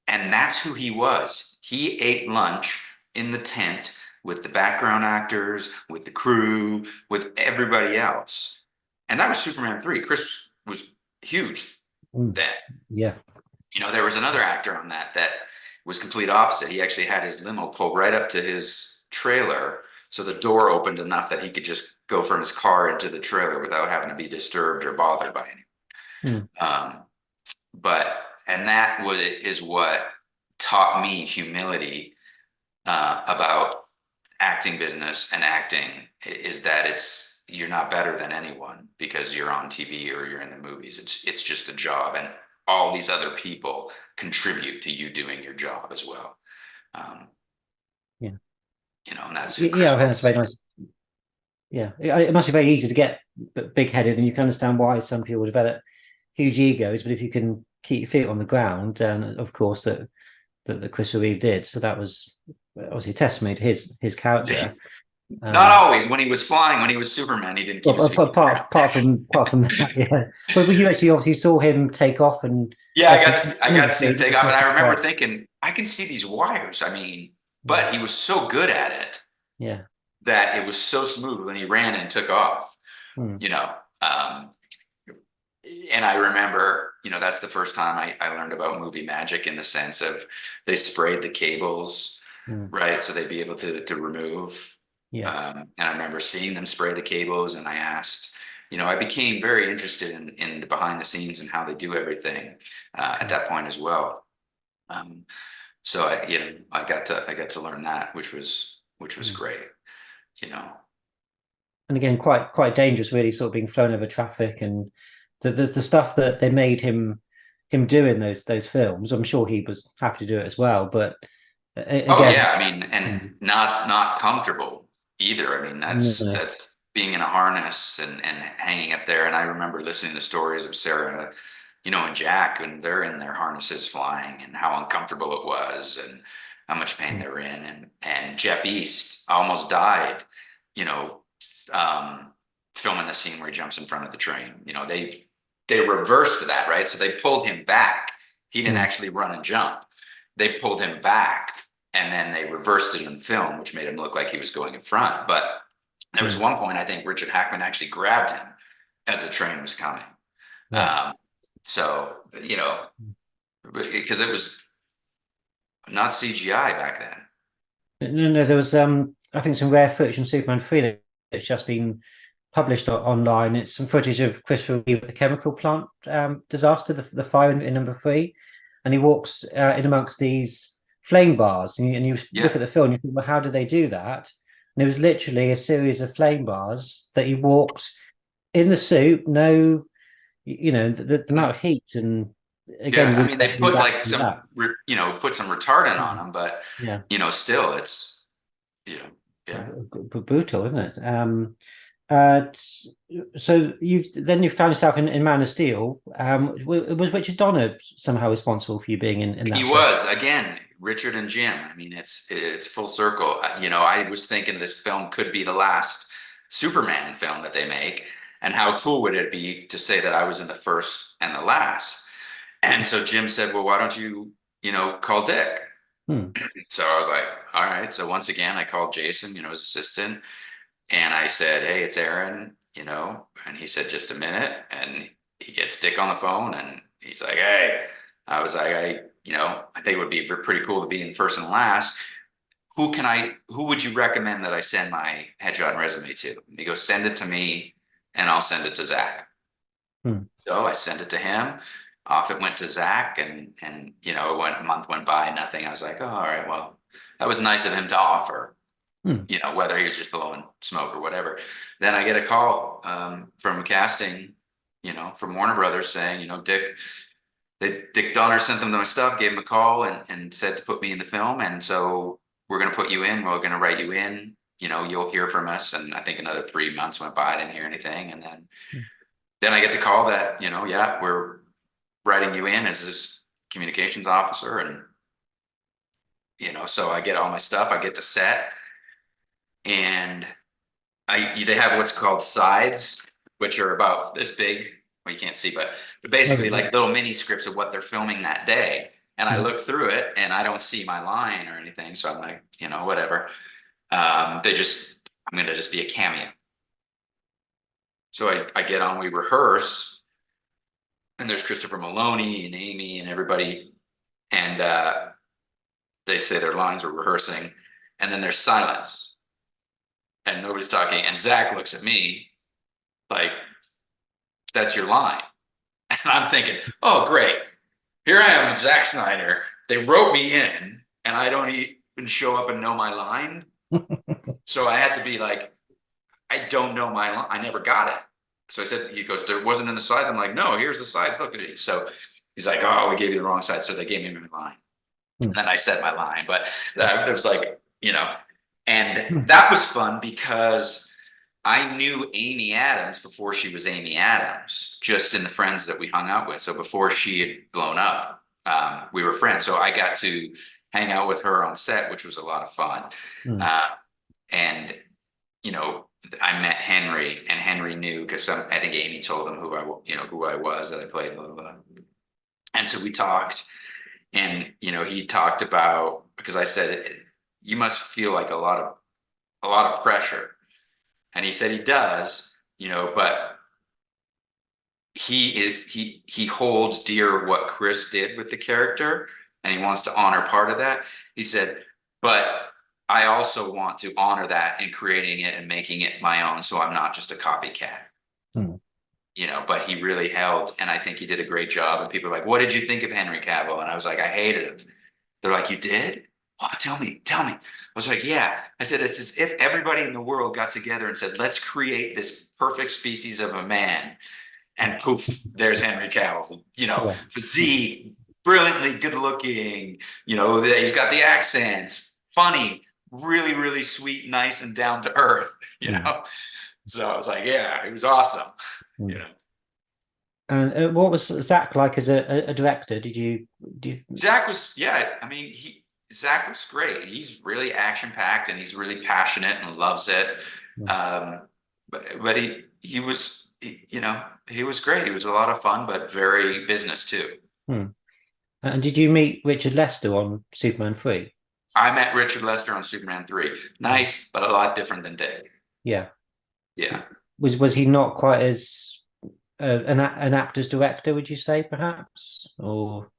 and that's who he was. He ate lunch in the tent with the background actors, with the crew, with everybody else, and that was Superman 3. Chris was huge then. yeah. There was another actor on that was complete opposite. He actually had his limo pulled right up to his trailer, so the door opened enough that he could just go from his car into the trailer without having to be disturbed or bothered by anyone. And that is what taught me humility about acting business and acting, is that you're not better than anyone because you're on TV or you're in the movies. It's just a job, and all these other people contribute to you doing your job as well. Yeah. And that's I think that's very nice. Yeah, it must be very easy to get big-headed, and you can understand why some people develop huge egos. But if you can keep your feet on the ground, and of course that Chris Reeve did, so that was obviously a testimony to his character. Not always. When he was flying, when he was Superman, he didn't keep his feet. Apart from that, yeah. But you actually obviously saw him take off, and yeah, I got to see him take off, and I remember thinking, I can see these wires. I mean, but he was so good at it, yeah, that it was so smooth when he ran and took off. And I remember, that's the first time I learned about movie magic, in the sense of they sprayed the cables, right? So they'd be able to remove. Yeah. And I remember seeing them spray the cables, and I asked, I became very interested in the behind the scenes and how they do everything at that point as well. So I got to learn that, which was great, And again, quite dangerous, really, sort of being flown over traffic, and the stuff that they made him do in those films. I'm sure he was happy to do it as well, but again, oh yeah, I mean, and not comfortable either. I mean, that's being in a harness and hanging up there. And I remember listening to stories of Sarah, and Jack, when they're in their harnesses flying, and how uncomfortable it was, and how much pain they're in. And Jeff East almost died, filming the scene where he jumps in front of the train. They reversed that, right? So they pulled him back. He didn't actually run and jump. They pulled him back, and then they reversed it in film, which made him look like he was going in front. But there was one point, I think Richard Hackman actually grabbed him as the train was coming. So, because it was not CGI back then. No, there was I think some rare footage from Superman 3 that's just been published online. It's some footage of Christopher Reeve at the chemical plant disaster, the fire in number 3, and he walks in amongst these flame bars, and you look at the film and you think, well, how did they do that? And it was literally a series of flame bars that he walked in the suit. No, the amount of heat, and again, I mean, they put like some, put some retardant on them, but still, it's, brutal, isn't it? So you found yourself in Man of Steel. Was Richard Donner somehow responsible for you being in that? He was, again, Richard and Jim. I mean, it's full circle. I was thinking this film could be the last Superman film that they make, and how cool would it be to say that I was in the first and the last? And so Jim said, well, why don't you, call Dick? So I was like, all right. So once again, I called Jason, his assistant, and I said, hey, it's Aaron, and he said, just a minute. And he gets Dick on the phone, and he's like, hey, I was like, I think it would be pretty cool to be in first and last. Who would you recommend that I send my headshot and resume to? He goes, send it to me and I'll send it to Zach. So I sent it to him. Off it went to Zach, and a month went by, nothing. I was like, oh, all right, well, that was nice of him to offer, whether he was just blowing smoke or whatever. Then I get a call from casting, from Warner Brothers saying, Dick Donner sent them my stuff, gave him a call and said to put me in the film. And so we're going to put you in, we're going to write you in, you'll hear from us. And I think another 3 months went by, I didn't hear anything. And then I get the call that, yeah, we're writing you in as this communications officer. And, so I get all my stuff, I get to set, and they have what's called sides, which are about this big. Well, you can't see, but they're basically like little mini scripts of what they're filming that day. And I look through it and I don't see my line or anything. So I'm like, whatever. I'm going to just be a cameo. So I get on, we rehearse, and there's Christopher Maloney and Amy and everybody. And they say their lines, we're rehearsing, and then there's silence and nobody's talking. And Zach looks at me like, that's your line. And I'm thinking, oh, great. Here I am, Zack Snyder. They wrote me in and I don't even show up and know my line. So I had to be like, I don't know my line. I never got it. So I said, he goes, there wasn't in the sides. I'm like, no, here's the sides. Look at it. So he's like, oh, we gave you the wrong side. So they gave me my line. And then I said my line, but there was like, and that was fun because I knew Amy Adams before she was Amy Adams, just in the friends that we hung out with. So before she had blown up, we were friends. So I got to hang out with her on set, which was a lot of fun. And, I met Henry, and Henry knew because I think Amy told him who I was, that I played, blah, blah, blah. And so we talked, and, he talked about, because I said, you must feel like a lot of pressure. And he said he does, but he holds dear what Chris did with the character, and he wants to honor part of that. He said, but I also want to honor that in creating it and making it my own, so I'm not just a copycat. But he really held, and I think he did a great job. And people are like, what did you think of Henry Cavill? And I was like, I hated him. They're like, you did? Oh, tell me. I was like, yeah. I said, it's as if everybody in the world got together and said, let's create this perfect species of a man. And poof, there's Henry Cavill, physique, brilliantly good looking, he's got the accent, funny, really, really sweet, nice, and down to earth, So I was like, yeah, he was awesome, And what was Zach like as a director? Did you? Zach was, Zach was great. He's really action packed and he's really passionate and loves it. But he was, he was great. He was a lot of fun, but very business too. And did you meet Richard Lester on Superman 3? I met Richard Lester on Superman 3. Nice, but a lot different than Dick. Yeah. Was he not quite as an actor's director, would you say, perhaps? Or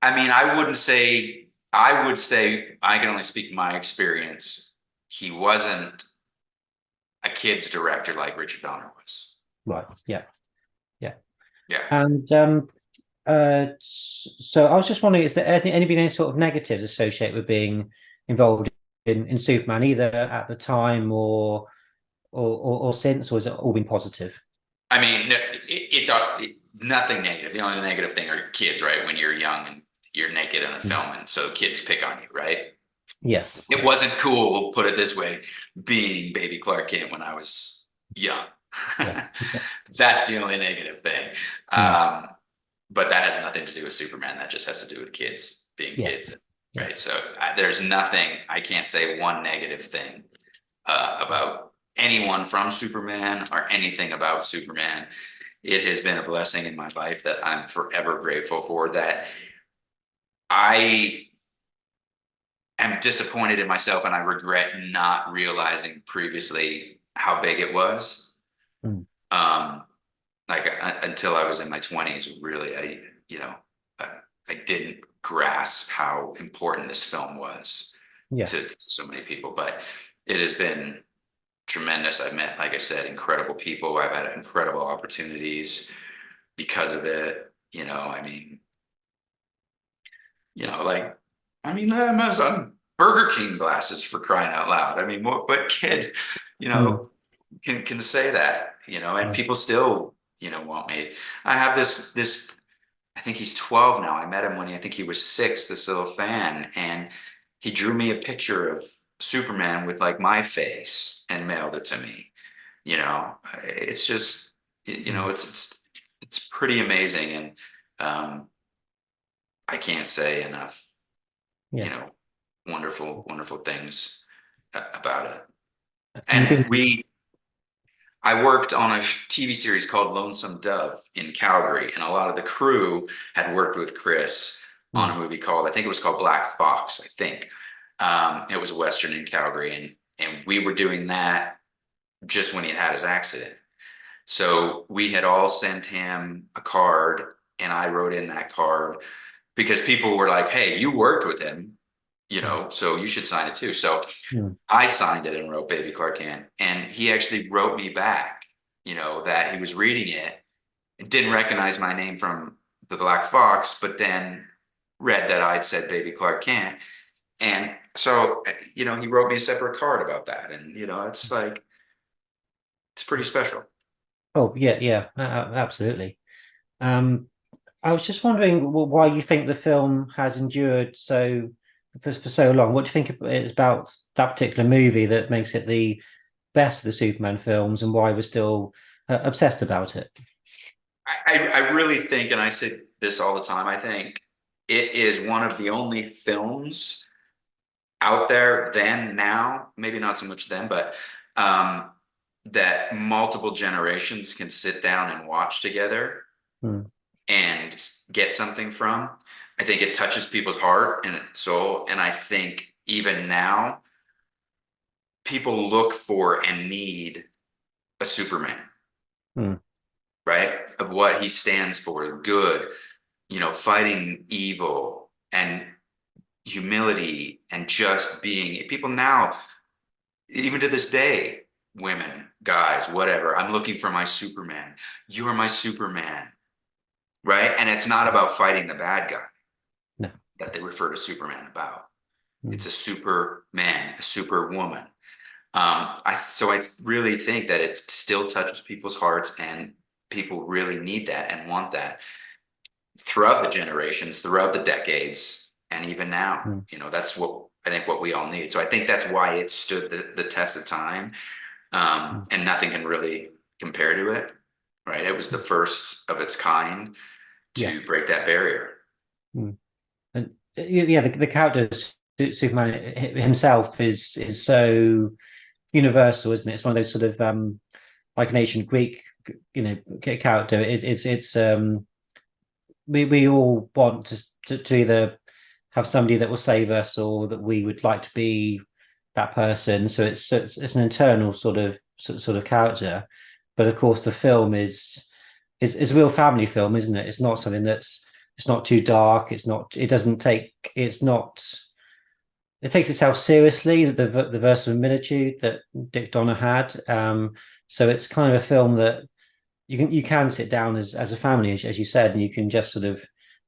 I wouldn't say, I would say, I can only speak my experience. He wasn't a kid's director like Richard Donner was. Right. Yeah. And so I was just wondering, is there any sort of negatives associated with being involved in Superman, either at the time or since, or has it all been positive? It's nothing negative. The only negative thing are kids, right? When you're young and you're naked in a film, and so kids pick on you, right? Yes. It wasn't cool, we'll put it this way, being baby Clark Kent when I was young. That's the only negative thing. But that has nothing to do with Superman. That just has to do with kids being kids, right? So there's nothing, I can't say one negative thing about anyone from Superman or anything about Superman. It has been a blessing in my life that I'm forever grateful for, that I am disappointed in myself, and I regret not realizing previously how big it was. Mm. Like until I was in my 20s, really, I didn't grasp how important this film was Yeah. to so many people. But it has been tremendous. I've met, like I said, incredible people. I've had incredible opportunities because of it. My son, Burger King glasses, for crying out loud. I mean, what kid, Mm. can say that, and Yeah. people still, want me. I have this, I think he's 12 now. I met him when I think he was 6, this little fan, and he drew me a picture of Superman with like my face and mailed it to me. It's just, Mm. it's pretty amazing. And I can't say enough, Yeah. wonderful, wonderful things about it. And you've And been. I worked on a TV series called Lonesome Dove in Calgary, and a lot of the crew had worked with Chris on Mm. a movie called, I think it was called Black Fox, I think. It was a Western in Calgary, and we were doing that just when he had his accident. So we had all sent him a card, and I wrote in that card because people were like, "Hey, you worked with him, Mm. so you should sign it too." So Mm. I signed it and wrote Baby Clark Kent. And he actually wrote me back, that he was reading it and didn't recognize my name from the Black Fox, but then read that I'd said Baby Clark Kent. And so, he wrote me a separate card about that. And, it's like, it's pretty special. Oh, yeah, yeah, absolutely. Um, I was just wondering why you think the film has endured for so long. What do you think it's about that particular movie that makes it the best of the Superman films, and why we're still obsessed about it? I really think, and I say this all the time, I think it is one of the only films out there then, now, maybe not so much then, but um, that multiple generations can sit down and watch together Mm. and get something from. I think it touches people's heart and soul. And I think even now, people look for and need a Superman, Mm. right? Of what he stands for, good, fighting evil and humility and just being. People now, even to this day, women, guys, whatever, I'm looking for my Superman. You're my Superman, right? And it's not about fighting the bad guy No. that they refer to Superman about. Mm. It's a Superman, a Superwoman. So I really think that it still touches people's hearts, and people really need that and want that throughout the generations, throughout the decades, and even now. Mm. That's what we all need. So I think that's why it stood the test of time, Mm. and nothing can really compare to it. Right? It was the first of its kind Yeah. to break that barrier. Mm. And yeah, the character of Superman himself is so universal, isn't it? It's one of those sort of like an ancient Greek, character. It's we all want to either have somebody that will save us, or that we would like to be that person. So it's an internal sort of character. But of course, the film is a real family film, isn't it? It's not something it's not too dark. It takes itself seriously, the verisimilitude that Dick Donner had. So it's kind of a film that you can sit down as a family, as you said, and you can just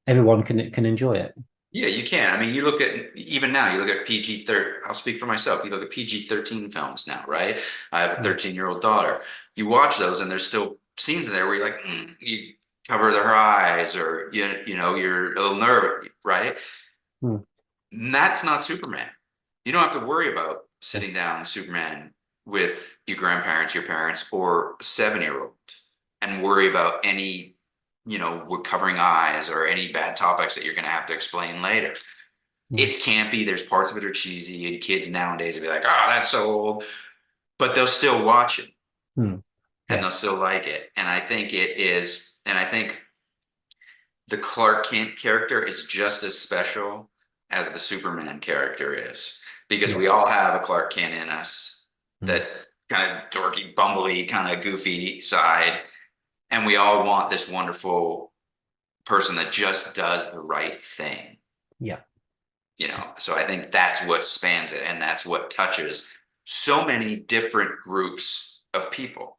everyone can enjoy it. Yeah, you can. I mean, you look at, even now, you look at PG-13. I'll speak for myself. You look at PG-13 films now, right? I have a Mm. 13-year-old daughter. You watch those, and there's still scenes in there where you're like, you cover her eyes, or you're a little nervous, right? Mm. And that's not Superman. You don't have to worry about Yeah. sitting down Superman with your grandparents, your parents, or a 7-year-old, and worry about any, with covering eyes or any bad topics that you're going to have to explain later. Mm. It's campy. There's parts of it are cheesy, and kids nowadays will be like, "Oh, that's so old," but they'll still watch it, Mm. and Yeah. they'll still like it. And I think it is, and I think the Clark Kent character is just as special as the Superman character is, because we all have a Clark Kent in us, that kind of dorky, bumbly, kind of goofy side. And we all want this wonderful person that just does the right thing. Yeah. So I think that's what spans it, and that's what touches so many different groups of people,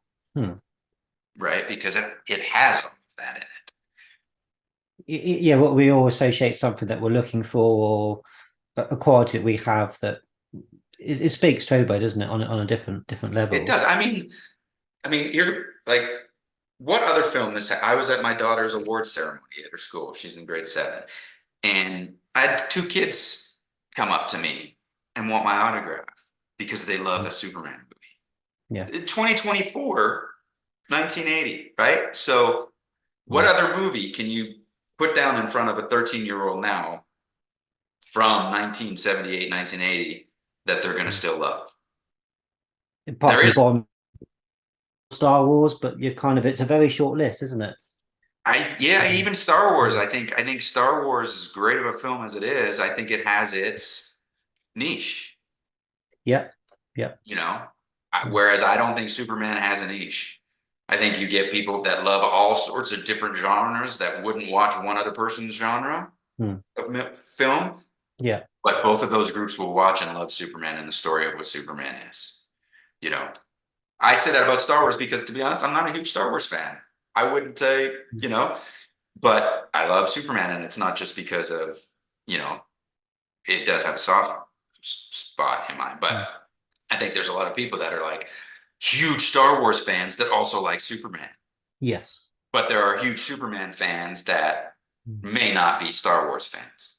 right? Because it has all of that in it. Yeah, what we all associate something that we're looking for, or a quality that we have that it speaks to everybody, doesn't it? On a different level. It does. I mean, you're like, what other film I was at my daughter's award ceremony at her school. She's in grade 7. And I had 2 kids come up to me and want my autograph because they love the Superman movie. Yeah. 2024, 1980, right? So what other movie can you put down in front of a 13-year-old now from 1978, 1980 that they're going to still love? There is Star Wars, but it's a very short list, isn't it? Even Star Wars. I think Star Wars, as great of a film as it is, I think it has its niche. Yeah. Whereas I don't think Superman has a niche. I think you get people that love all sorts of different genres that wouldn't watch one other person's genre of film. Yeah. But both of those groups will watch and love Superman and the story of what Superman is. I say that about Star Wars because, to be honest, I'm not a huge Star Wars fan. I wouldn't say, but I love Superman, and it's not just because of, it does have a soft spot in mine, but I think there's a lot of people that are like huge Star Wars fans that also like Superman. Yes. But there are huge Superman fans that may not be Star Wars fans.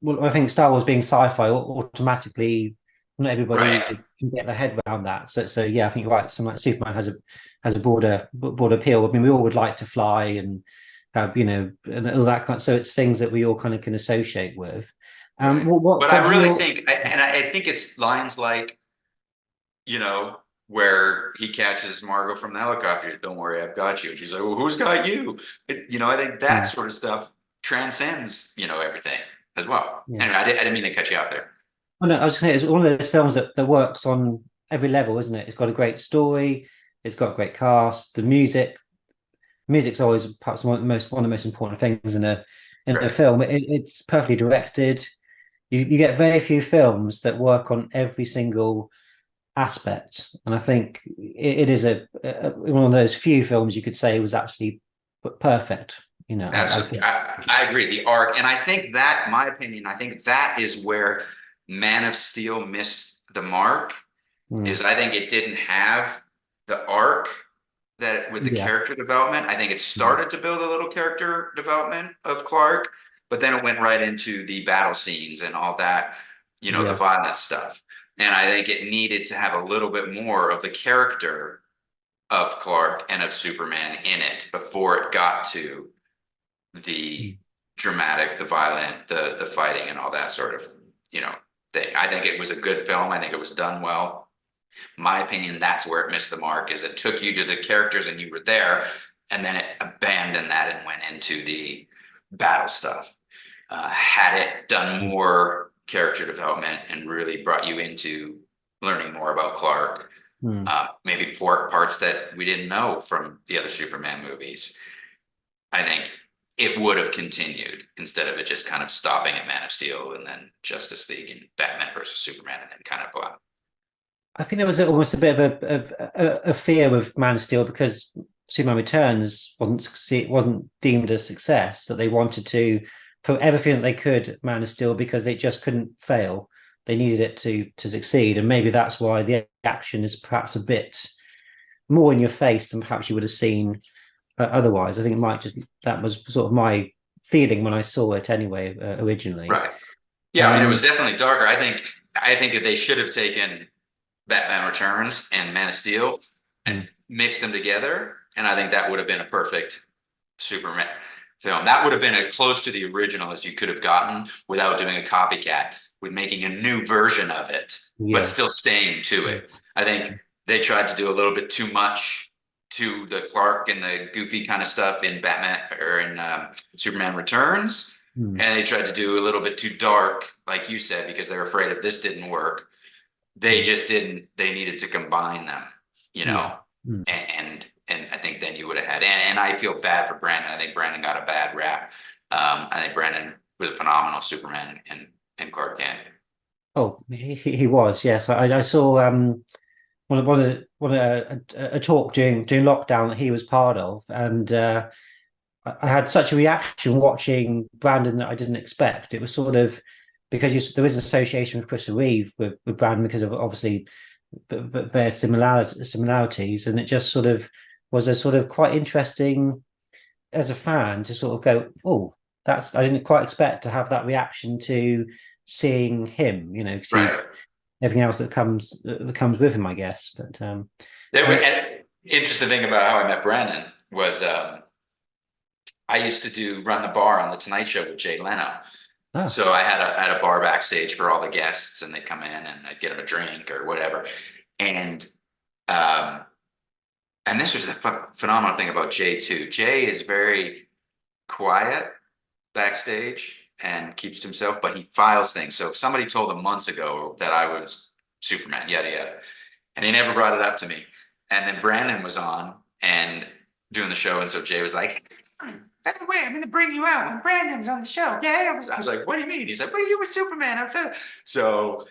Well, I think Star Wars being sci-fi automatically, not everybody can get their head around that. So yeah, I think you're right. Something like Superman has a broader appeal. I mean, we all would like to fly and have, and all that kind. So it's things that we all kind of can associate with. But I really think, and I think it's lines like, where he catches Margot from the helicopter. Don't worry, I've got you. And she's like, well, who's got you? I think that sort of stuff transcends, everything as well. Yeah. Anyway, I didn't mean to cut you off there. Oh, no, I was just saying, it's one of those films that works on every level, isn't it? It's got a great story. It's got a great cast. The music's always perhaps one of the most important things in a film. It's perfectly directed. You get very few films that work on every single aspect, and I think it is one of those few films you could say was actually perfect. Absolutely, I agree. The arc, and I think that, my opinion, I think that is where Man of Steel missed the mark. Is I think it didn't have the arc that with the character development. I think it started to build a little character development of Clark, but then it went right into the battle scenes and all that, the violent stuff. And I think it needed to have a little bit more of the character of Clark and of Superman in it before it got to the dramatic, the violent, the fighting, and all that sort of, thing. I think it was a good film. I think it was done well. My opinion, that's where it missed the mark, is it took you to the characters and you were there, and then it abandoned that and went into the battle stuff. Had it done more character development and really brought you into learning more about Clark, maybe parts that we didn't know from the other Superman movies, I think it would have continued instead of it just kind of stopping at Man of Steel and then Justice League and Batman versus Superman and then kind of blah. I think there was almost a bit of a fear with Man of Steel because Superman Returns wasn't deemed a success, that they wanted to put everything that they could at Man of Steel because they just couldn't fail. They needed it to succeed, and maybe that's why the action is perhaps a bit more in your face than perhaps you would have seen otherwise. I think that was sort of my feeling when I saw it anyway, originally. Right. Yeah, I mean, it was definitely darker. I think that they should have taken Batman Returns and Man of Steel and mixed them together, and I think that would have been a perfect Superman film. That would have been as close to the original as you could have gotten without doing a copycat, with making a new version of it, but still staying to it. I think they tried to do a little bit too much to the Clark and the goofy kind of stuff in Batman or in Superman Returns. And they tried to do a little bit too dark, like you said, because they're afraid if this didn't work, they just didn't. They needed to combine them, you know. And I think then you would have had. And I feel bad for Brandon. I think Brandon got a bad rap. I think Brandon was a phenomenal Superman and Clark Kent. Oh, he was, yes. I saw a talk during lockdown that he was part of, and I had such a reaction watching Brandon that I didn't expect. It was sort of because there is an association with Christopher Reeve with Brandon because of obviously their similarities, and it just sort of was a sort of quite interesting as a fan to sort of go, oh, that's I didn't quite expect to have that reaction to seeing him, you know, Right. everything else that comes with him, I guess. But And interesting thing about how I met Brandon was I used to run the bar on the Tonight Show with Jay Leno. Oh. So I had a bar backstage for all the guests, and they'd come in and I'd get them a drink or whatever. And this was the phenomenal thing about Jay too. Jay is very quiet backstage and keeps to himself, but he files things. So if somebody told him months ago that I was Superman, yada yada, and he never brought it up to me. And then Brandon was on and doing the show, and so Jay was like, by the way, I'm going to bring you out when Brandon's on the show. Yeah, I was like, what do you mean? He's like, well, you were Superman. So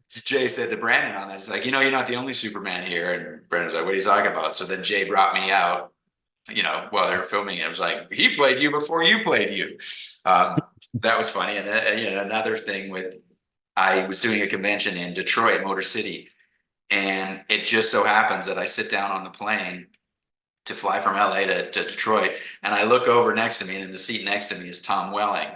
Jay said to Brandon on that, he's like, you know, you're not the only Superman here. And Brandon's like, what are you talking about? So then Jay brought me out, you know, while they were filming it. I was like, he played you before you played you. That was funny. And then, you know, another thing I was doing a convention in Detroit, Motor City, and it just so happens that I sit down on the plane to fly from LA to Detroit, and I look over next to me, and in the seat next to me is Tom Welling.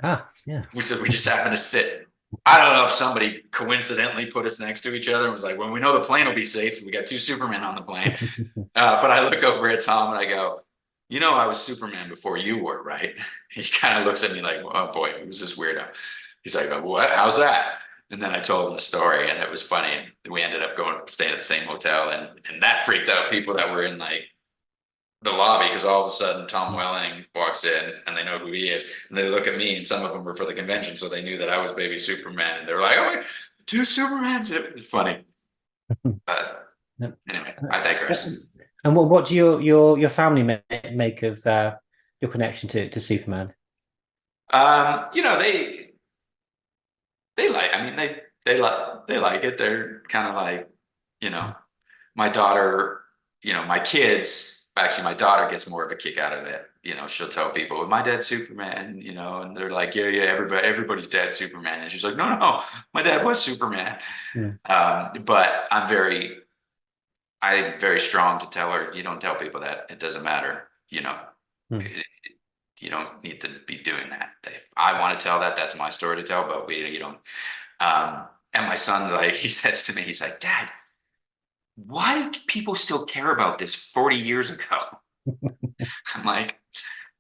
Ah, yeah. We just happened to sit. I don't know if somebody coincidentally put us next to each other and was like, when we know the plane will be safe, we got two Supermen on the plane. But I look over at Tom and I go, you know, I was Superman before you were, right? He kind of looks at me like, oh boy, who's this weirdo? He's like, what? How's that? And then I told him the story, and it was funny. And we ended up staying at the same hotel, and that freaked out people that were in like the lobby, because all of a sudden Tom Welling walks in and they know who he is, and they look at me, and some of them were for the convention, so they knew that I was baby Superman, and they were like, oh, two Supermans. It was funny. Anyway, I digress. And what do your family make of your connection to Superman? You know, they like, I mean, they like it. They're kind of like, you know, my daughter, you know, my kids, actually my daughter gets more of a kick out of it. You know, she'll tell people, my dad's Superman, you know, and they're like, yeah, everybody's dad's Superman. And she's like, no, my dad was Superman. But I'm very strong to tell her, you don't tell people that. It doesn't matter, you know. You don't need to be doing that. If I want to tell that, that's my story to tell, but you don't. And my son, like, he says to me, he's like, Dad, why do people still care about this 40 years ago? I'm like,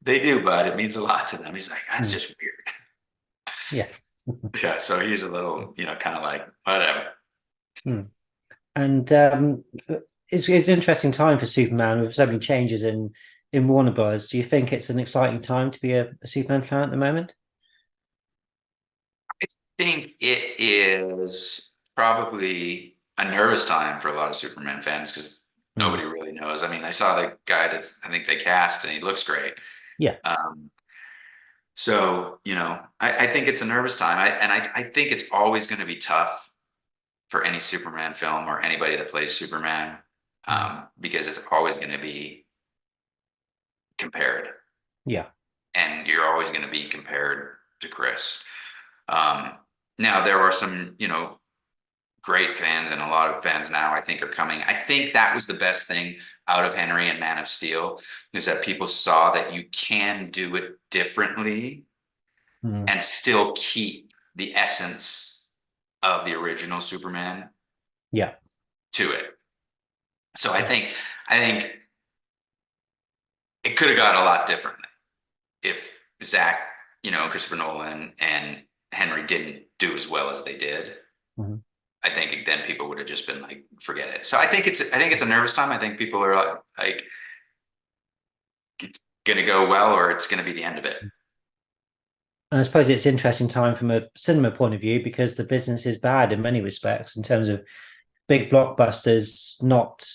they do, bud. It means a lot to them. He's like, that's just weird. Yeah. So he's a little, you know, kind of like, whatever. And it's an interesting time for Superman with so many changes in Warner Bros. Do you think it's an exciting time to be a Superman fan at the moment? I think it is probably a nervous time for a lot of Superman fans because nobody really knows. I mean, I saw the guy that I think they cast, and he looks great. Yeah. So, you know, I think it's a nervous time. I think it's always going to be tough for any Superman film or anybody that plays Superman because it's always going to be compared. Yeah. And you're always going to be compared to Chris. Now there are some, you know, great fans, and a lot of fans now I think are coming. I think that was the best thing out of Henry and Man of Steel, is that people saw that you can do it differently and still keep the essence of the original Superman to it. So I think it could have gone a lot differently if Zach, you know, Christopher Nolan and Henry didn't do as well as they did. I think then people would have just been like, forget it. So I think it's a nervous time. I think people are like it's going to go well, or it's going to be the end of it. And I suppose it's an interesting time from a cinema point of view because the business is bad in many respects in terms of big blockbusters not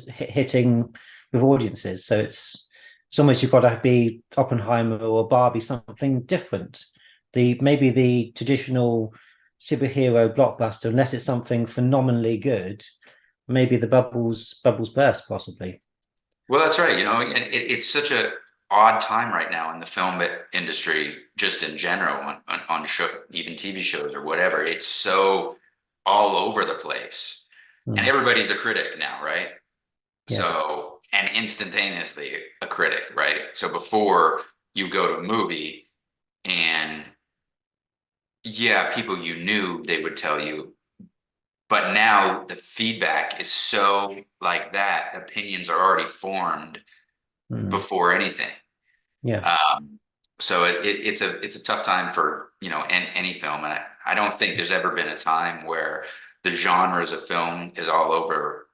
hitting with audiences. So it's almost you've got to be Oppenheimer or Barbie, something different. Maybe the traditional superhero blockbuster, unless it's something phenomenally good, maybe the bubbles burst possibly. Well, that's right. And it's such a odd time right now in the film industry, just in general, on show, even TV shows or whatever. It's so all over the place, and everybody's a critic now, right? Yeah. So, and instantaneously a critic, right? So before you go to a movie and yeah, people you knew, they would tell you, but now the feedback is so like that, opinions are already formed before anything. Yeah. So it's a tough time for, any film. And I don't think there's ever been a time where the genres of film is all over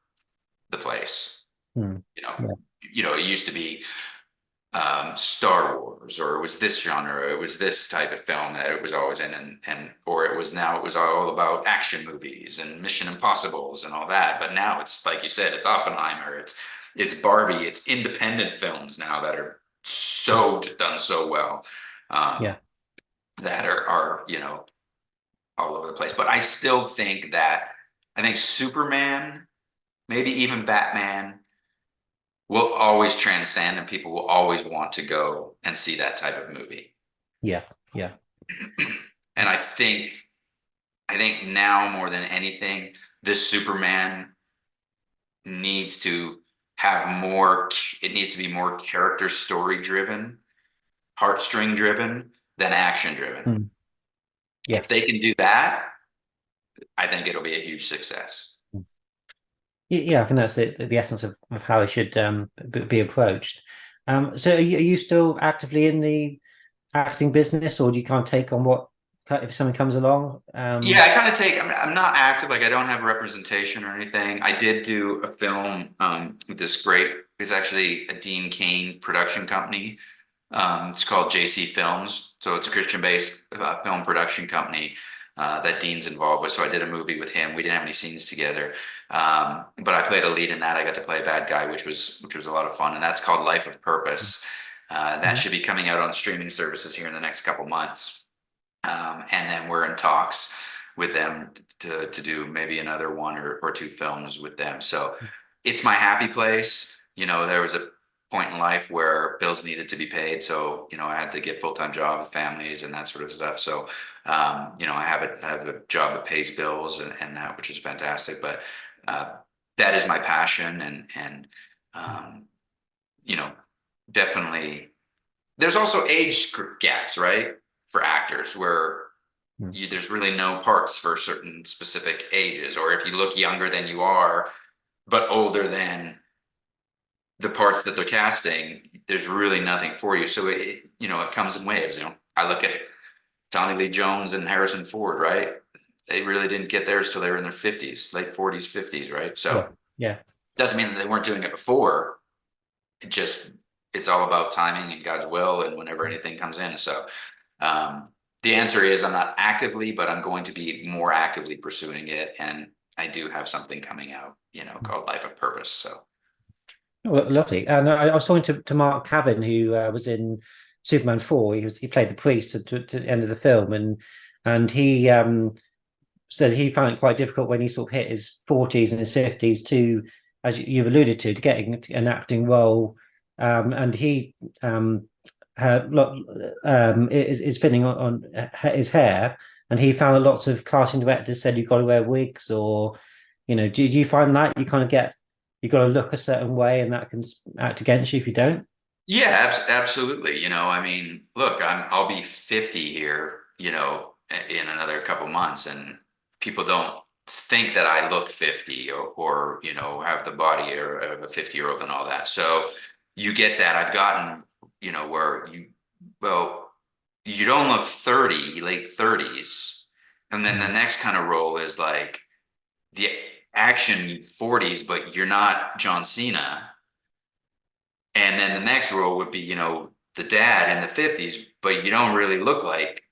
the place. It used to be Star Wars, or it was this genre, or it was this type of film that it was always in, or it was all about action movies and Mission Impossibles and all that. But now it's like you said, it's Oppenheimer, it's Barbie, it's independent films now that are done so well, that are all over the place. But I still think Superman, maybe even Batman, will always transcend, and people will always want to go and see that type of movie. Yeah. And I think now more than anything, this Superman needs to have more. It needs to be more character story driven, heartstring driven than action driven. Yeah. If they can do that, I think it'll be a huge success. Yeah, I think that's the essence of how it should be approached. So are you still actively in the acting business, or do you kind of take on what if something comes along? Yeah, I kind of I'm not active, like I don't have representation or anything. I did do a film with it's actually a Dean Cain production company. It's called JC Films. So it's a Christian-based film production company that Dean's involved with. So I did a movie with him. We didn't have any scenes together. But I played a lead in that. I got to play a bad guy, which was a lot of fun. And that's called Life with Purpose. That should be coming out on streaming services here in the next couple months. And then we're in talks with them to do maybe another one or two films with them. So it's my happy place. There was a point in life where bills needed to be paid. So, I had to get full-time job with families and that sort of stuff. So, I have a job that pays bills and that, which is fantastic. But that is my passion. And definitely there's also age gaps, right? For actors where there's really no parts for certain specific ages, or if you look younger than you are, but older than the parts that they're casting, there's really nothing for you. So it comes in waves. I look at Tommy Lee Jones and Harrison Ford, right? They really didn't get theirs till they were in their 50s, late 40s, 50s, right? So doesn't mean that they weren't doing it before. It's all about timing and God's will and whenever anything comes in. So the answer is I'm not actively, but I'm going to be more actively pursuing it. And I do have something coming out, called Life of Purpose. So. Well, lovely. And I was talking to Mark Cabin, who was in Superman 4. He played the priest to the end of the film, and he said he found it quite difficult when he sort of hit his 40s and his 50s to, as you've alluded to getting an acting role. And he is thinning on his hair, and he found that lots of casting directors said you've got to wear wigs, or do you find that you kind of you've got to look a certain way and that can act against you if you don't? Yeah, absolutely. Look, I'll be 50 here, in another couple months, and people don't think that I look 50 or have the body of a 50-year-old and all that. So you get that. I've gotten, where you don't look 30, late 30s. And then the next kind of role is like, the action 40s, but you're not John Cena. And then the next role would be, you know, the dad in the 50s, but you don't really look like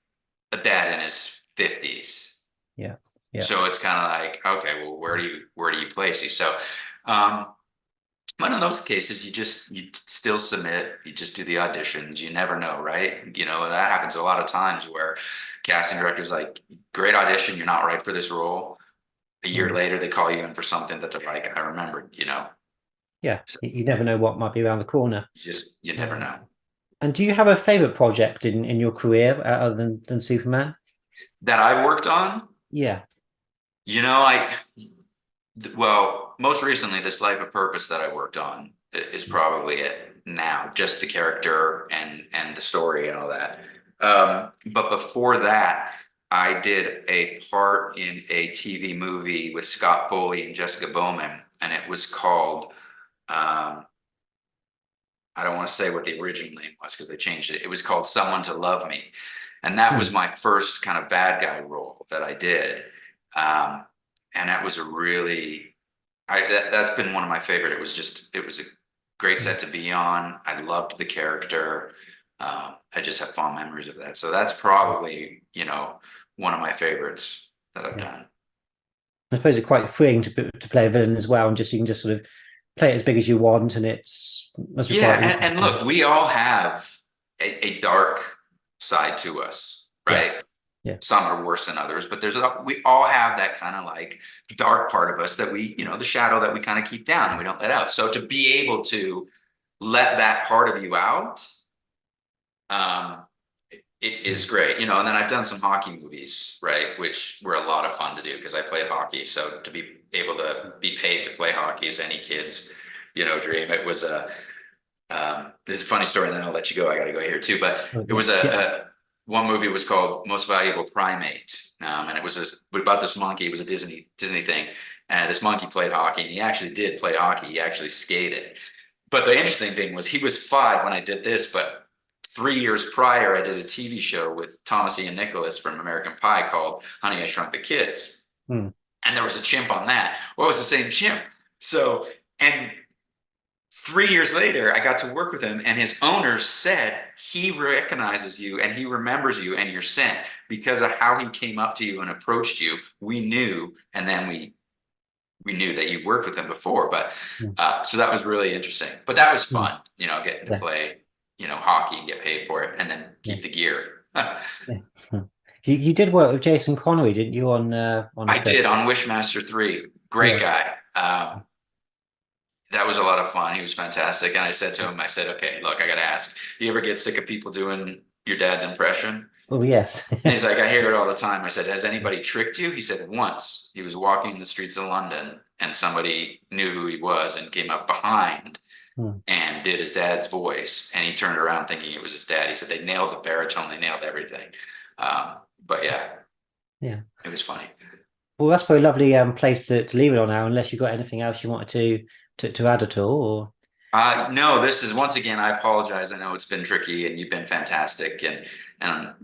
a dad in his 50s. Yeah. Yeah. So it's kind of like, okay, well, where do you place you? So, but in those cases, you still submit, you just do the auditions. You never know, right? You know, that happens a lot of times where casting directors like, great audition, you're not right for this role. A year later, they call you in for something that they're like, I remembered, you know. Yeah, you never know what might be around the corner. You never know. And do you have a favorite project in your career other than Superman? That I've worked on, Yeah. you know, well, most recently, this Life of Purpose that I worked on is probably it now, just the character and the story and all that. But before that, I did a part in a TV movie with Scott Foley and Jessica Bowman, and it was called, I don't want to say what the original name was because they changed it. It was called Someone to Love Me. And that was my first kind of bad guy role that I did. And that was a really, that's been one of my favorite. It was a great set to be on. I loved the character. I just have fond memories of that. So that's probably, you know, one of my favorites that I've done. I suppose it's quite freeing to play a villain as well, and just you can just sort of play it as big as you want, and it's and look, we all have a dark side to us, right? Yeah. Some are worse than others, but we all have that kind of like dark part of us that we, you know, the shadow that we kind of keep down and we don't let out. So to be able to let that part of you out, it is great, you know. And then I've done some hockey movies, right, which were a lot of fun to do because I played hockey. So to be able to be paid to play hockey is any kid's, you know, dream. It was there's a funny story, and then I'll let you go. I got to go here too, but it was one movie was called Most Valuable Primate, and it was about this monkey. It was a Disney thing, and this monkey played hockey, and he actually did play hockey. He actually skated. But the interesting thing was he was 5 when I did this, but 3 years prior, I did a TV show with Thomas Ian Nicholas from American Pie called Honey, I Shrunk the Kids. And there was a chimp on that. Well, it was the same chimp. So, and 3 years later, I got to work with him, and his owner said he recognizes you and he remembers you and your scent because of how he came up to you and approached you. We knew, and then we knew that you worked with him before. But so that was really interesting. But that was fun, you know, getting to play, you know, hockey and get paid for it, and then keep the gear. You did work with Jason Connery, didn't you? I did on Wishmaster 3. Great guy. That was a lot of fun. He was fantastic. And I said to him, I said, okay, look, I got to ask, you ever get sick of people doing your dad's impression? Oh, yes. And he's like, I hear it all the time. I said, has anybody tricked you? He said, once he was walking the streets of London and somebody knew who he was and came up behind and did his dad's voice. And he turned around thinking it was his dad. He said, they nailed the baritone. They nailed everything. But yeah, it was funny. Well, that's probably a lovely place to leave it on now, unless you've got anything else you wanted to add at all. Or no, this is, once again, I apologize. I know it's been tricky and you've been fantastic, and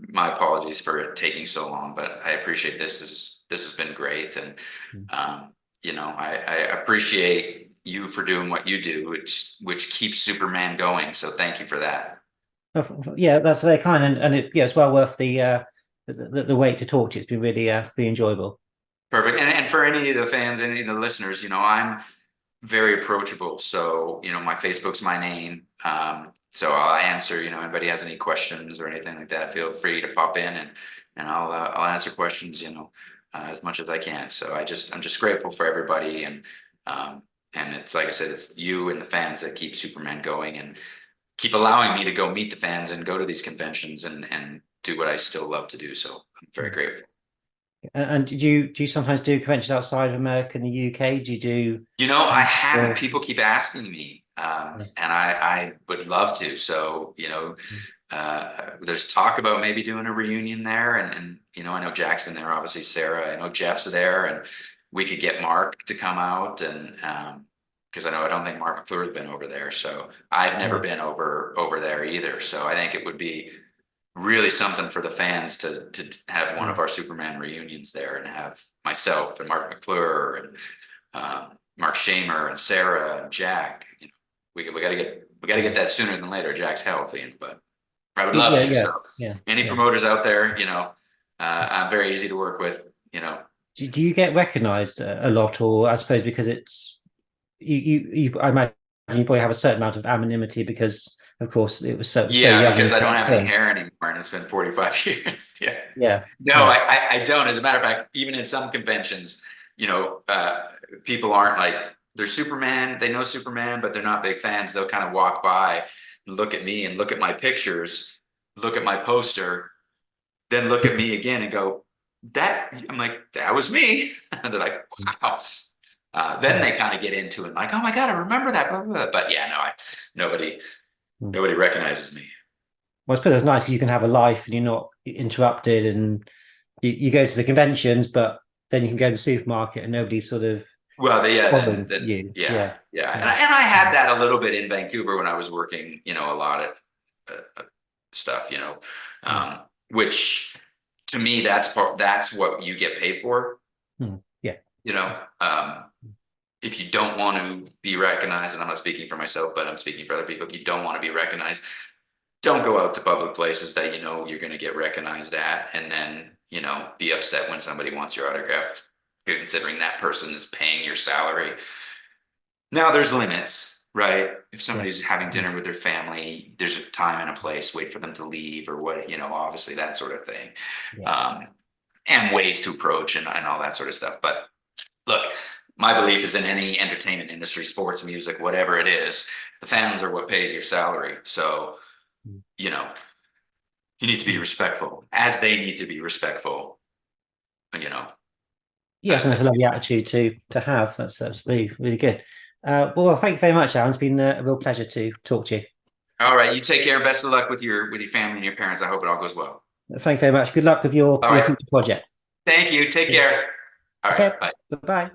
my apologies for it taking so long, but I appreciate this. This has been great. And, you know, I appreciate you for doing what you do, which keeps Superman going. So thank you for that. Yeah, that's very kind. And it's well worth the wait to talk to you. It's been really enjoyable. Perfect. And for any of the fans, any of the listeners, you know, I'm very approachable. So, you know, my Facebook's my name. So I'll answer, you know, anybody has any questions or anything like that, feel free to pop in and I'll answer questions, you know, as much as I can. So I'm just grateful for everybody. And it's like I said, it's you and the fans that keep Superman going and keep allowing me to go meet the fans and go to these conventions and do what I still love to do. So I'm very grateful. And do you sometimes do conventions outside of America and the UK? Do you do? You know, I haven't. People keep asking me, and I would love to. So, you know, there's talk about maybe doing a reunion there, and you know, I know Jack's been there. Obviously, Sarah. I know Jeff's there, and we could get Mark to come out, and because I don't think Mark McClure's been over there. So I've never been over there either. So I think it would be really something for the fans to have one of our Superman reunions there and have myself and Mark McClure and Mark Shamer and Sarah and Jack. You know, we got to get that sooner than later. Jack's healthy, but I would love to. So any promoters out there, you know, I'm very easy to work with. You know, do you get recognized a lot, or I suppose because it's I imagine you probably have a certain amount of anonymity because, of course, it was so young. Because I don't have any hair anymore, and it's been 45 years. Yeah. No, I don't. As a matter of fact, even in some conventions, you know, people aren't like, they're Superman. They know Superman, but they're not big fans. They'll kind of walk by, and look at me, and look at my pictures, look at my poster, then look at me again, and go, "That." I'm like, "That was me." And they're like, "Wow." Then they kind of get into it, like, "Oh my God, I remember that." Blah, blah, blah. But yeah, no, nobody recognizes me. Well, I suppose it's nice because you can have a life and you're not interrupted, and you go to the conventions, but then you can go to the supermarket and nobody's sort of following you. Yeah. And I had that a little bit in Vancouver when I was working, you know, a lot of stuff, you know, which to me, that's what you get paid for. Yeah. You know, if you don't want to be recognized, and I'm not speaking for myself, but I'm speaking for other people, if you don't want to be recognized, don't go out to public places that you know you're going to get recognized at, and then, you know, be upset when somebody wants your autograph, considering that person is paying your salary. Now there's limits, right? If somebody's having dinner with their family, there's a time and a place, wait for them to leave or what, you know, obviously that sort of thing. And ways to approach and all that sort of stuff. But look, my belief is in any entertainment industry, sports, music, whatever it is, the fans are what pays your salary. So, you know, you need to be respectful as they need to be respectful, you know. Yeah, I think that's a lovely attitude to have. That's really, really good. Well, thank you very much, Alan. It's been a real pleasure to talk to you. All right, you take care. Best of luck with your family and your parents. I hope it all goes well. Thank you very much. Good luck with your future project. Thank you. Take care. All right. Bye. Bye.